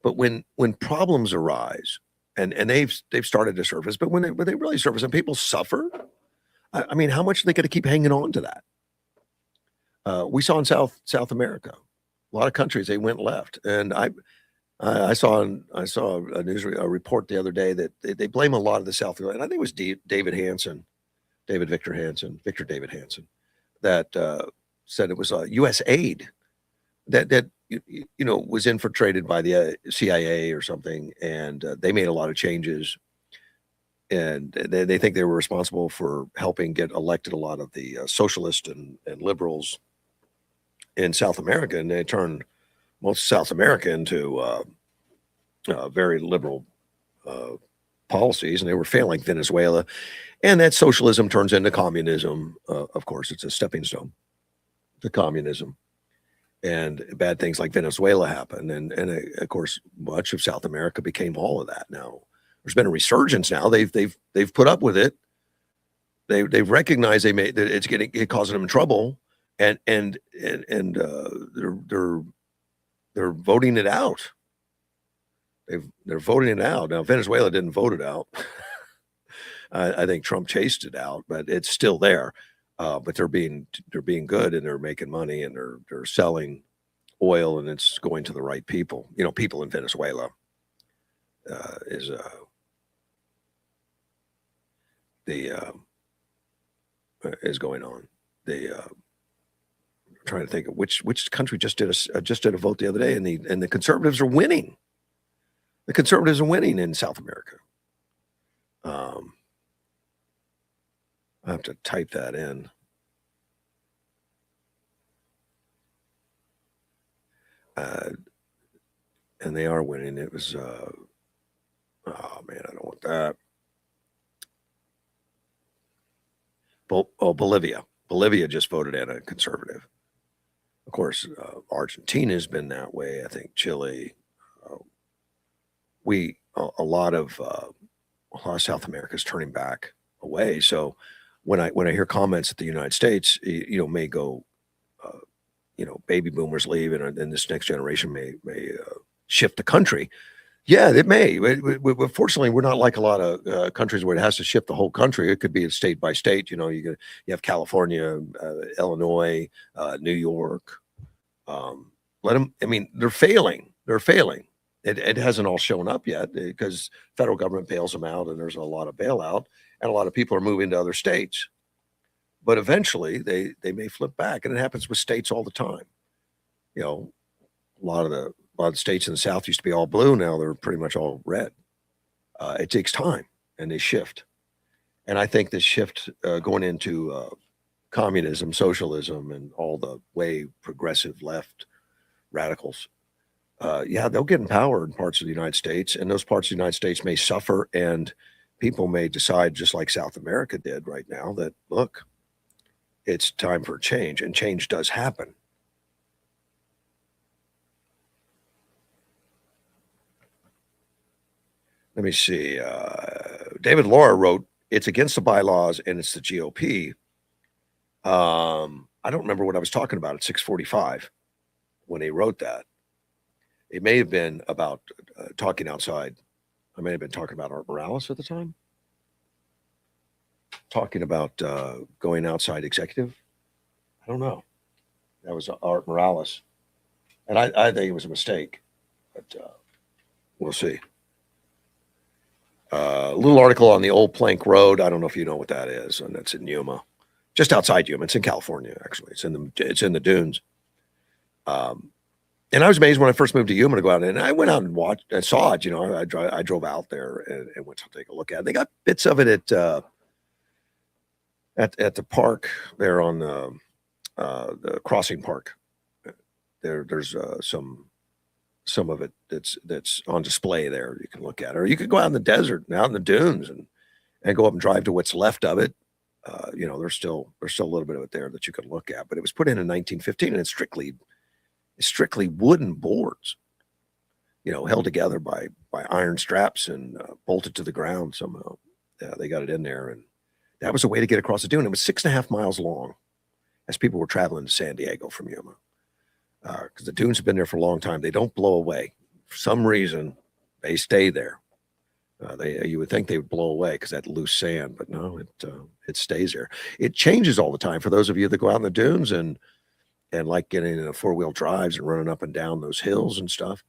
S1: But when problems arise, and they've started to surface, but when they really surface and people suffer, I mean, how much are they going to keep hanging on to that? We saw in South America, a lot of countries, they went left, and I saw a news report the other day that they blame a lot of the South, and I think it was Victor David Hansen, that said it was U.S. aid that was infiltrated by the CIA or something, and they made a lot of changes, and they think they were responsible for helping get elected a lot of the socialists and liberals in South America, and they turned most of South America into very liberal policies, and they were failing Venezuela. And that socialism turns into communism. Of course, it's a stepping stone to communism. and bad things like Venezuela happen. And of course, much of South America became all of that. Now there's been a resurgence. Now they've put up with it. They've recognized that it causing them trouble, and they're voting it out. They're voting it out. Now Venezuela didn't vote it out. I think Trump chased it out, but it's still there. But they're being good, and they're making money, and they're selling oil, and it's going to the right people. People in Venezuela is going on. Trying to think of which country just did a vote the other day, and the conservatives are winning. The conservatives are winning in South America. I have to type that in. And they are winning. It was, oh man, I don't want that. Bolivia. Bolivia just voted in a conservative. Of course, Argentina's been that way. I think Chile. A lot of South America is turning back away. So when I hear comments that the United States, may go, baby boomers leave, and this next generation may shift the country. Yeah, it may. Fortunately, we're not like a lot of countries where it has to shift the whole country. It could be state by state. You have California, Illinois, New York. Let them. I mean, they're failing. They're failing. It hasn't all shown up yet because federal government bails them out, and there's a lot of bailout, and a lot of people are moving to other states. But eventually, they may flip back, and it happens with states all the time. A lot of the states in the South used to be all blue. Now they're pretty much all red. It takes time, and they shift. And I think this shift going into communism, socialism, and all the way progressive left radicals, they'll get in power in parts of the United States, and those parts of the United States may suffer, and people may decide, just like South America did right now, that, look, it's time for change, and change does happen. Let me see. David Laura wrote, "It's against the bylaws, and it's the GOP." I don't remember what I was talking about at 6:45 when he wrote that. It may have been about talking outside. I may have been talking about Art Morales at the time. Talking about going outside executive. I don't know. That was Art Morales. And I think it was a mistake. But we'll see. A little article on the Old Plank Road. I don't know if you know what that is, and that's in Yuma, just outside Yuma. It's in California, actually. It's in the dunes. And I was amazed when I first moved to Yuma to go out, and I went out and watched and saw it. I drove out there and went to take a look at it. They got bits of it at the park there on the Crossing Park. There's some of it that's on display there. You can look at it, or you could go out in the desert and out in the dunes and go up and drive to what's left of it. There's still a little bit of it there that you can look at, but it was put in 1915, and it's strictly wooden boards, held together by iron straps and bolted to the ground somehow. Yeah, they got it in there, and that was a way to get across the dune. It was 6.5 miles long as people were traveling to San Diego from Yuma. Because the dunes have been there for a long time. They don't blow away. For some reason, they stay there. You would think they would blow away because that loose sand, but no, it stays there. It changes all the time. For those of you that go out in the dunes and like getting in a 4-wheel drives and running up and down those hills and stuff,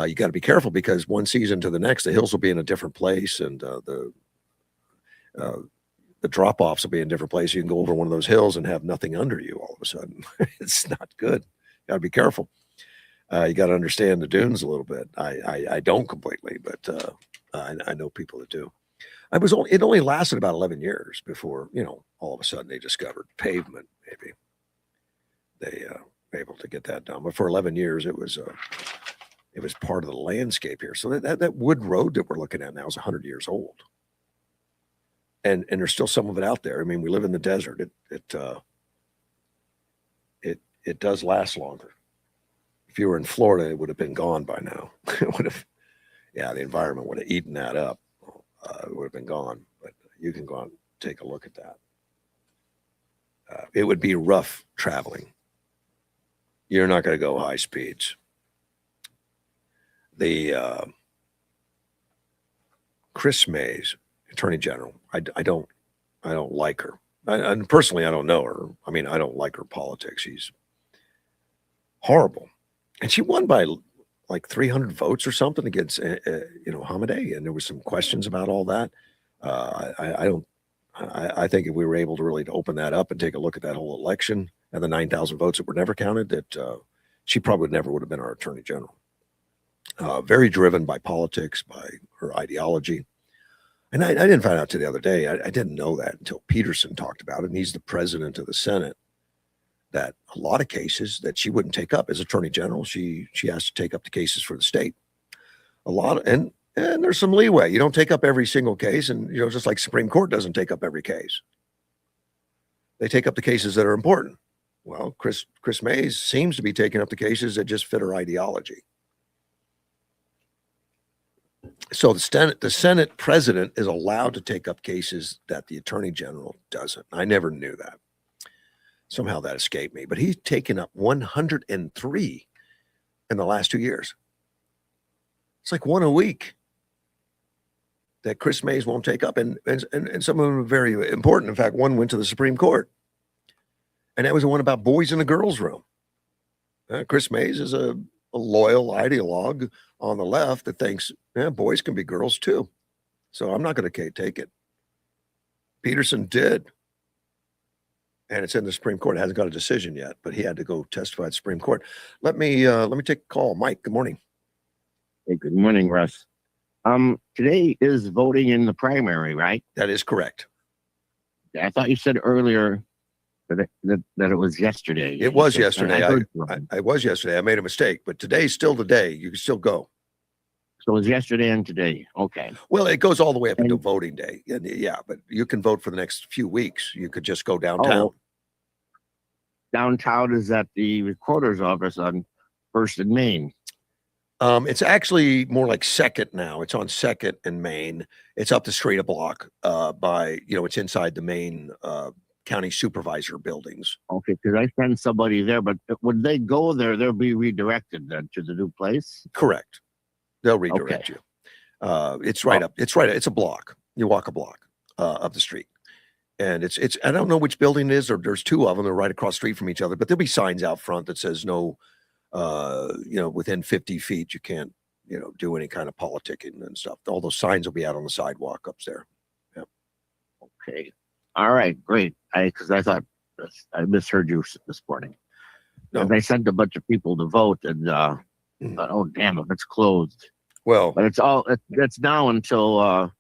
S1: you got to be careful because one season to the next, the hills will be in a different place, and the drop-offs will be in a different place. You can go over one of those hills and have nothing under you all of a sudden. It's not good. Got to be careful. You got to understand the dunes a little bit. I don't completely, but I know people that do. It only lasted about 11 years before, all of a sudden they discovered pavement. Maybe they were able to get that done. But for 11 years, it was part of the landscape here. So that wood road that we're looking at now is 100 years old, and there's still some of it out there. I mean, we live in the desert. It does last longer. If you were in Florida, it would have been gone by now. It would have, yeah, the environment would have eaten that up. It would have been gone. But you can go out and take a look at that. It would be rough traveling. You're not going to go high speeds. The Chris Mays, Attorney General, I don't like her. And personally, I don't know her. I mean, I don't like her politics. She's horrible, and she won by like 300 votes or something against Hamadeh, and there was some questions about all that. I think if we were able to really open that up and take a look at that whole election and the 9,000 votes that were never counted, that she probably never would have been our Attorney General. Very driven by politics, by her ideology. And I didn't find out till the other day. I didn't know that until Peterson talked about it, and he's the president of the Senate, that a lot of cases that she wouldn't take up as Attorney General, she has to take up the cases for the state. And there's some leeway. You don't take up every single case, and just like Supreme Court doesn't take up every case. They take up the cases that are important. Well, Chris Mays seems to be taking up the cases that just fit her ideology. So the Senate president is allowed to take up cases that the Attorney General doesn't. I never knew that. Somehow that escaped me. But he's taken up 103 in the last 2 years. It's like one a week that Chris Mays won't take up. And some of them are very important. In fact, one went to the Supreme Court. And that was the one about boys in the girls' room. Chris Mays is a loyal ideologue on the left that thinks boys can be girls too. So I'm not going to take it. Peterson did. And it's in the Supreme Court. It hasn't got a decision yet, but he had to go testify at the Supreme Court. Let me take a call. Mike, good morning.
S8: Hey, good morning, Russ. Today is voting in the primary, right?
S1: That is correct.
S8: I thought you said earlier that it was yesterday.
S1: It was yesterday.
S8: I
S1: was yesterday. I made a mistake, but today's still the day. You can still go.
S8: So it was yesterday and today. Okay.
S1: Well, it goes all the way up until voting day. Yeah, but you can vote for the next few weeks. You could just go downtown.
S8: Oh, downtown is at the recorder's office on 1st and Main.
S1: It's actually more like 2nd now. It's on 2nd and Main. It's up the street a block it's inside the main county supervisor buildings.
S8: Okay, because I sent somebody there, but when they go there, they'll be redirected then to the new place?
S1: Correct. They'll redirect you. It's right up. It's right. It's a block. You walk a block up the street. And it's I don't know which building it is, or there's two of them. They're right across the street from each other, but there'll be signs out front that says no, within 50 feet, you can't, do any kind of politicking and stuff. All those signs will be out on the sidewalk up there. Yeah.
S8: Okay. All right, great. Because I thought I misheard you this morning.
S1: No.
S8: And they sent a bunch of people to vote, and thought, oh damn it, it's closed.
S1: Well,
S8: but it's now until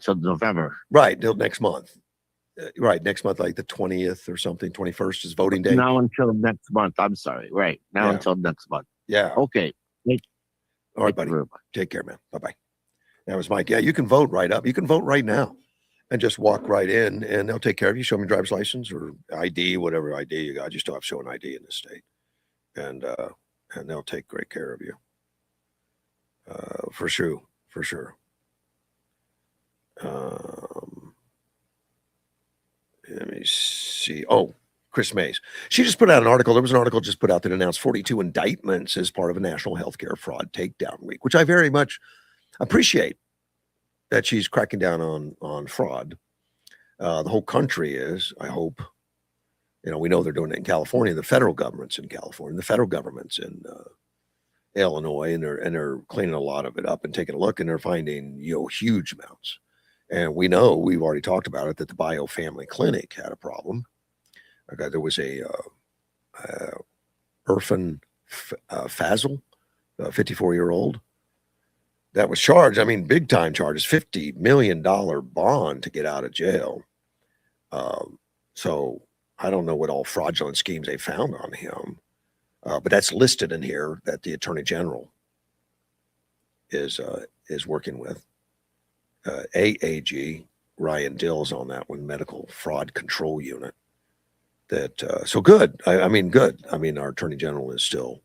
S8: November.
S1: Right, till next month. Right, next month, like the 20th or something. 21st is voting day.
S8: Now until next month. I'm sorry. Right now until next month.
S1: Yeah.
S8: Okay.
S1: All right, buddy. Take care, man. Bye bye. That was Mike. Yeah, you can vote right up. You can vote right now. And just walk right in, and they'll take care of you. Show me driver's license or ID, whatever ID you got. You still have to show an ID in this state, and they'll take great care of you. For sure. Let me see. Oh, Chris Mays. She just put out an article. There was an article just put out that announced 42 indictments as part of a national healthcare fraud takedown week, which I very much appreciate. That she's cracking down on fraud. The whole country is, I hope. We know they're doing it in California. The federal government's in California. The federal government's in Illinois, and they're cleaning a lot of it up and taking a look, and they're finding huge amounts. And we know, we've already talked about it, that the Bio Family Clinic had a problem. Okay, there was a Irfan Fazil, a 54-year-old. That was charged. I mean, big time charges, $50 million bond to get out of jail. So I don't know what all fraudulent schemes they found on him, but that's listed in here that the Attorney General is working with. AAG Ryan Dills on that one, Medical Fraud Control Unit. So good. I mean, good. I mean, our attorney general is still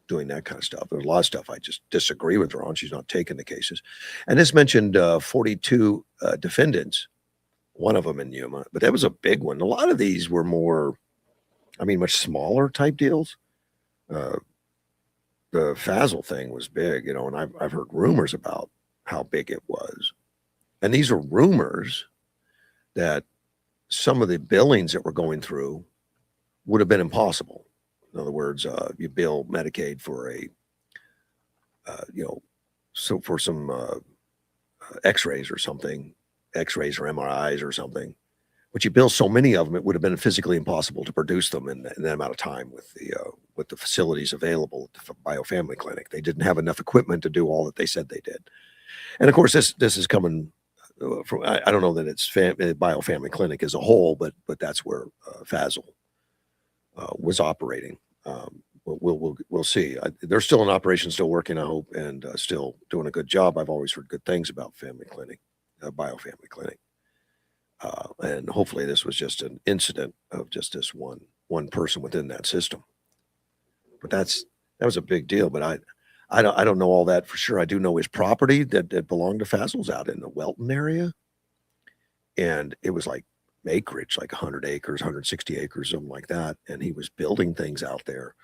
S1: doing that kind of stuff. There's a lot of stuff I just disagree with her on. She's not taking the cases. And this mentioned 42 defendants, one of them in Yuma, but that was a big one. A lot of these were more, I mean, much smaller type deals. The Fazel thing was big, you know, and I've heard rumors about how big it was. And these are rumors that some of the billings that were going through would have been impossible. In other words, you bill Medicaid for so for some X-rays or something, X-rays or MRIs or something, but you bill so many of them, it would have been physically impossible to produce them in that amount of time with the facilities available at the biofamily clinic. They didn't have enough equipment to do all that they said they did. And of course, this is coming from, I don't know that it's biofamily clinic as a whole, but that's where Fazel was operating. We'll see. They're still in operation, still working, I hope, and still doing a good job. I've always heard good things about family clinic, biofamily clinic. And hopefully this was just an incident of just this one person within that system. But that was a big deal. But I don't know all that for sure. I do know his property that belonged to Fazel's out in the Welton area, and it was like acreage, like 100 acres, 160 acres, something like that. And he was building things out there,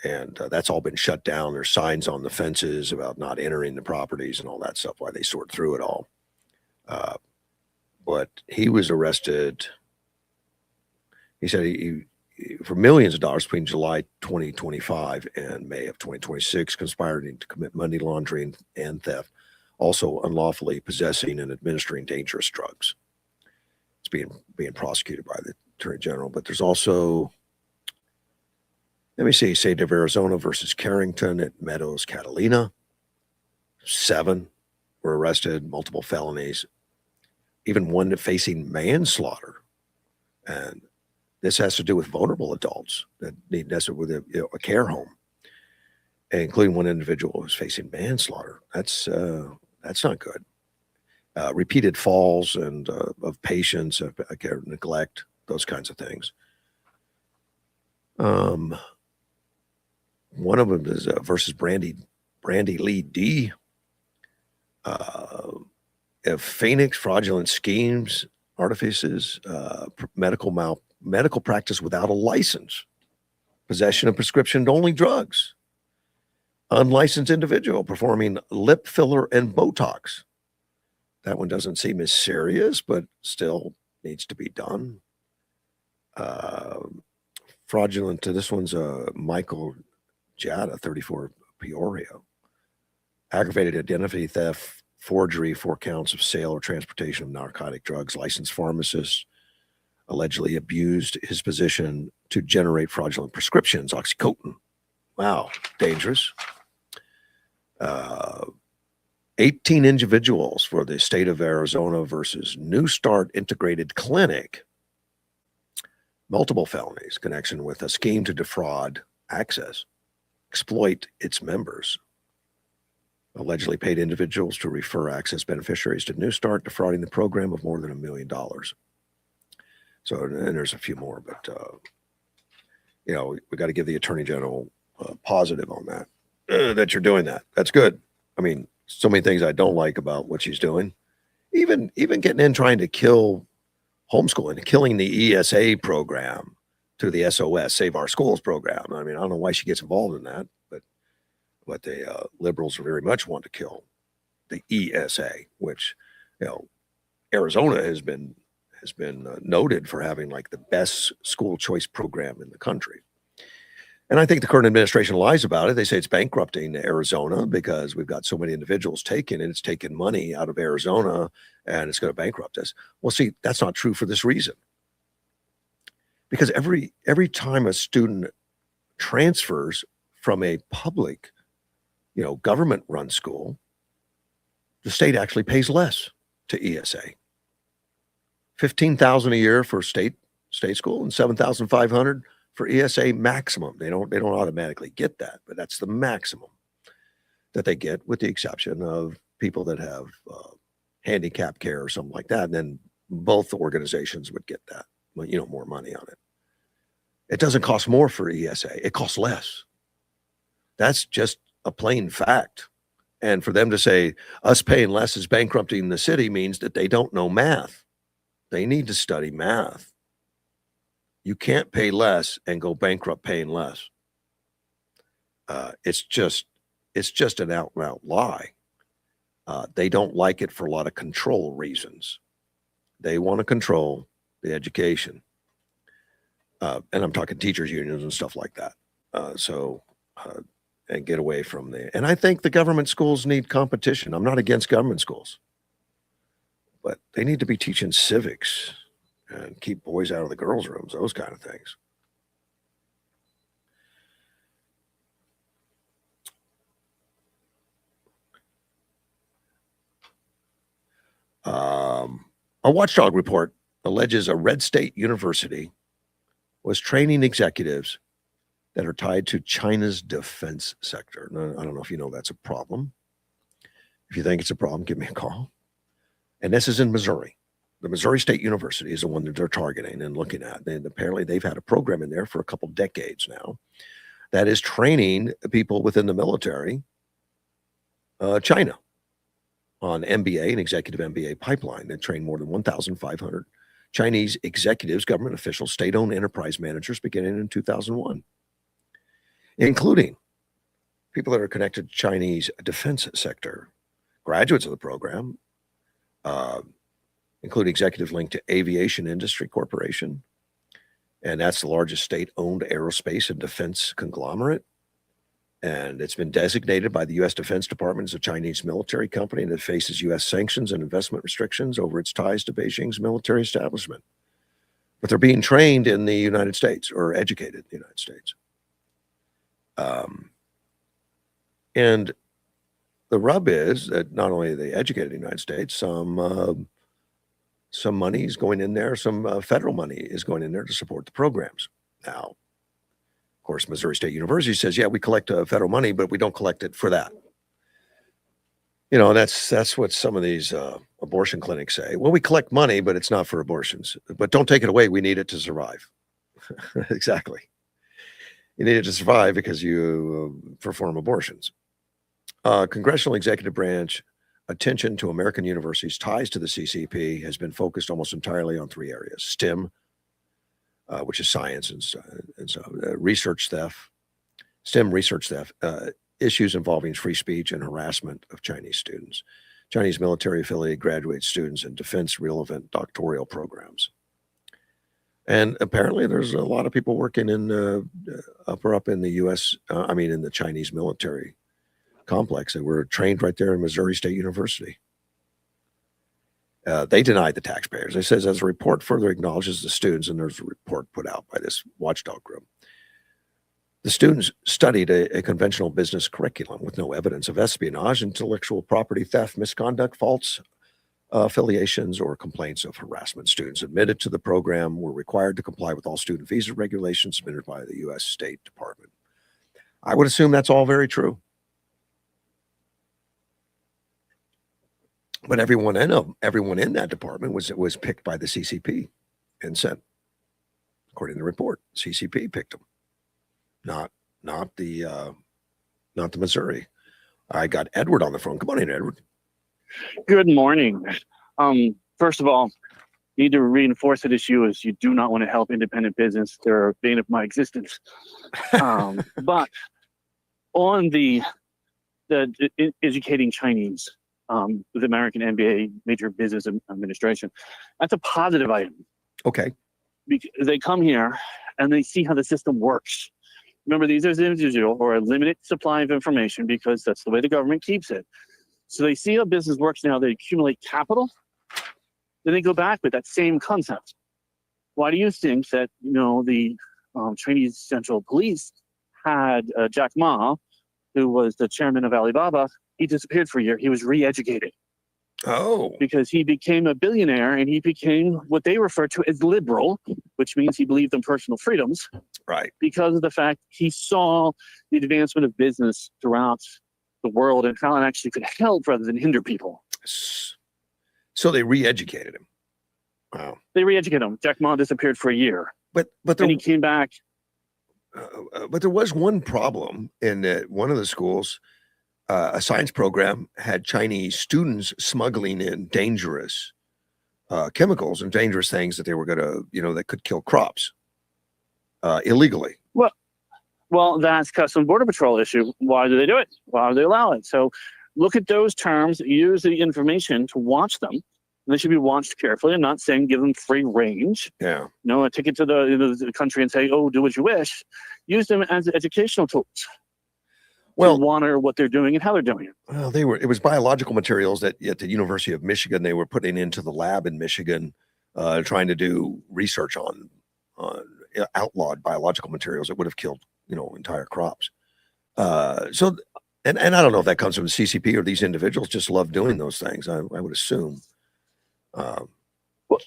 S1: and that's all been shut down. There's signs on the fences about not entering the properties and all that stuff while they sort through it all. But he was arrested. He said he for millions of dollars between July 2025 and May of 2026, conspiring to commit money laundering and theft, also unlawfully possessing and administering dangerous drugs. It's being prosecuted by the Attorney General. But there's also, let me see, state of Arizona versus Carrington at Meadows, Catalina. 7 were arrested, multiple felonies, even one facing manslaughter. And this has to do with vulnerable adults that need nested with a care home, including one individual who's facing manslaughter. That's not good. Repeated falls and of patients, care neglect, those kinds of things. One of them is versus Brandy Lee D. Of Phoenix, fraudulent schemes, artifices, medical practice without a license, possession of prescription-only drugs, unlicensed individual performing lip filler and Botox. That one doesn't seem as serious, but still needs to be done. Fraudulent, this one's Michael Jada, 34, Peoria. Aggravated identity theft, forgery, 4 counts of sale or transportation of narcotic drugs. Licensed pharmacist allegedly abused his position to generate fraudulent prescriptions, oxycodone. Wow, dangerous. 18 individuals for the state of Arizona versus New Start Integrated Clinic. Multiple felonies, connection with a scheme to defraud access, exploit its members. Allegedly paid individuals to refer access beneficiaries to New Start, defrauding the program of more than $1 million. So, and there's a few more, but we got to give the Attorney General positive on that. That you're doing that. That's good. I mean, so many things I don't like about what she's doing. Even getting in trying to kill homeschooling, killing the ESA program to the SOS, Save Our Schools program. I mean, I don't know why she gets involved in that, but the liberals very much want to kill the ESA, which, Arizona has been noted for having like the best school choice program in the country. And I think the current administration lies about it. They say it's bankrupting Arizona because we've got so many individuals taken, and it's taken money out of Arizona and it's going to bankrupt us. Well, see, that's not true for this reason. Because every time a student transfers from a public, government-run school, the state actually pays less to ESA. $15,000 a year for state school and $7,500 for ESA maximum. They don't automatically get that, but that's the maximum that they get, with the exception of people that have handicap care or something like that. And then both organizations would get that, more money on it. It doesn't cost more for ESA. It costs less. That's just a plain fact. And for them to say us paying less is bankrupting the city means that they don't know math. They need to study math. You can't pay less and go bankrupt paying less. It's just an out and out lie. They don't like it for a lot of control reasons. They want to control the education. And I'm talking teachers unions and stuff like that. And get away from and I think the government schools need competition. I'm not against government schools, but they need to be teaching civics and keep boys out of the girls' rooms, those kind of things. A watchdog report alleges a red state university was training executives that are tied to China's defense sector. Now, I don't know if you know that's a problem. If you think it's a problem, give me a call. And this is in Missouri. The Missouri State University is the one that they're targeting and looking at. And apparently they've had a program in there for a couple decades now that is training people within the military, China, on MBA and executive MBA pipeline. They train more than 1,500 Chinese executives, government officials, state-owned enterprise managers beginning in 2001, including people that are connected to Chinese defense sector, graduates of the program, including executives linked to Aviation Industry Corporation, and that's the largest state-owned aerospace and defense conglomerate. And it's been designated by the U.S. Defense Department as a Chinese military company that faces U.S. sanctions and investment restrictions over its ties to Beijing's military establishment. But they're being trained in the United States or educated in the United States. And the rub is that not only are they educated in the United States, some money is going in there, some federal money is going in there to support the programs. Now, of course, Missouri State University says, yeah, we collect federal money, but we don't collect it for that. You know, that's what some of these abortion clinics say. Well, we collect money, but it's not for abortions. But don't take it away. We need it to survive. Exactly. You need it to survive because you perform abortions. Congressional executive branch attention to American universities' ties to the CCP has been focused almost entirely on three areas: STEM, which is science and so research theft, STEM research theft, issues involving free speech and harassment of Chinese students, Chinese military affiliated graduate students, and defense relevant doctoral programs. And apparently there's a lot of people working in up in the U.S., in the Chinese military complex that were trained right there in Missouri State University. They denied the taxpayers. They says, as a report further acknowledges the students, and there's a report put out by this watchdog group, the students studied a conventional business curriculum with no evidence of espionage, intellectual property theft, misconduct, false affiliations, or complaints of harassment. Students admitted to the program were required to comply with all student visa regulations submitted by the U.S. State Department. I would assume that's all very true. But everyone in that department was picked by the CCP and sent, according to the report, CCP picked them, not the Missouri. I got Edward on the phone. Come on in, Edward.
S9: Good morning. First of all, need to reinforce that issue is you do not want to help independent business. They're a bane of my existence. But on the educating Chinese, with American MBA, Major Business Administration, that's a positive item.
S1: Okay.
S9: Because they come here and they see how the system works. Remember, these are individuals or a limited supply of information because that's the way the government keeps it. So they see how business works now. They accumulate capital. Then they go back with that same concept. Why do you think that the Chinese Central Police had Jack Ma, who was the chairman of Alibaba? He disappeared for a year. He was re-educated.
S1: Oh.
S9: Because he became a billionaire and he became what they refer to as liberal, which means he believed in personal freedoms.
S1: Right.
S9: Because of the fact he saw the advancement of business throughout the world and how it actually could help rather than hinder people.
S1: So they re-educated him. Wow.
S9: They re-educated him. Jack Ma disappeared for a year.
S1: But
S9: then he came back
S1: But there was one problem in that one of the schools, a science program had Chinese students smuggling in dangerous chemicals and dangerous things that they were going to, that could kill crops illegally.
S9: Well, that's Customs Border Patrol issue. Why do they do it? Why do they allow it? So look at those terms, use the information to watch them. And they should be watched carefully. I'm not saying give them free range.
S1: Yeah.
S9: No, a ticket to the country and say, oh, do what you wish. Use them as educational tools.
S1: Well,
S9: to monitor what they're doing and how they're doing it.
S1: Well, it was biological materials that at the University of Michigan, they were putting into the lab in Michigan, trying to do research on outlawed biological materials that would have killed, entire crops. So I don't know if that comes from the CCP or these individuals just love doing those things. I would assume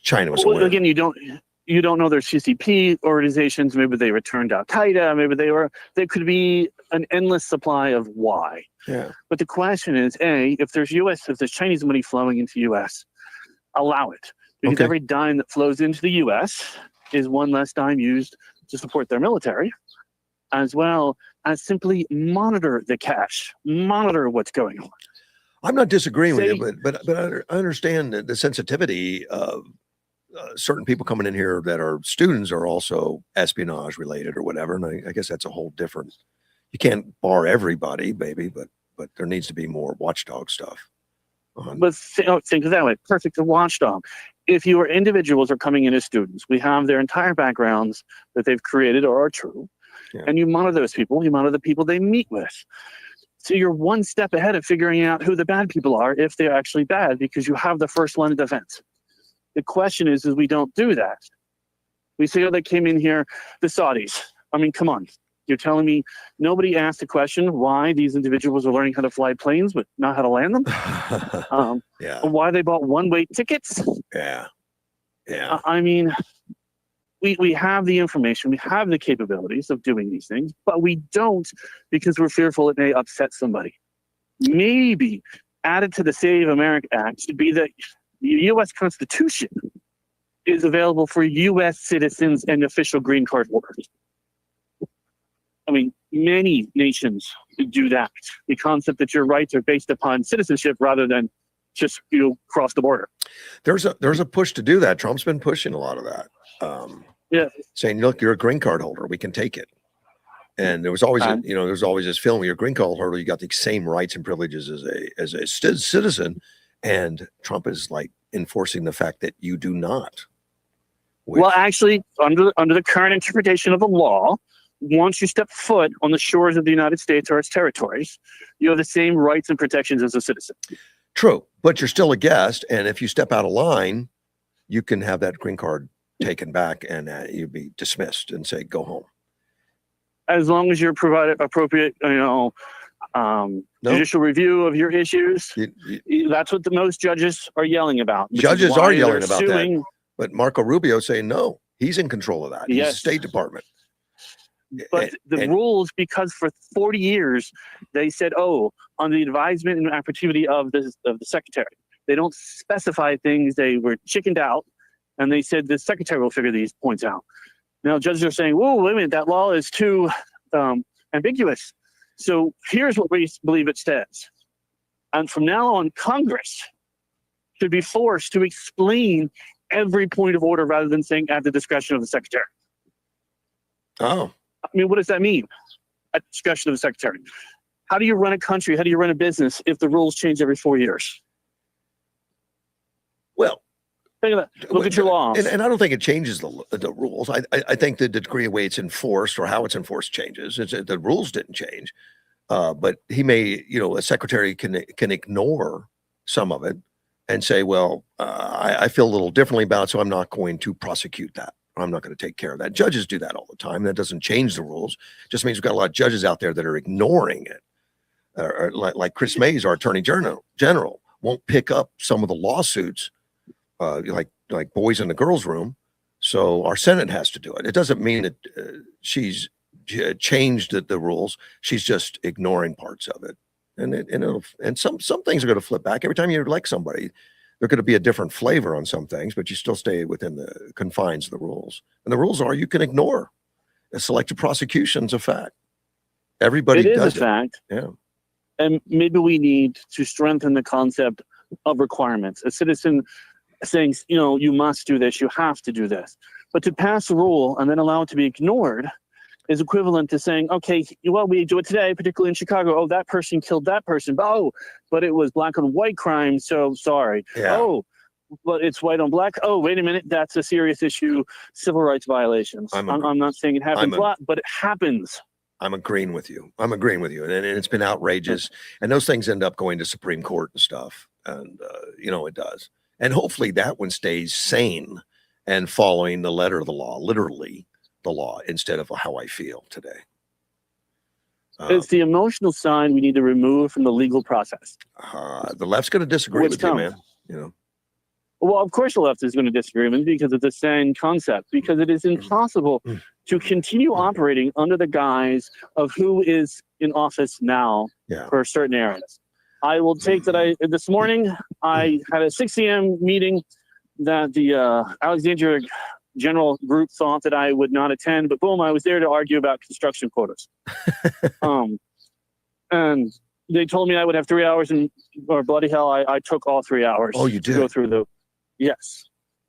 S1: China was aware.
S9: Again, you don't know their CCP organizations. Maybe they returned Al Qaeda. Maybe they could be an endless supply of why.
S1: Yeah.
S9: But the question is, if there's Chinese money flowing into US, allow it. Because every dime that flows into the US is one less dime used to support their military, as well as simply monitor the cash, monitor what's going on.
S1: I'm not disagreeing with you, but I understand the sensitivity of certain people coming in here that are students are also espionage related or whatever. And I guess that's a whole different, you can't bar everybody, baby, but there needs to be more watchdog stuff.
S9: But think of that way, perfect watchdog. If your individuals are coming in as students, we have their entire backgrounds that they've created or are true. Yeah. And you monitor those people, you monitor the people they meet with. So you're one step ahead of figuring out who the bad people are if they're actually bad, because you have the first line of defense. The question is we don't do that. We say, oh, they came in here, the Saudis. I mean, come on. You're telling me nobody asked the question why these individuals are learning how to fly planes but not how to land them?
S1: Yeah.
S9: Why they bought one-way tickets?
S1: Yeah.
S9: I mean, we have the information, we have the capabilities of doing these things, but we don't because we're fearful it may upset somebody. Maybe added to the Save America Act should be that the U.S. Constitution is available for U.S. citizens and official green card holders. I mean, many nations do that. The concept that your rights are based upon citizenship rather than just cross the border.
S1: There's a push to do that. Trump's been pushing a lot of that. Saying, look, you're a green card holder, we can take it. And there was always, there's always this feeling, you're a green card holder, you got the same rights and privileges as a citizen. And Trump is like enforcing the fact that you do not.
S9: Well, actually, under the current interpretation of the law, once you step foot on the shores of the United States or its territories, you have the same rights and protections as a citizen.
S1: True, but you're still a guest, and if you step out of line, you can have that green card taken back, and you'd be dismissed and say, "Go home."
S9: As long as you're provided appropriate, judicial review of your issues. That's what the most judges are yelling about.
S1: Judges are yelling about that, but Marco Rubio saying no, he's in control of that. He's the State Department.
S9: But the rules, because for 40 years they said, on the advisement and activity of the secretary, they don't specify things. They were chickened out, and they said the secretary will figure these points out. Now judges are saying, whoa, wait a minute, that law is too ambiguous. So here's what we believe it says. And from now on, Congress should be forced to explain every point of order rather than saying at the discretion of the secretary.
S1: Oh.
S9: I mean, what does that mean? At the discretion of the secretary. How do you run a country? How do you run a business if the rules change every 4 years?
S1: Well,
S9: think of that. Look at your laws.
S1: And I don't think it changes the rules. I think the degree of way it's enforced or how it's enforced changes. The rules didn't change. But he may, a secretary can ignore some of it and say, well, I feel a little differently about it, so I'm not going to prosecute that. I'm not going to take care of that. Judges do that all the time. That doesn't change the rules. It just means we've got a lot of judges out there that are ignoring it. Like Chris Mays, our attorney general, won't pick up some of the lawsuits, like boys in the girls' room. So our Senate has to do it. It doesn't mean that she's changed the rules. She's just ignoring parts of it. And some things are going to flip back. Every time you elect somebody, there's going to be a different flavor on some things, but you still stay within the confines of the rules. And the rules are you can ignore A selective prosecution's a fact. Everybody
S9: It is a
S1: does it.
S9: fact.
S1: Yeah.
S9: And maybe we need to strengthen the concept of requirements. A citizen saying, you must do this, you have to do this. But to pass a rule and then allow it to be ignored is equivalent to saying, okay, well, we do it today, particularly in Chicago. Oh, that person killed that person. But it was black on white crime, so sorry.
S1: Yeah.
S9: Oh, but it's white on black. Oh, wait a minute, that's a serious issue. Civil rights violations. I'm not saying it happens a lot, but it happens.
S1: I'm agreeing with you. And it's been outrageous. And those things end up going to Supreme Court and stuff. And, it does. And hopefully that one stays sane and following the letter of the law, literally the law, instead of how I feel today.
S9: It's the emotional side we need to remove from the legal process.
S1: The left's going to disagree with you, man.
S9: Well, of course the left is going to disagree with me because it's the same concept, because it is impossible to continue operating under the guise of who is in office now for certain areas. I will take that this morning, I had a 6 a.m. meeting that the Alexandria General Group thought that I would not attend, but boom, I was there to argue about construction quotas. And they told me I would have 3 hours, or bloody hell, I took all 3 hours.
S1: Oh, you did?
S9: To go through yes.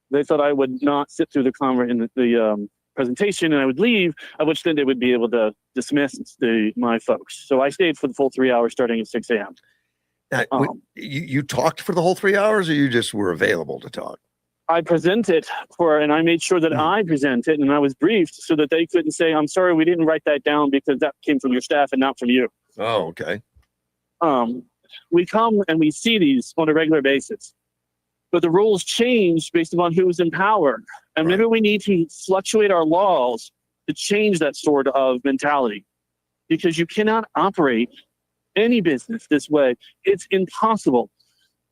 S9: They thought I would not sit through the presentation and I would leave, at which then they would be able to dismiss my folks. So I stayed for the full 3 hours starting at 6 a.m.
S1: Now, you talked for the whole 3 hours, or you just were available to talk?
S9: I presented and I made sure that I presented and I was briefed so that they couldn't say, I'm sorry, we didn't write that down because that came from your staff and not from you.
S1: Oh, okay.
S9: We come and we see these on a regular basis, but the rules change based upon who's in power. And maybe we need to fluctuate our laws to change that sort of mentality, because you cannot operate any business this way. It's impossible.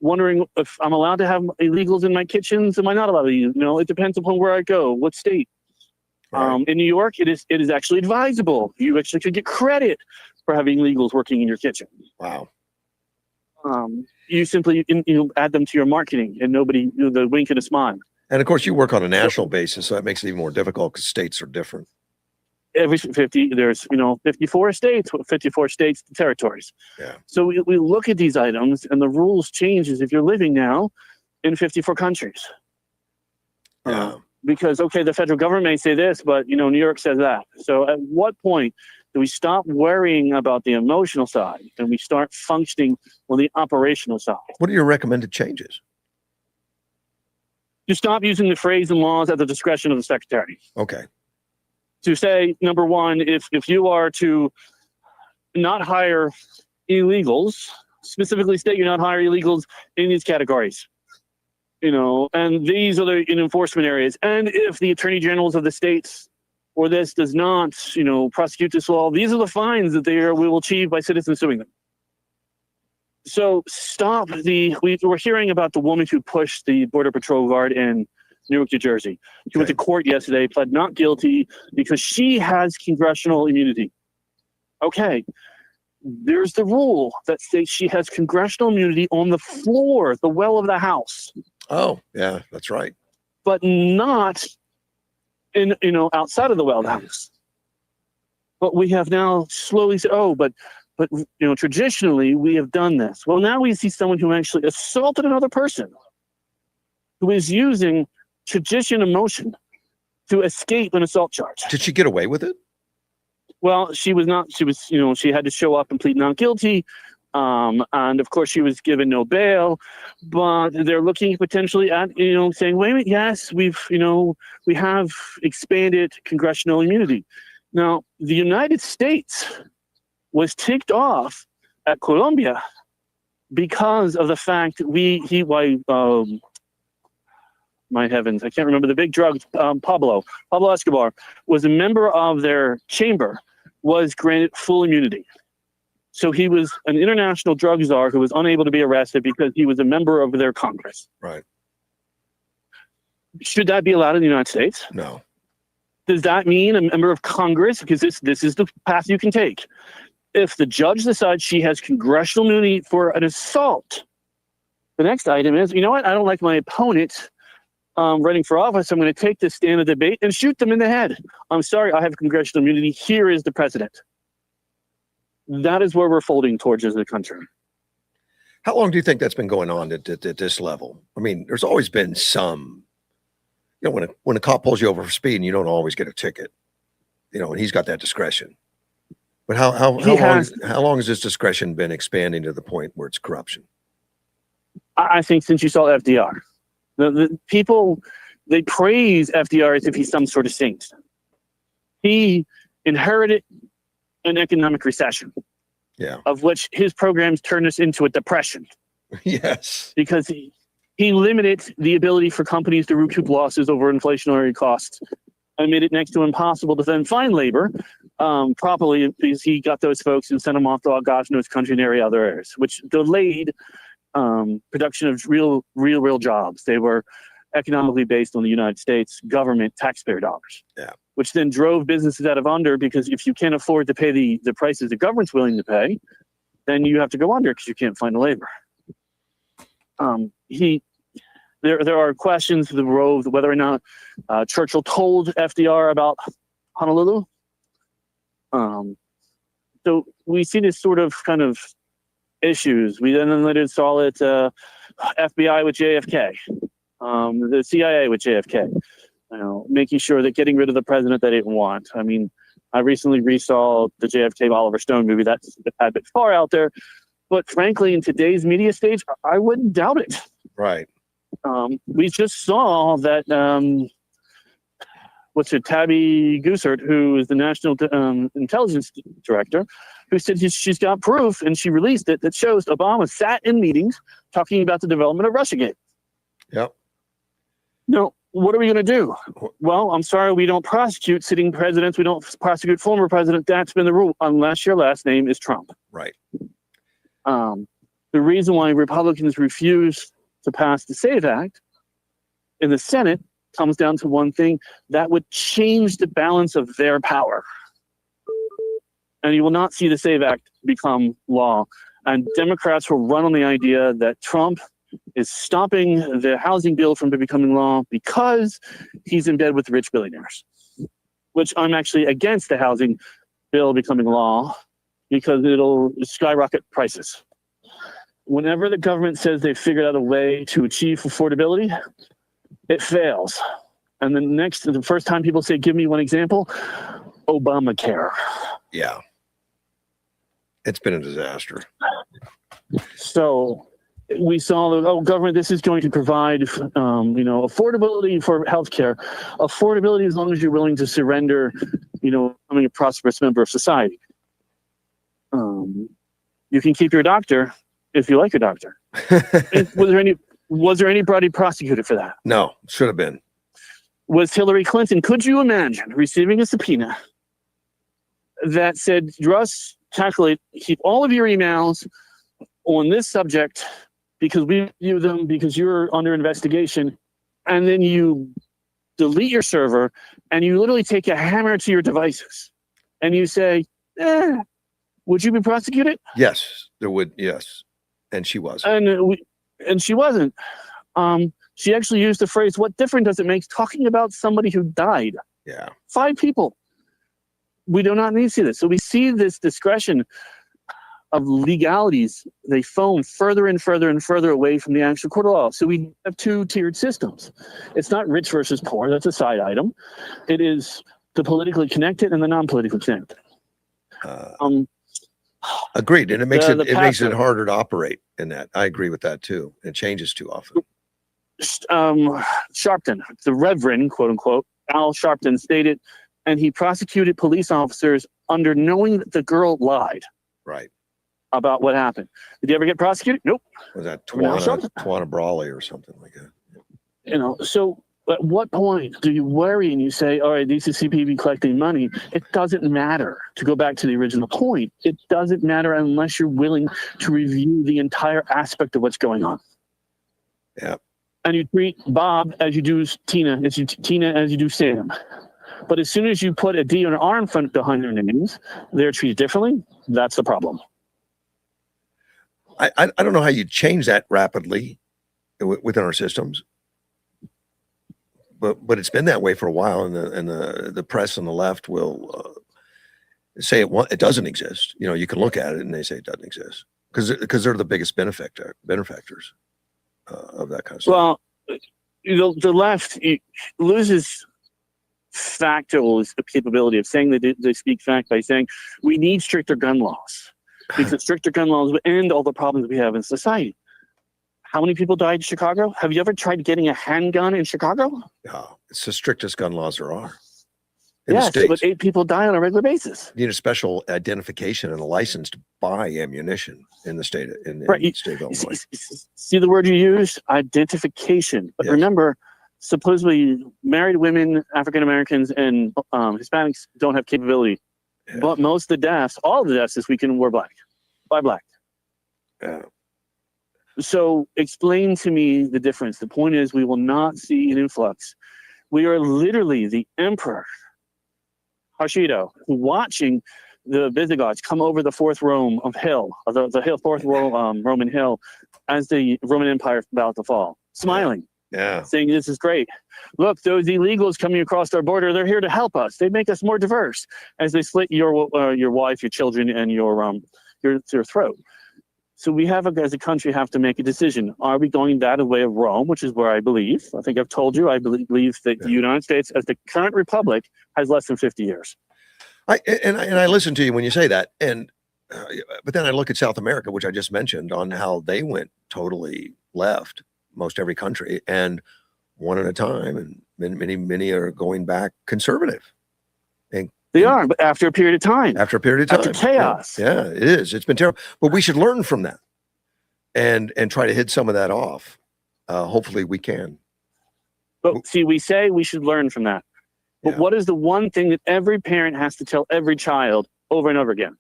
S9: Wondering if I'm allowed to have illegals in my kitchens. Am I not allowed to? It depends upon where I go, what state. Right. In New York, it is actually advisable. You actually could get credit for having illegals working in your kitchen.
S1: Wow.
S9: You simply add them to your marketing, and nobody, the wink and a smile.
S1: And of course, you work on a national basis, so that makes it even more difficult because states are different.
S9: There's 54 states, 54 states, territories.
S1: Yeah.
S9: So we look at these items, and the rules change as if you're living now in 54 countries.
S1: Yeah.
S9: Because the federal government may say this, but New York says that. So at what point do we stop worrying about the emotional side and we start functioning on the operational side?
S1: What are your recommended changes?
S9: To stop using the phrase and laws at the discretion of the secretary.
S1: Okay.
S9: To say, number one, if you are to not hire illegals, specifically state you're not hiring illegals in these categories, and these are the enforcement areas. And if the attorney generals of the states or this does not, prosecute this law, these are the fines that we will achieve by citizens suing them. So stop we're hearing about the woman who pushed the Border Patrol guard in Newark, New Jersey. She went to court yesterday, pled not guilty because she has congressional immunity. Okay, there's the rule that states she has congressional immunity on the floor, the well of the House.
S1: Oh, yeah, that's right.
S9: But not outside of the well of the House. But we have now slowly said, but traditionally we have done this. Well, now we see someone who actually assaulted another person, who is using tradition and motion to escape an assault charge.
S1: Did she get away with it?
S9: Well, she was not. She was, she had to show up and plead not guilty. And of course she was given no bail, but they're looking potentially at, saying, wait a minute, yes, we have expanded congressional immunity. Now, the United States was ticked off at Colombia because of the fact that my heavens, I can't remember the big drug, Pablo Escobar was a member of their chamber, was granted full immunity. So he was an international drug czar who was unable to be arrested because he was a member of their Congress.
S1: Right.
S9: Should that be allowed in the United States?
S1: No.
S9: Does that mean a member of Congress? Because this is the path you can take. If the judge decides she has congressional immunity for an assault, the next item is, I don't like my opponent running for office, I'm going to take this stand of debate and shoot them in the head. I'm sorry, I have congressional immunity. Here is the president. That is where we're folding towards as a country.
S1: How long do you think that's been going on at this level? I mean, there's always been some, you know, when a cop pulls you over for speeding, you don't always get a ticket, you know, and he's got that discretion. But how long has this discretion been expanding to the point where it's corruption?
S9: I think since you saw FDR, the people, they praise FDR as if he's some sort of saint. He inherited an economic recession.
S1: Yeah.
S9: Of which his programs turned us into a depression.
S1: Yes.
S9: Because he limited the ability for companies to recoup losses over inflationary costs and made it next to impossible to then find labor properly, because he got those folks and sent them off to gosh knows country and other areas, which delayed production of real jobs. They were economically based on the United States government taxpayer dollars.
S1: Yeah.
S9: Which then drove businesses out of under, because if you can't afford to pay the prices the government's willing to pay, then you have to go under because you can't find the labor. There are questions of the road whether or not Churchill told FDR about Honolulu. So we see this sort of kind of issues. We then later saw it FBI with JFK, the CIA with JFK. You know, making sure that getting rid of the president they didn't want. I mean, I recently resaw the JFK Oliver Stone movie. That's a bit far out there, but frankly, in today's media stage, I wouldn't doubt it.
S1: Right.
S9: We just saw that. Tabby Goossert, who is the National Intelligence Director, who said she's got proof, and she released it, that shows Obama sat in meetings talking about the development of Russiagate.
S1: Yep.
S9: No. What are we going to do? Well, I'm sorry, we don't prosecute sitting presidents. We don't prosecute former presidents. That's been the rule, unless your last name is Trump.
S1: Right.
S9: The reason why Republicans refuse to pass the SAVE Act in the Senate comes down to one thing: that would change the balance of their power. And you will not see the SAVE Act become law. And Democrats will run on the idea that Trump is stopping the housing bill from becoming law because he's in bed with rich billionaires, which I'm actually against the housing bill becoming law because it'll skyrocket prices. Whenever the government says they've figured out a way to achieve affordability, it fails. And the first time people say, give me one example, Obamacare.
S1: Yeah. It's been a disaster.
S9: So we saw that, government, this is going to provide, affordability for healthcare. Affordability as long as you're willing to surrender, becoming a prosperous member of society. You can keep your doctor if you like your doctor. Was there anybody prosecuted for that?
S1: No, should have been.
S9: Was Hillary Clinton, could you imagine receiving a subpoena that said, Russ, keep all of your emails on this subject because we view them because you're under investigation, and then you delete your server and you literally take a hammer to your devices and you say, would you be prosecuted?
S1: Yes, there would. Yes. And she was.
S9: And she wasn't. She actually used the phrase, what difference does it make, talking about somebody who died?
S1: Yeah. 5
S9: people. We do not need to see this. So we see this discretion of legalities. They foam further and further and further away from the actual court of law. So we have 2-tiered systems. It's not rich versus poor. That's a side item. It is the politically connected and the non-politically connected.
S1: Agreed. And it makes it harder to operate in that. I agree with that too. It changes too often.
S9: Sharpton, the Reverend, quote unquote, Al Sharpton stated, and he prosecuted police officers under knowing that the girl lied.
S1: Right.
S9: About what happened. Did he ever get prosecuted? Nope.
S1: Was that Tawana Brawley or something like that?
S9: So at what point do you worry and you say, all right, these are CPB collecting money? It doesn't matter. To go back to the original point, it doesn't matter unless you're willing to review the entire aspect of what's going on.
S1: Yeah.
S9: And you treat Bob as you do Tina, as you do Sam. But as soon as you put a D or an R in front behind their names, they're treated differently. That's the problem.
S1: I don't know how you change that rapidly within our systems. but it's been that way for a while, and the press and the left will say it doesn't exist. You know, you can look at it and they say it doesn't exist because they're the biggest benefactors of that kind of stuff.
S9: Well, the left loses factual capability of saying that they speak fact by saying we need stricter gun laws because stricter gun laws will end all the problems we have in society. How many people died in Chicago? Have you ever tried getting a handgun in Chicago?
S1: Yeah, it's the strictest gun laws there are. In
S9: Yes,
S1: the States.
S9: but 8 people die on a regular basis.
S1: You need a special identification and a license to buy ammunition in the state in
S9: Right.
S1: the state of Illinois.
S9: See the word you use? Identification. But
S1: Yes.
S9: remember, supposedly married women, African Americans, and Hispanics don't have capability.
S1: Yeah.
S9: But most of the deaths, all of the deaths this weekend were black, by black.
S1: Yeah.
S9: So explain to me the difference. The point is we will not see an influx. We are literally the emperor, Hashido, watching the Visigoths come over the fourth Rome of hill, fourth Roman hill, as the Roman Empire is about to fall, smiling,
S1: Yeah.
S9: saying this is great. Look, those illegals coming across our border, they're here to help us. They make us more diverse as they slit your wife, your children, and your throat. So we as a country, have to make a decision. Are we going that way of Rome, which is where I believe, I think I've told you, I believe that the United States, as the current republic, has less than 50 years.
S1: I listen to you when you say that, but then I look at South America, which I just mentioned, on how they went totally left, most every country, and one at a time, and many are going back conservative.
S9: They are, but after a period of time.
S1: After a period of time.
S9: After chaos.
S1: Yeah, it is. It's been terrible. But we should learn from that and try to hit some of that off. Hopefully we can.
S9: But see, we say we should learn from that. But what is the one thing that every parent has to tell every child over and over again?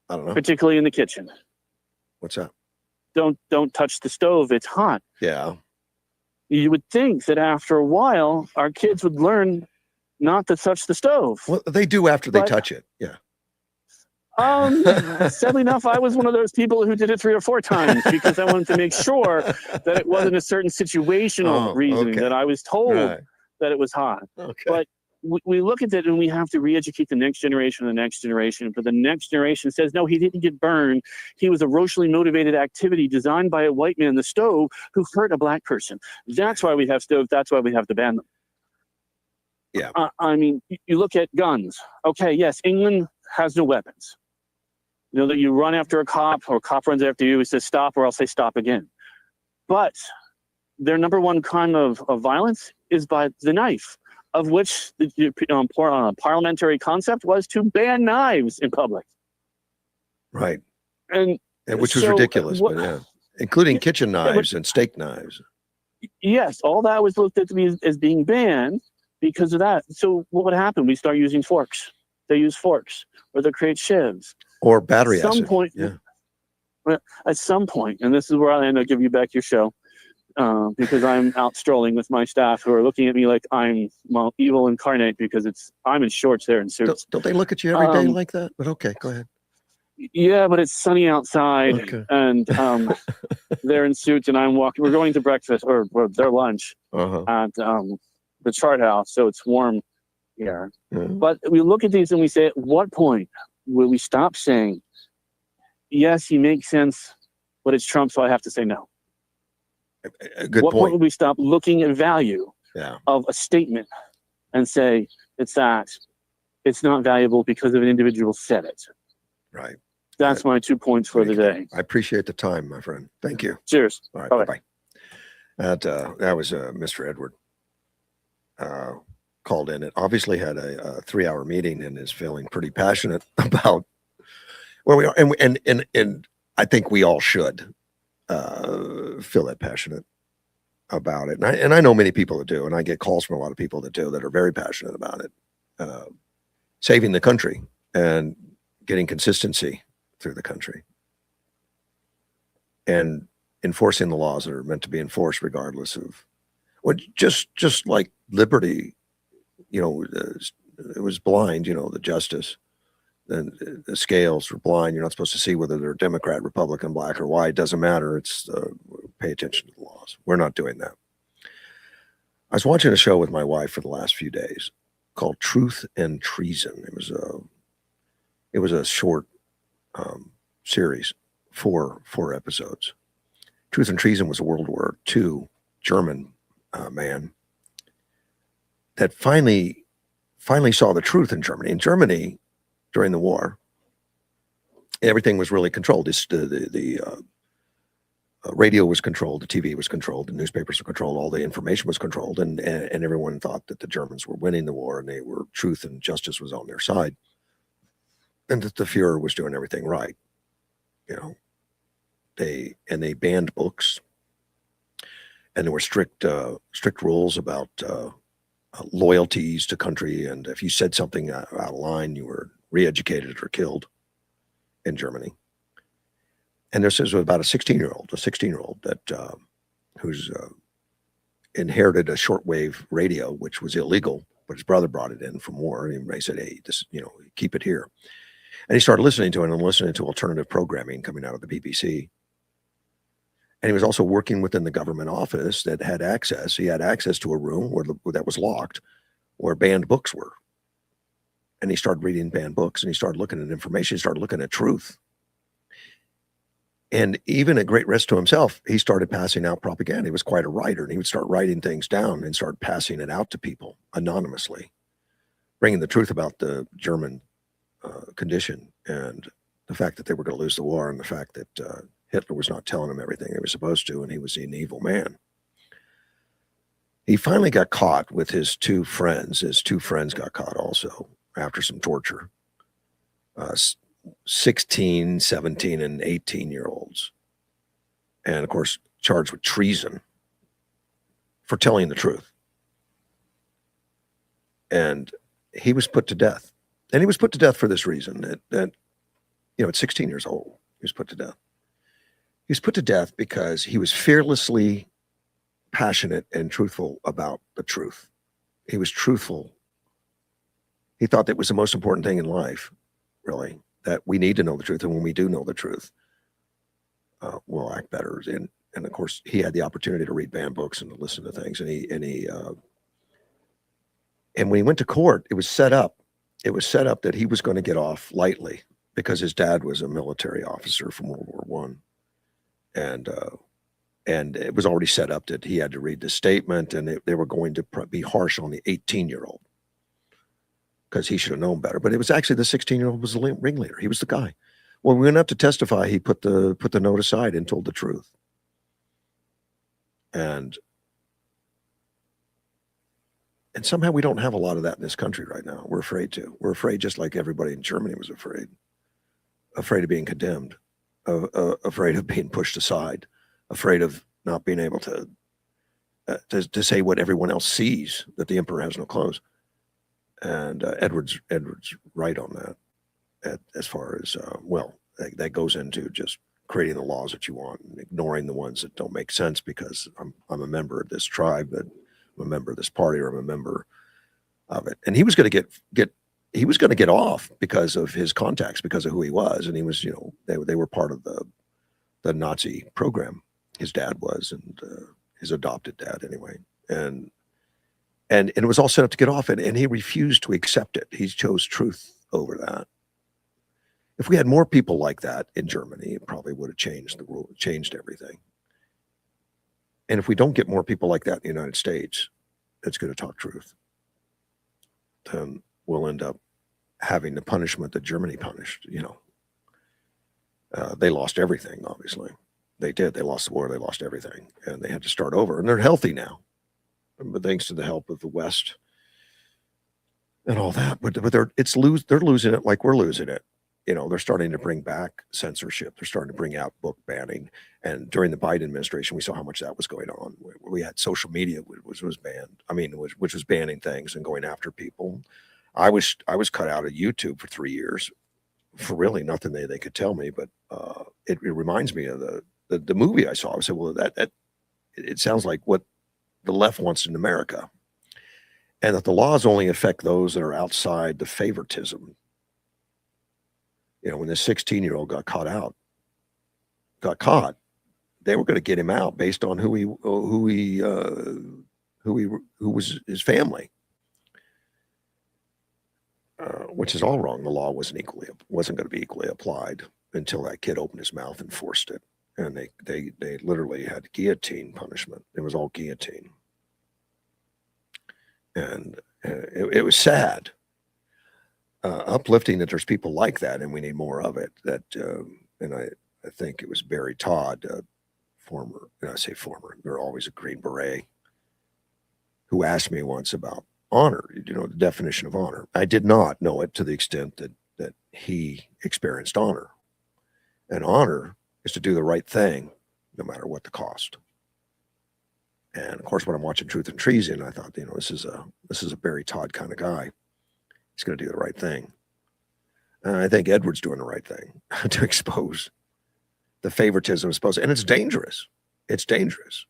S1: I don't know.
S9: Particularly in the kitchen.
S1: What's that?
S9: Don't touch the stove. It's hot.
S1: Yeah.
S9: You would think that after a while, our kids would learn not to touch the stove.
S1: Well, they do after they touch it. Yeah.
S9: Sadly enough, I was one of those people who did it 3 or 4 times because I wanted to make sure that it wasn't a certain situational reasoning that I was told that it was hot.
S1: Okay.
S9: But we look at it and we have to re-educate the next generation and the next generation. But the next generation says, no, he didn't get burned. He was a racially motivated activity designed by a white man, the stove, who hurt a black person. That's why we have stoves. That's why we have to ban them.
S1: Yeah.
S9: I mean, you look at guns. Okay, yes, England has no weapons. You know, that you run after a cop or a cop runs after you, he says stop, or I'll say stop again. But their number one crime of violence is by the knife, of which the parliamentary concept was to ban knives in public.
S1: Right.
S9: And
S1: which was ridiculous, but yeah. Including kitchen knives and steak knives.
S9: Yes, all that was looked at to be as being banned because of that. So what would happen? We start using forks. They use forks, or they create shivs.
S1: Or battery acid.
S9: At some point, and this is where I'll end up giving you back your show, because I'm out strolling with my staff who are looking at me like I'm evil incarnate because I'm in shorts, they're in suits.
S1: Don't they look at you every day like that? But okay, go ahead.
S9: Yeah, but it's sunny outside, and they're in suits, and I'm walking. We're going to breakfast or their lunch at the Chart House, so it's warm here. But we look at these and we say, at what point will we stop saying, yes, he makes sense, but it's Trump, so I have to say no?
S1: Good
S9: what
S1: point.
S9: point will we stop looking at value of a statement and say it's not valuable because of an individual said it?
S1: Right.
S9: That's my 2 points for the day.
S1: I appreciate the time, my friend. Thank you.
S9: Cheers.
S1: All right.
S9: Bye-bye.
S1: Bye. That was Mr. Edward. Called in. It obviously had a 3-hour meeting and is feeling pretty passionate about where we are, and I think we all should feel that passionate about it. And I know many people that do, and I get calls from a lot of people that do, that are very passionate about it, saving the country and getting consistency through the country and enforcing the laws that are meant to be enforced regardless of what, just like liberty, you know, it was blind, you know, the justice, and the scales were blind. You're not supposed to see whether they're Democrat, Republican, black, or white. It doesn't matter. It's pay attention to the laws. We're not doing that. I was watching a show with my wife for the last few days called Truth and Treason. It was a short series, four episodes. Truth and Treason was a World War II German man that finally saw the truth in Germany. In Germany, during the war, everything was really controlled. The radio was controlled, the TV was controlled, the newspapers were controlled, all the information was controlled, and everyone thought that the Germans were winning the war, and truth and justice was on their side, and that the Fuhrer was doing everything right. You know, they banned books, and there were strict rules about loyalties to country, and if you said something out of line, you were re-educated or killed in Germany. And this is about a 16-year-old that who's inherited a shortwave radio, which was illegal, but his brother brought it in from war, and he said, "Hey, this, keep it here." And he started listening to it and listening to alternative programming coming out of the BBC. And he was also working within the government office that had access. He had access to a room that was locked, where banned books were. And he started reading banned books, and he started looking at information. He started looking at truth. And even at great risk to himself, he started passing out propaganda. He was quite a writer, and he would start writing things down and start passing it out to people anonymously, bringing the truth about the German condition and the fact that they were going to lose the war, and the fact that Hitler was not telling them everything they were supposed to, and he was an evil man. He finally got caught with his two friends. His two friends got caught also after some torture. 16, 17, and 18-year-olds. And, of course, charged with treason for telling the truth. And he was put to death. And he was put to death for this reason, that at 16 years old, he was put to death. He was put to death because he was fearlessly passionate and truthful about the truth. He was truthful. He thought that was the most important thing in life, really, that we need to know the truth. And when we do know the truth, we'll act better. And of course, he had the opportunity to read banned books and to listen to things. And when he went to court, it was set up that he was going to get off lightly because his dad was a military officer from World War One. And it was already set up that he had to read the statement, and they were going to be harsh on the 18-year-old because he should have known better. But it was actually the 16-year-old was the ringleader. He was the guy. When we went up to testify, he put the note aside and told the truth. And somehow we don't have a lot of that in this country right now. We're afraid to. We're afraid, just like everybody in Germany was afraid of being condemned, afraid of being pushed aside, afraid of not being able to say what everyone else sees, that the emperor has no clothes. And Edward's right on that, as far as that goes into just creating the laws that you want and ignoring the ones that don't make sense because I'm a member of this tribe, that I'm a member of this party, or I'm a member of it. And he was going to get off because of his contacts, because of who he was, and he was, they were part of the Nazi program. His dad was, and his adopted dad anyway, and it was all set up to get off, and he refused to accept it. He chose truth over that. If we had more people like that in Germany, it probably would have changed the rule, changed everything. And if we don't get more people like that in the United States that's going to talk truth, then we'll end up having the punishment that Germany punished. They lost everything, obviously. They did. They lost the war. They lost everything. And they had to start over. And they're healthy now, but thanks to the help of the West and all that. But they're losing it like we're losing it. They're starting to bring back censorship. They're starting to bring out book banning. And during the Biden administration, we saw how much that was going on. We had social media, which was banned. Which was banning things and going after people. I was cut out of YouTube for 3 years for really nothing they could tell me. But it reminds me of the movie I saw. I said, well, that it sounds like what the left wants in America, and that the laws only affect those that are outside the favoritism. When this 16-year-old got caught, they were going to get him out based on who he who was his family, which is all wrong. The law wasn't going to be equally applied until that kid opened his mouth and forced it, and they literally had guillotine punishment. It was all guillotine, and it was sad. Uplifting that there's people like that, and we need more of it. That and I think it was Barry Todd, former, and I say former, they're always a Green Beret, who asked me once about honor, the definition of honor. I did not know it to the extent that he experienced honor. And honor is to do the right thing, no matter what the cost. And of course, when I'm watching Truth and Treason, I thought, this is a Barry Todd kind of guy. He's going to do the right thing. And I think Edward's doing the right thing to expose the favoritism, and it's dangerous. It's dangerous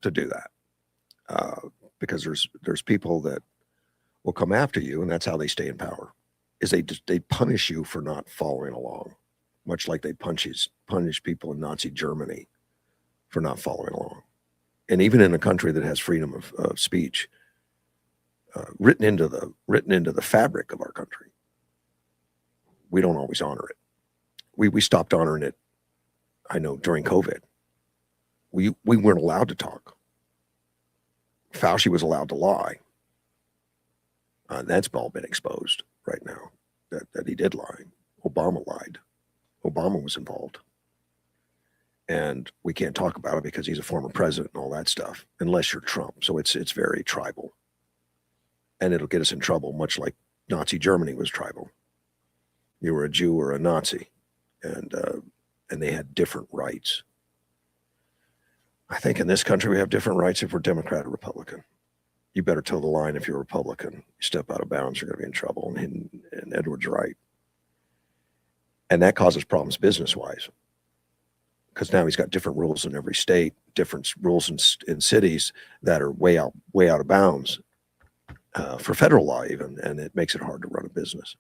S1: to do that because there's people that will come after you, and that's how they stay in power. Is they punish you for not following along, much like they punish people in Nazi Germany for not following along. And even in a country that has freedom of speech written into the fabric of our country, we don't always honor it. We stopped honoring it. I know during COVID, we weren't allowed to talk. Fauci was allowed to lie. That's all been exposed right now, that he did lie. Obama lied. Obama was involved. And we can't talk about it because he's a former president and all that stuff, unless you're Trump. So it's very tribal. And it'll get us in trouble, much like Nazi Germany was tribal. You were a Jew or a Nazi, and they had different rights. I think in this country we have different rights if we're Democrat or Republican. You better toe the line if you're a Republican. You step out of bounds, you're going to be in trouble. And Edward's right. And that causes problems business-wise, because now he's got different rules in every state, different rules in cities that are way out of bounds for federal law even, and it makes it hard to run a business.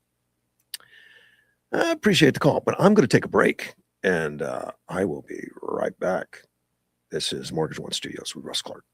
S1: I appreciate the call, but I'm going to take a break, and I will be right back. This is Mortgage One Studios with Russ Clark.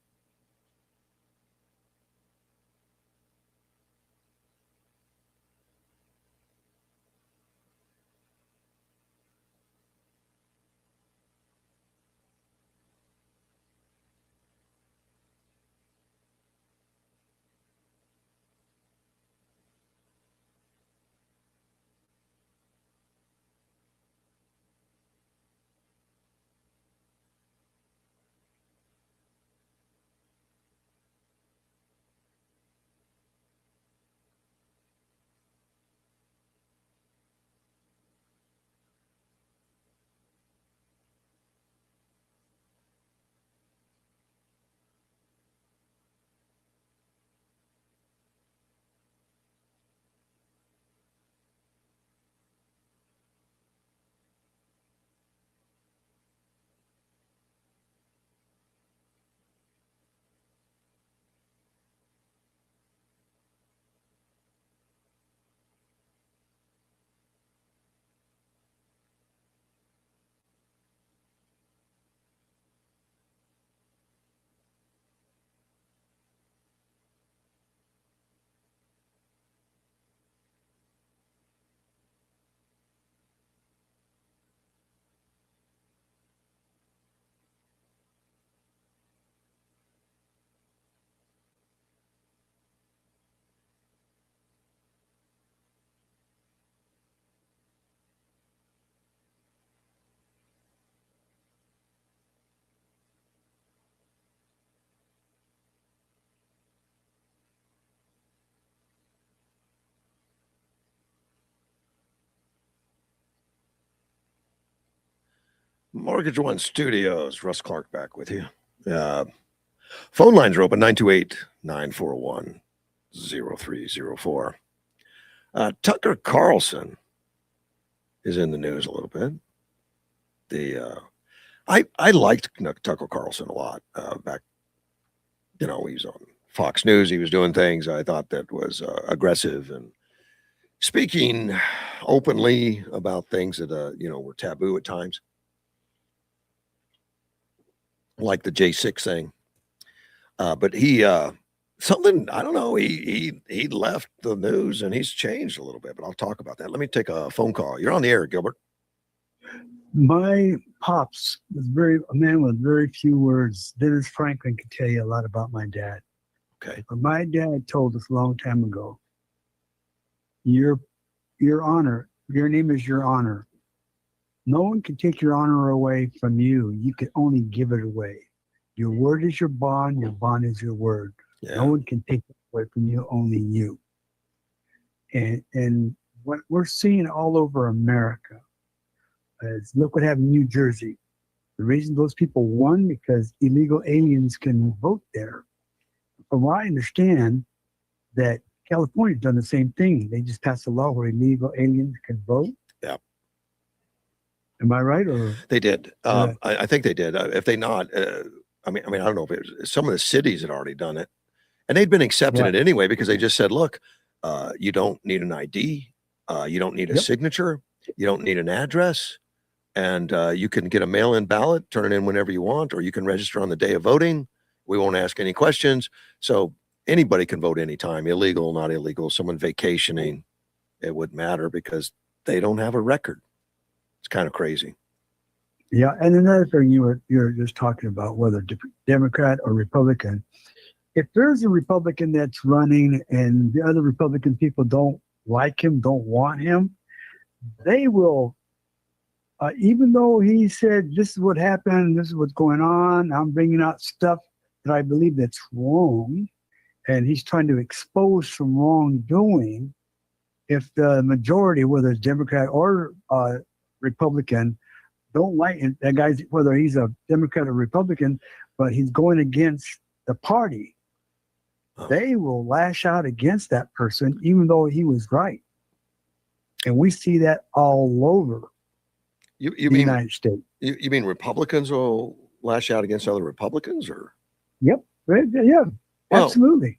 S1: Mortgage One Studios, Russ Clark back with you. Phone lines are open, 928-941-0304. Tucker Carlson is in the news a little bit. I liked Tucker Carlson a lot back. He was on Fox News. He was doing things I thought that was aggressive and speaking openly about things that were taboo at times, like the J6 thing. But he something, I don't know, he left the news and he's changed a little bit, but I'll talk about that. Let me take a phone call. You're on the air, Gilbert.
S4: My pops was a man with very few words. Dennis Franklin could tell you a lot about my dad.
S1: Okay.
S4: But my dad told us a long time ago, your honor, your name is your honor. No one can take your honor away from you. You can only give it away. Your word is your bond is your word.
S1: Yeah.
S4: No one can take it away from you, only you. And what we're seeing all over America is, look what happened in New Jersey. The reason those people won, because illegal aliens can vote there. From what I understand, that California's done the same thing. They just passed a law where illegal aliens can vote.
S1: Yeah.
S4: Am I right? Or
S1: they did? I think they did. If they not, I mean, I don't know if it was, some of the cities had already done it, and they'd been accepting
S4: Right.
S1: it anyway because they just said, "Look, you don't need an ID, you don't need a
S4: Yep.
S1: signature, you don't need an address, and you can get a mail-in ballot, turn it in whenever you want, or you can register on the day of voting. We won't ask any questions, so anybody can vote anytime, illegal, not illegal, someone vacationing, it wouldn't matter because they don't have a record." It's kind of crazy.
S4: yeah, and another thing you're just talking about, whether Democrat or Republican. If there's a Republican that's running and the other Republican people don't like him, don't want him, they will. Even though he said, this is what happened, this is what's going on, I'm bringing out stuff that I believe that's wrong, and he's trying to expose some wrongdoing. If the majority, whether it's Democrat or Republican, don't like it, that guy's, whether he's a Democrat or Republican, but he's going against the party, they will lash out against that person, even though he was right. And we see that all over
S1: You
S4: the
S1: mean
S4: United States.
S1: you mean Republicans will lash out against other Republicans, or?
S4: Yep. Yeah.
S1: Well,
S4: Absolutely.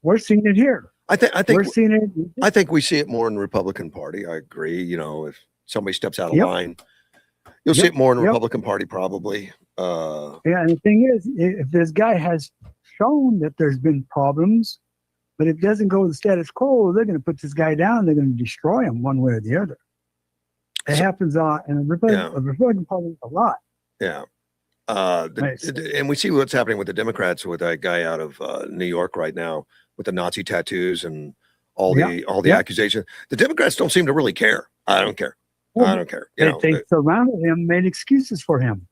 S4: We're seeing it here.
S1: I think
S4: We're seeing it.
S1: I think we see it more in the Republican Party. I agree. You know, if somebody steps out of
S4: Yep.
S1: line, you'll see
S4: Yep.
S1: it more in the
S4: Yep.
S1: Republican Party, probably.
S4: Yeah. And the thing is, if this guy has shown that there's been problems, but if it doesn't go with the status quo, they're going to put this guy down. They're going to destroy him one way or the other. It happens in the Republican Party a lot.
S1: Yeah.
S4: Nice.
S1: And we see what's happening with the Democrats, with that guy out of New York right now with the Nazi tattoos and all the accusations. The Democrats don't seem to really care. I don't care. I don't care. You know,
S4: They surrounded him, made excuses for him.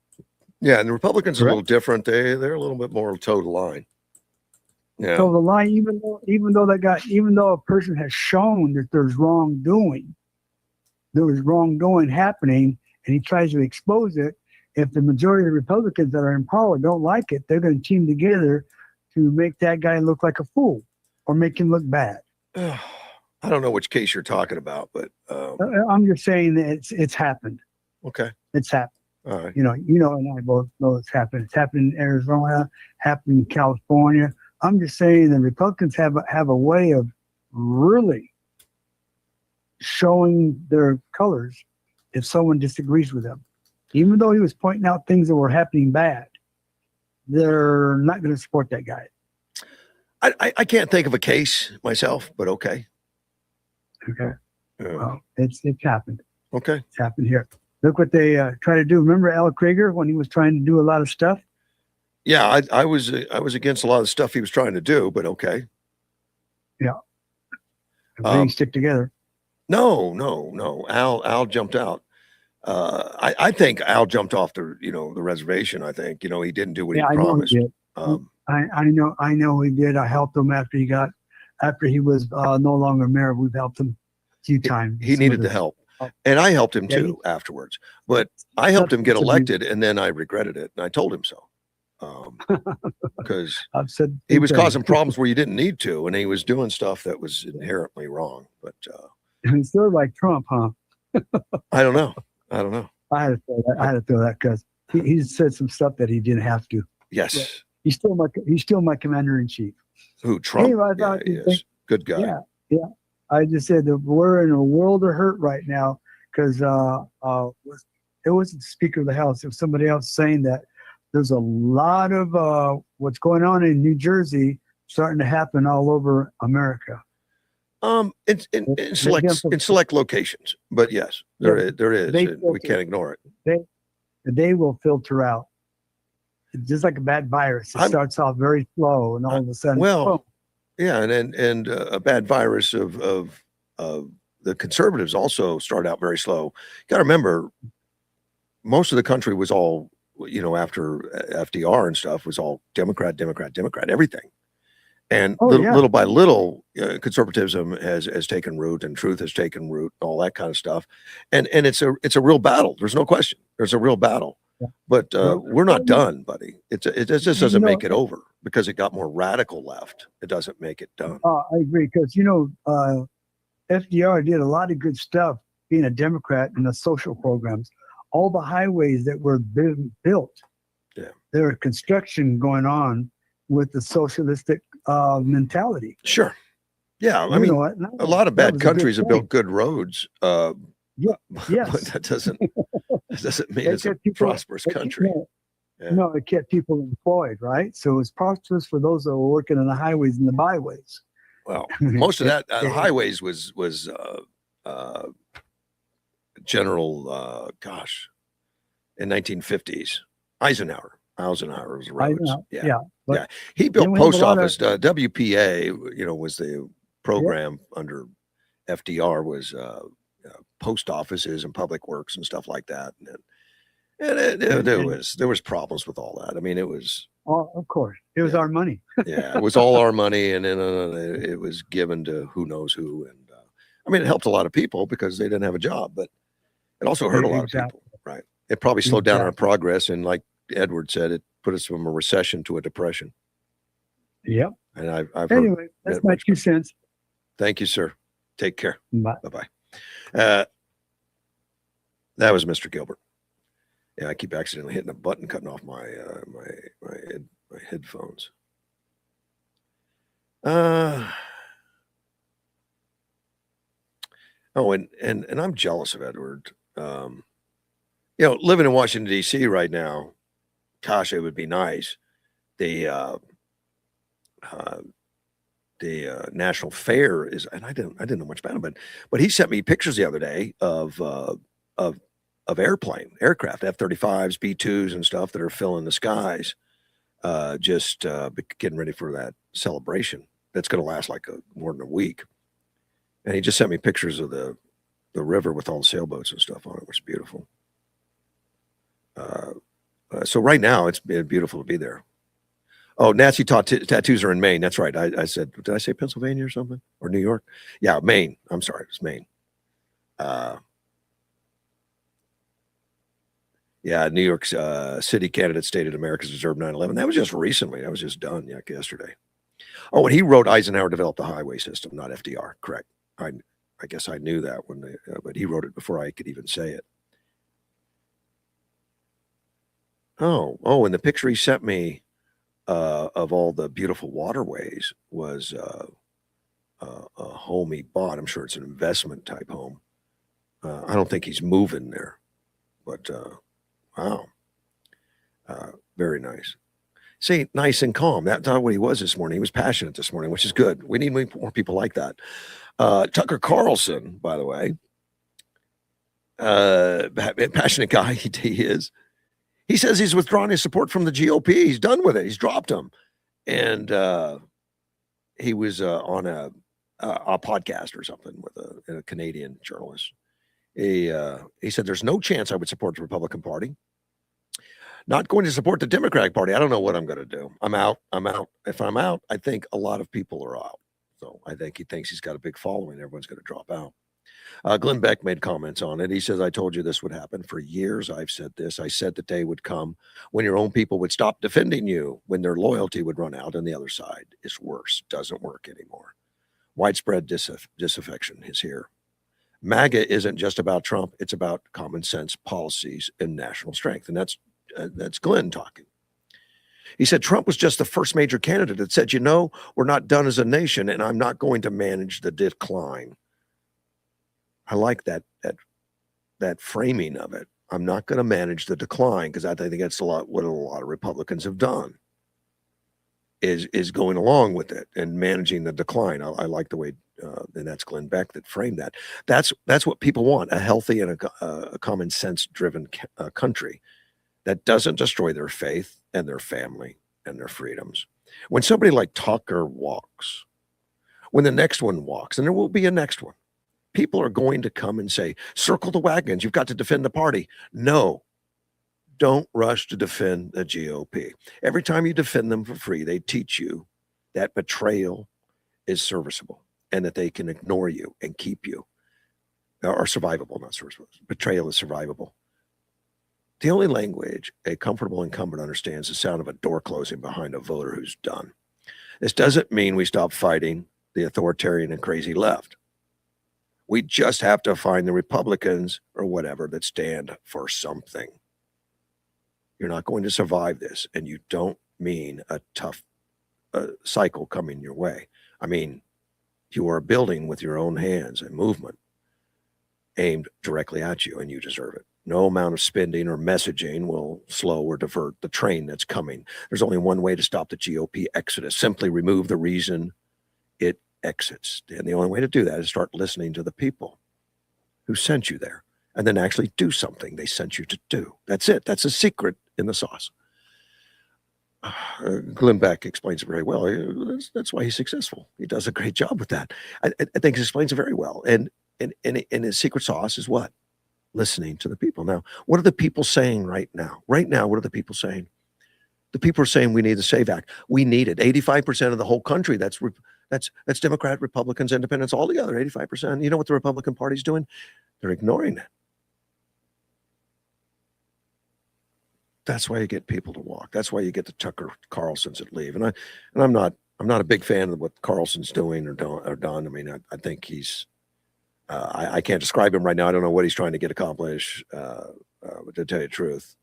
S1: yeah, and the Republicans are a
S4: Correct.
S1: little different. They're a little bit more toe the line. Yeah.
S4: So the line, even though a person has shown that there's wrongdoing, there was wrongdoing happening, and he tries to expose it. If the majority of the Republicans that are in power don't like it, they're going to team together to make that guy look like a fool or make him look bad.
S1: I don't know which case you're talking about, but
S4: I'm just saying that it's happened.
S1: okay.
S4: It's happened.
S1: All right.
S4: You know, and I both know it's happened. It's happened in Arizona, happened in California. I'm just saying the Republicans have a way of really showing their colors if someone disagrees with them. Even though he was pointing out things that were happening bad, they're not going to support that guy.
S1: I can't think of a case myself, but okay.
S4: Okay.
S1: Yeah.
S4: Well, it's happened.
S1: Okay.
S4: It's happened here. Look what they try to do. Remember Al Krieger when he was trying to do a lot of stuff?
S1: Yeah, I was against a lot of the stuff he was trying to do, but okay.
S4: They stick together.
S1: No. Al jumped out. I think Al jumped off the reservation. I think he didn't do what he promised.
S4: I know he did. I helped him after he was no longer mayor. We've helped him a few times.
S1: He needed the help, and I helped him too afterwards. But I helped him get elected, and then I regretted it, and I told him so. Because
S4: I've said
S1: he was causing problems where you didn't need to, and he was doing stuff that was inherently wrong. But
S4: He's sort of like Trump, huh?
S1: I don't know.
S4: I had to throw that because he said some stuff that he didn't have to.
S1: Yes.
S4: Yeah. He's still my commander in chief.
S1: Who, Trump?
S4: Anyway, I thought
S1: yeah, he is. Good guy.
S4: Yeah. I just said that we're in a world of hurt right now because it wasn't the Speaker of the House. It was somebody else saying that there's a lot of what's going on in New Jersey starting to happen all over America.
S1: In select locations, but yes, there is. And we can't ignore it.
S4: They will filter out. It's just like a bad virus. It starts off very slow, and all of a sudden, boom.
S1: Yeah, and a bad virus of the conservatives also start out very slow. You got to remember, most of the country was all, after FDR and stuff, was all Democrat, everything. And little by little, conservatism has taken root, and truth has taken root, all that kind of stuff. And it's a real battle. There's no question. There's a real battle. Yeah. But we're not done, buddy. It just doesn't make it over because it got more radical left. It doesn't make it done.
S4: I agree, because FDR did a lot of good stuff being a Democrat in the social programs. All the highways that were being built, there was construction going on with the socialistic mentality.
S1: Sure. Yeah. I mean, a lot of bad countries have built good roads. Yes. But that doesn't mean it's a prosperous country.
S4: No, it kept people employed, right? So it's prosperous for those that were working on the highways and the byways.
S1: Well, most of that highways was General, in 1950s, Eisenhower was the roads. Yeah. He built post office. WPA, was the program under FDR, was post offices and public works and stuff like that. And there was problems with all that. I mean, it was.
S4: Oh, of course, it was our money.
S1: Yeah, it was all our money, and then it was given to who knows who. And I mean, it helped a lot of people because they didn't have a job, but it also hurt a lot of people. Right? It probably slowed down our progress, and like Edward said, it put us from a recession to a depression.
S4: Yep.
S1: And I've
S4: anyway, that's my 2 cents.
S1: Thank you, sir. Take care.
S4: Bye.
S1: Bye. That was Mr. Gilbert. Yeah, I keep accidentally hitting a button, cutting off my headphones. And I'm jealous of Edward. Living in Washington D.C. right now, gosh, it would be nice. The National Fair is, and I didn't know much about it, but he sent me pictures the other day of aircraft, F-35s, B-2s, and stuff that are filling the skies, just getting ready for that celebration that's going to last like more than a week. And he just sent me pictures of the river with all the sailboats and stuff on it, which is beautiful. So right now it's beautiful to be there. Oh, Nazi tattoos are in Maine. That's right. I said, did I say Pennsylvania or something? Or New York? Yeah, Maine. I'm sorry. It was Maine. New York City candidate stated America's deserved 9/11. That was just recently. That was just done yesterday. Oh, and he wrote Eisenhower developed the highway system, not FDR. Correct. I guess I knew that but he wrote it before I could even say it. Oh, and the picture he sent me of all the beautiful waterways was a home he bought. I'm sure it's an investment type home. I don't think he's moving there, but wow, very nice. See, nice and calm. That's not what he was this morning. He was passionate this morning, which is good. We need more people like that. Tucker Carlson, by the way, passionate guy he is. He says he's withdrawn his support from the GOP. He's done with it. He's dropped them. And he was on a podcast or something with a Canadian journalist. He said, there's no chance I would support the Republican Party. Not going to support the Democratic Party. I don't know what I'm going to do. I'm out. If I'm out, I think a lot of people are out. So I think he thinks he's got a big following. Everyone's going to drop out. Glenn Beck made comments on it. He says, I told you this would happen. For years, I've said this. I said the day would come when your own people would stop defending you, when their loyalty would run out, and the other side is worse. Doesn't work anymore. Widespread disaffection is here. MAGA isn't just about Trump. It's about common sense policies and national strength. And that's Glenn talking. He said, Trump was just the first major candidate that said, we're not done as a nation, and I'm not going to manage the decline. I like that framing of it. I'm not going to manage the decline, because I think that's what a lot of Republicans have done. is going along with it and managing the decline. I like the way, and that's Glenn Beck that framed that. That's what people want: a healthy and a common sense driven country that doesn't destroy their faith and their family and their freedoms. When somebody like Tucker walks, when the next one walks, and there will be a next one, people are going to come and say, "Circle the wagons. You've got to defend the party." No. Don't rush to defend the GOP. Every time you defend them for free, they teach you that betrayal is serviceable and that they can ignore you and keep you, or survivable, not serviceable. Betrayal is survivable. The only language a comfortable incumbent understands is the sound of a door closing behind a voter who's done. This doesn't mean we stop fighting the authoritarian and crazy left. We just have to find the Republicans or whatever that stand for something. You're not going to survive this, and you don't mean a tough cycle coming your way. I mean, you are building with your own hands a movement aimed directly at you, and you deserve it. No amount of spending or messaging will slow or divert the train that's coming. There's only one way to stop the GOP exodus: simply remove the reason it exits. And the only way to do that is start listening to the people who sent you there, and then actually do something they sent you to do. That's it. That's a secret in the sauce. Glenn Beck explains it very well. That's why he's successful. He does a great job with that. I think he explains it very well. And his secret sauce is what? Listening to the people. Now, what are the people saying right now? Right now, what are the people saying? The people are saying we need the SAVE Act. We need it. 85% of the whole country. That's Democrat, Republicans, Independents, all together. 85%. You know what the Republican Party's doing? They're ignoring it. That's why you get people to walk. That's why you get the Tucker Carlsons that leave. And I'm not a big fan of what Carlson's doing or done. I mean, I think he's I can't describe him right now. I don't know what he's trying to get accomplished. But to tell you the truth,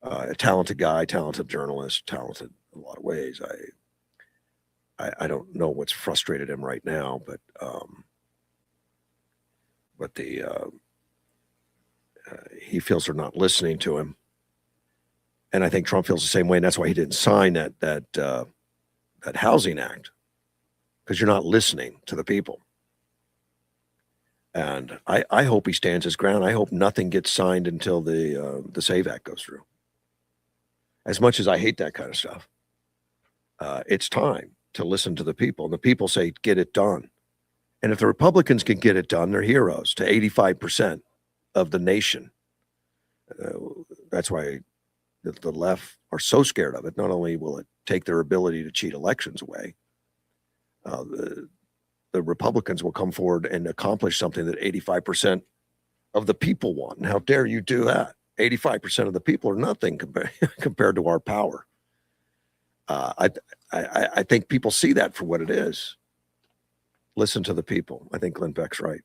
S1: a talented guy, talented journalist, talented in a lot of ways. I don't know what's frustrated him right now, but he feels they're not listening to him. And I think Trump feels the same way, and that's why he didn't sign that housing act, because you're not listening to the people. And I hope he stands his ground. I hope nothing gets signed until the SAVE Act goes through. As much as I hate that kind of stuff, it's time to listen to the people. And the people say, get it done. And if the Republicans can get it done, they're heroes to 85% of the nation. That's why the left are so scared of it. Not only will it take their ability to cheat elections away, the Republicans will come forward and accomplish something that 85% of the people want. And how dare you do that? 85% of the people are nothing compared to our power. I think people see that for what it is. Listen to the people. I think Glenn Beck's right.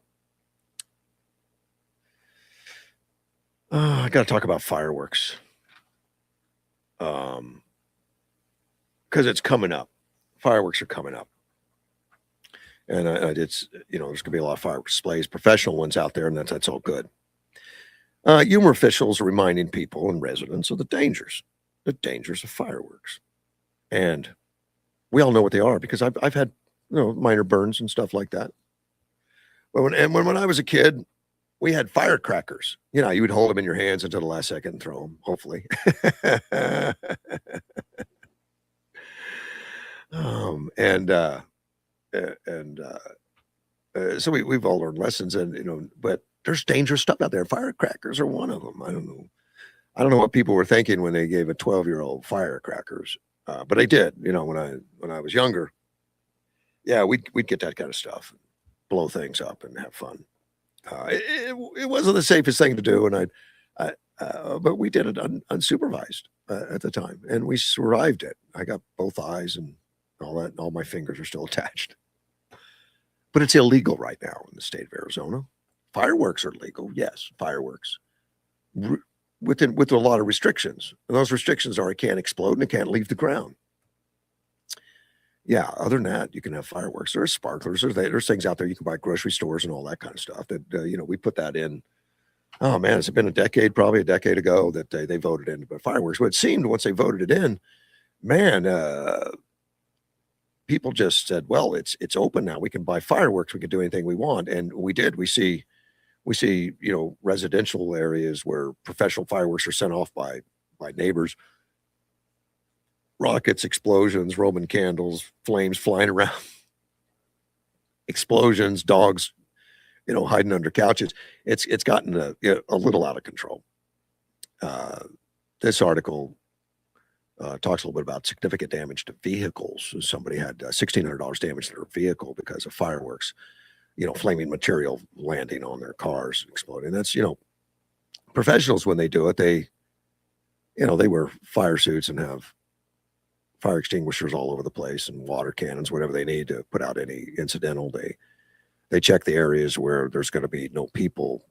S1: I got to talk about fireworks. Because it's coming up. Fireworks are coming up. And it's, there's going to be a lot of fireworks displays, professional ones out there, and that's all good. Humor officials are reminding people and residents of the dangers of fireworks. And we all know what they are, because I've had, minor burns and stuff like that. But when I was a kid, we had firecrackers. You would hold them in your hands until the last second and throw them, hopefully. So we've all learned lessons, and but there's dangerous stuff out there. Firecrackers are one of them. I don't know what people were thinking when they gave a 12-year-old firecrackers, but they did. When I was younger, yeah, we'd get that kind of stuff, blow things up, and have fun. It wasn't the safest thing to do, and but we did it unsupervised at the time, and we survived it. I got both eyes and all that, and all my fingers are still attached. But it's illegal right now in the state of Arizona. Fireworks are legal, yes, fireworks, with a lot of restrictions. And those restrictions are it can't explode and it can't leave the ground. Yeah, other than that, you can have fireworks. There's sparklers. There's things out there you can buy at grocery stores and all that kind of stuff. That we put that in. Oh man, it's been probably a decade ago that they voted in. But fireworks. What it seemed once they voted it in, man, people just said, well, it's open now. We can buy fireworks. We can do anything we want. And we did. We see, residential areas where professional fireworks are sent off by neighbors, rockets, explosions, Roman candles, flames flying around, explosions, dogs, hiding under couches. It's gotten a little out of control. This article talks a little bit about significant damage to vehicles. Somebody had $1,600 damage to their vehicle because of fireworks, flaming material landing on their cars, exploding. That's, professionals, when they do it, they wear fire suits and have fire extinguishers all over the place and water cannons, whatever they need to put out any incidental. They check the areas where there's going to be no people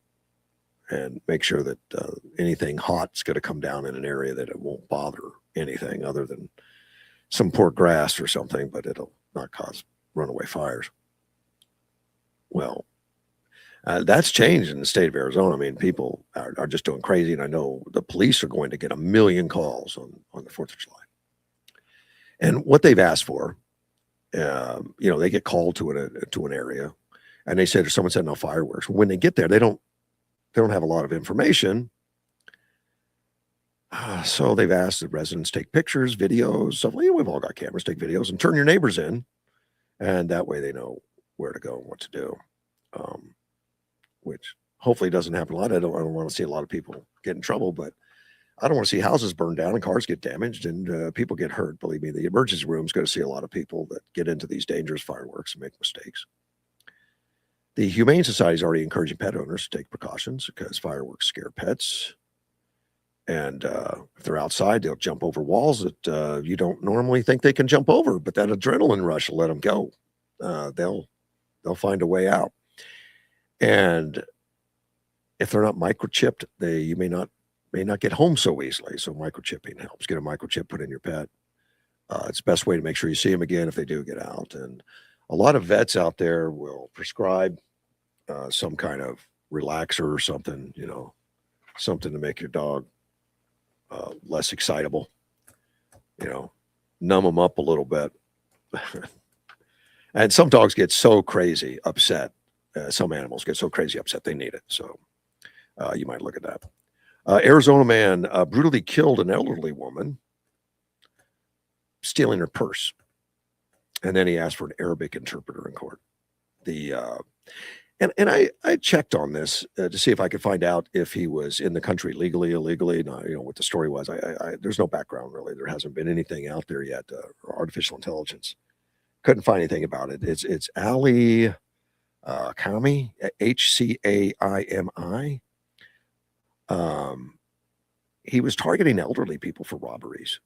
S1: and make sure that anything hot is going to come down in an area that it won't bother anything other than some poor grass or something, but it'll not cause runaway fires. Well, that's changed in the state of Arizona. I mean, people are just doing crazy, and I know the police are going to get 1 million calls on the 4th of July. And what they've asked for, they get called to an area, and they say there's someone setting off fireworks. When they get there, they don't have a lot of information. So they've asked the residents take pictures, videos, stuff. We've all got cameras, take videos, and turn your neighbors in, and that way they know where to go and what to do. Which hopefully doesn't happen a lot. I don't want to see a lot of people get in trouble, but I don't want to see houses burned down and cars get damaged and people get hurt. Believe me, the emergency room is going to see a lot of people that get into these dangerous fireworks and make mistakes. The Humane Society is already encouraging pet owners to take precautions because fireworks scare pets. And if they're outside, they'll jump over walls that you don't normally think they can jump over, but that adrenaline rush will let them go. They'll find a way out. And if they're not microchipped, you may not get home so easily. So microchipping helps. Get a microchip put in your pet. It's the best way to make sure you see them again if they do get out. And a lot of vets out there will prescribe some kind of relaxer or something, something to make your dog less excitable, numb them up a little bit. And some dogs get so crazy upset. Some animals get so crazy upset they need it. So you might look at that. Arizona man brutally killed an elderly woman, stealing her purse. And then he asked for an Arabic interpreter in court. And I checked on this to see if I could find out if he was in the country legally, illegally, not, what the story was. There's no background really. There hasn't been anything out there yet. Artificial intelligence. Couldn't find anything about it. It's Ali Kami, Hcaimi. He was targeting elderly people for robberies.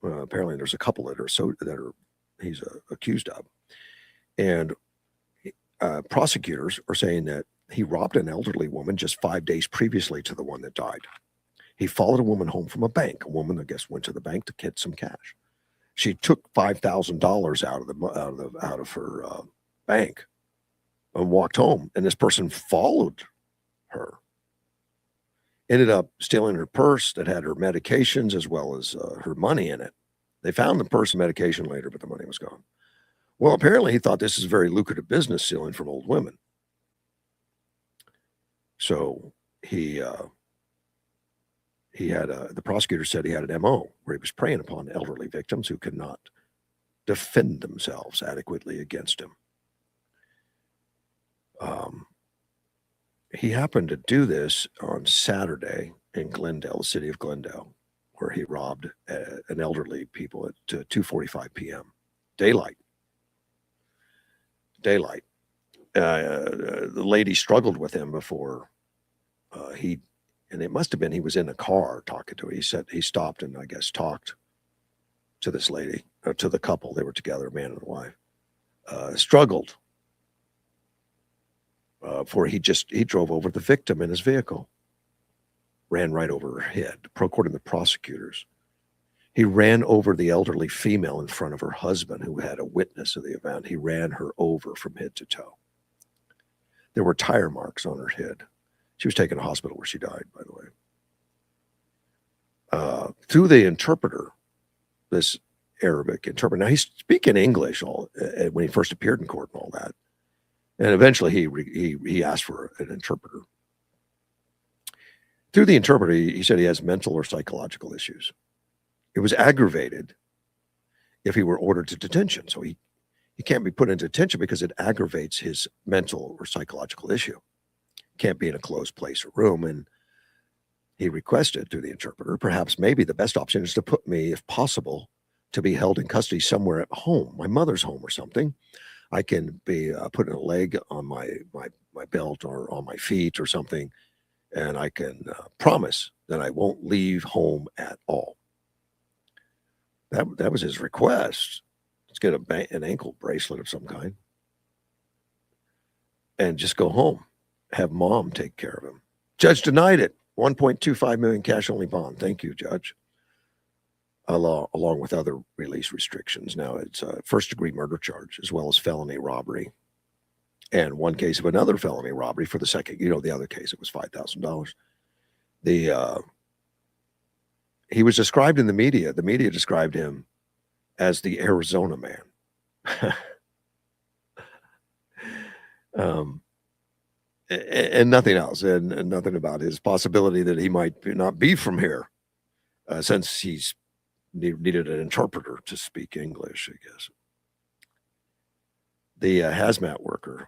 S1: Apparently, there's a couple that he's accused of, and prosecutors are saying that he robbed an elderly woman just 5 days previously to the one that died. He followed a woman home from a bank. A woman, I guess, went to the bank to get some cash. She took $5,000 out of her bank and walked home, and this person followed her. Ended up stealing her purse that had her medications as well as her money in it. They found the purse and medication later, but the money was gone. Well, apparently he thought this is a very lucrative business, stealing from old women. So the prosecutor said he had an MO where he was preying upon elderly victims who could not defend themselves adequately against him. He happened to do this on Saturday in Glendale, the city of Glendale, where he robbed an elderly people at 2:45 p.m. Daylight. The lady struggled with him before and it must have been he was in a car talking to her. He said he stopped and I guess talked to this lady, to the couple. They were together, a man and a wife. Struggled. For he drove over the victim in his vehicle, ran right over her head, according to the prosecutors. He ran over the elderly female in front of her husband, who had a witness of the event. He ran her over from head to toe. There were tire marks on her head. She was taken to hospital where she died, by the way. Through the interpreter, this Arabic interpreter. Now he's speaking English when he first appeared in court and all that, and eventually he asked for an interpreter. Through the interpreter, he said he has mental or psychological issues. It was aggravated if he were ordered to detention. So he can't be put into detention because it aggravates his mental or psychological issue. Can't be in a closed place or room. And he requested through the interpreter, perhaps maybe the best option is to put me, if possible, to be held in custody somewhere at home, my mother's home or something. I can be putting a leg on my belt or on my feet or something, and I can promise that I won't leave home at all. That was his request. Let's get an ankle bracelet of some kind and just go home. Have mom take care of him. Judge denied it. 1.25 million cash only bond. Thank you, Judge. Along with other release restrictions. Now it's a first-degree murder charge as well as felony robbery. And one case of another felony robbery for the second, the other case, it was $5,000. He was described in the media. The media described him as the Arizona man. And nothing else, and nothing about his possibility that he might not be from here, since he's needed an interpreter to speak English, I guess. The hazmat worker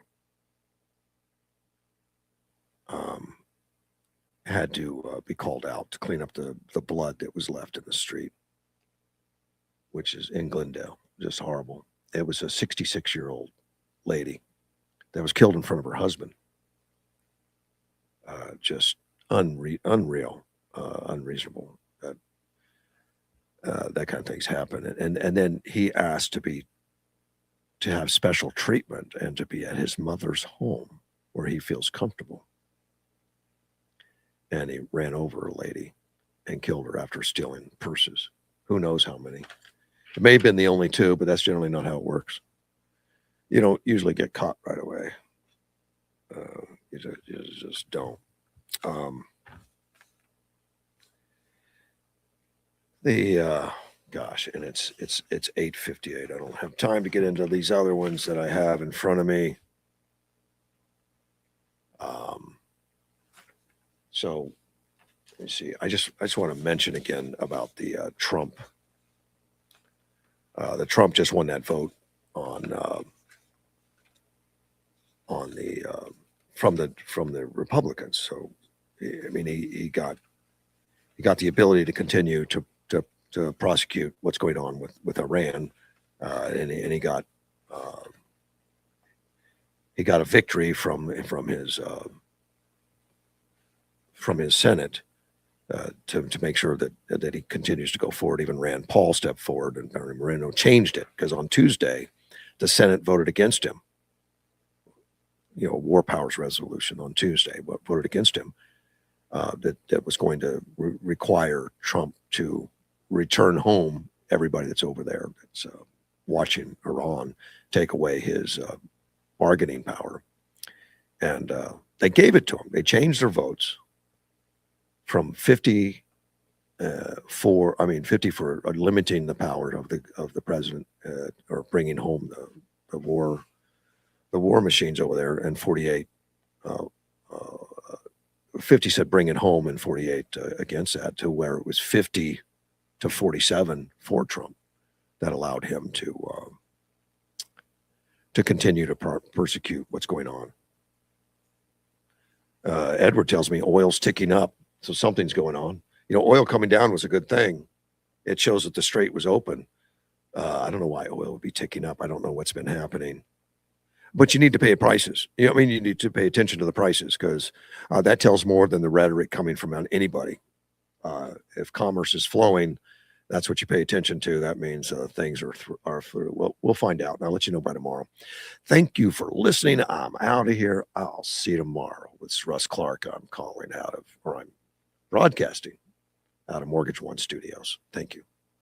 S1: had to be called out to clean up the blood that was left in the street, which is in Glendale. Just horrible. It was a 66-year-old lady that was killed in front of her husband. Just unreal, unreasonable. That kind of things happen. And then he asked to have special treatment and to be at his mother's home where he feels comfortable. And he ran over a lady and killed her after stealing purses. Who knows how many? It may have been the only two, but that's generally not how it works. You don't usually get caught right away. You just don't. Gosh, and it's 8:58. I don't have time to get into these other ones that I have in front of me. So let me see. I just want to mention again about the Trump. The Trump just won that vote on the from the Republicans. So I mean, he got the ability to continue to prosecute what's going on with Iran, and he got a victory from his Senate to make sure that he continues to go forward. Even Rand Paul stepped forward, and Barry Moreno changed it because on Tuesday the Senate voted against him. War powers resolution on Tuesday, but voted against him. That was going to require Trump to return home everybody that's over there that's watching Iran take away his bargaining power. And they gave it to him. They changed their votes from 50 for limiting the power of the president or bringing home the war machines over there, and 48 50 said bring it home, and 48 against that, to where it was 50 to 47 for Trump. That allowed him to continue to persecute what's going on. Edward tells me oil's ticking up, so something's going on. Oil coming down was a good thing. It shows that the strait was open. I don't know why oil would be ticking up. I don't know what's been happening. But you need to pay prices. You need to pay attention to the prices, because that tells more than the rhetoric coming from anybody. If commerce is flowing, that's what you pay attention to. That means things are well, we'll find out. And I'll let you know by tomorrow. Thank you for listening. I'm out of here. I'll see you tomorrow. It's Russ Clark. I'm broadcasting out of Mortgage One Studios. Thank you.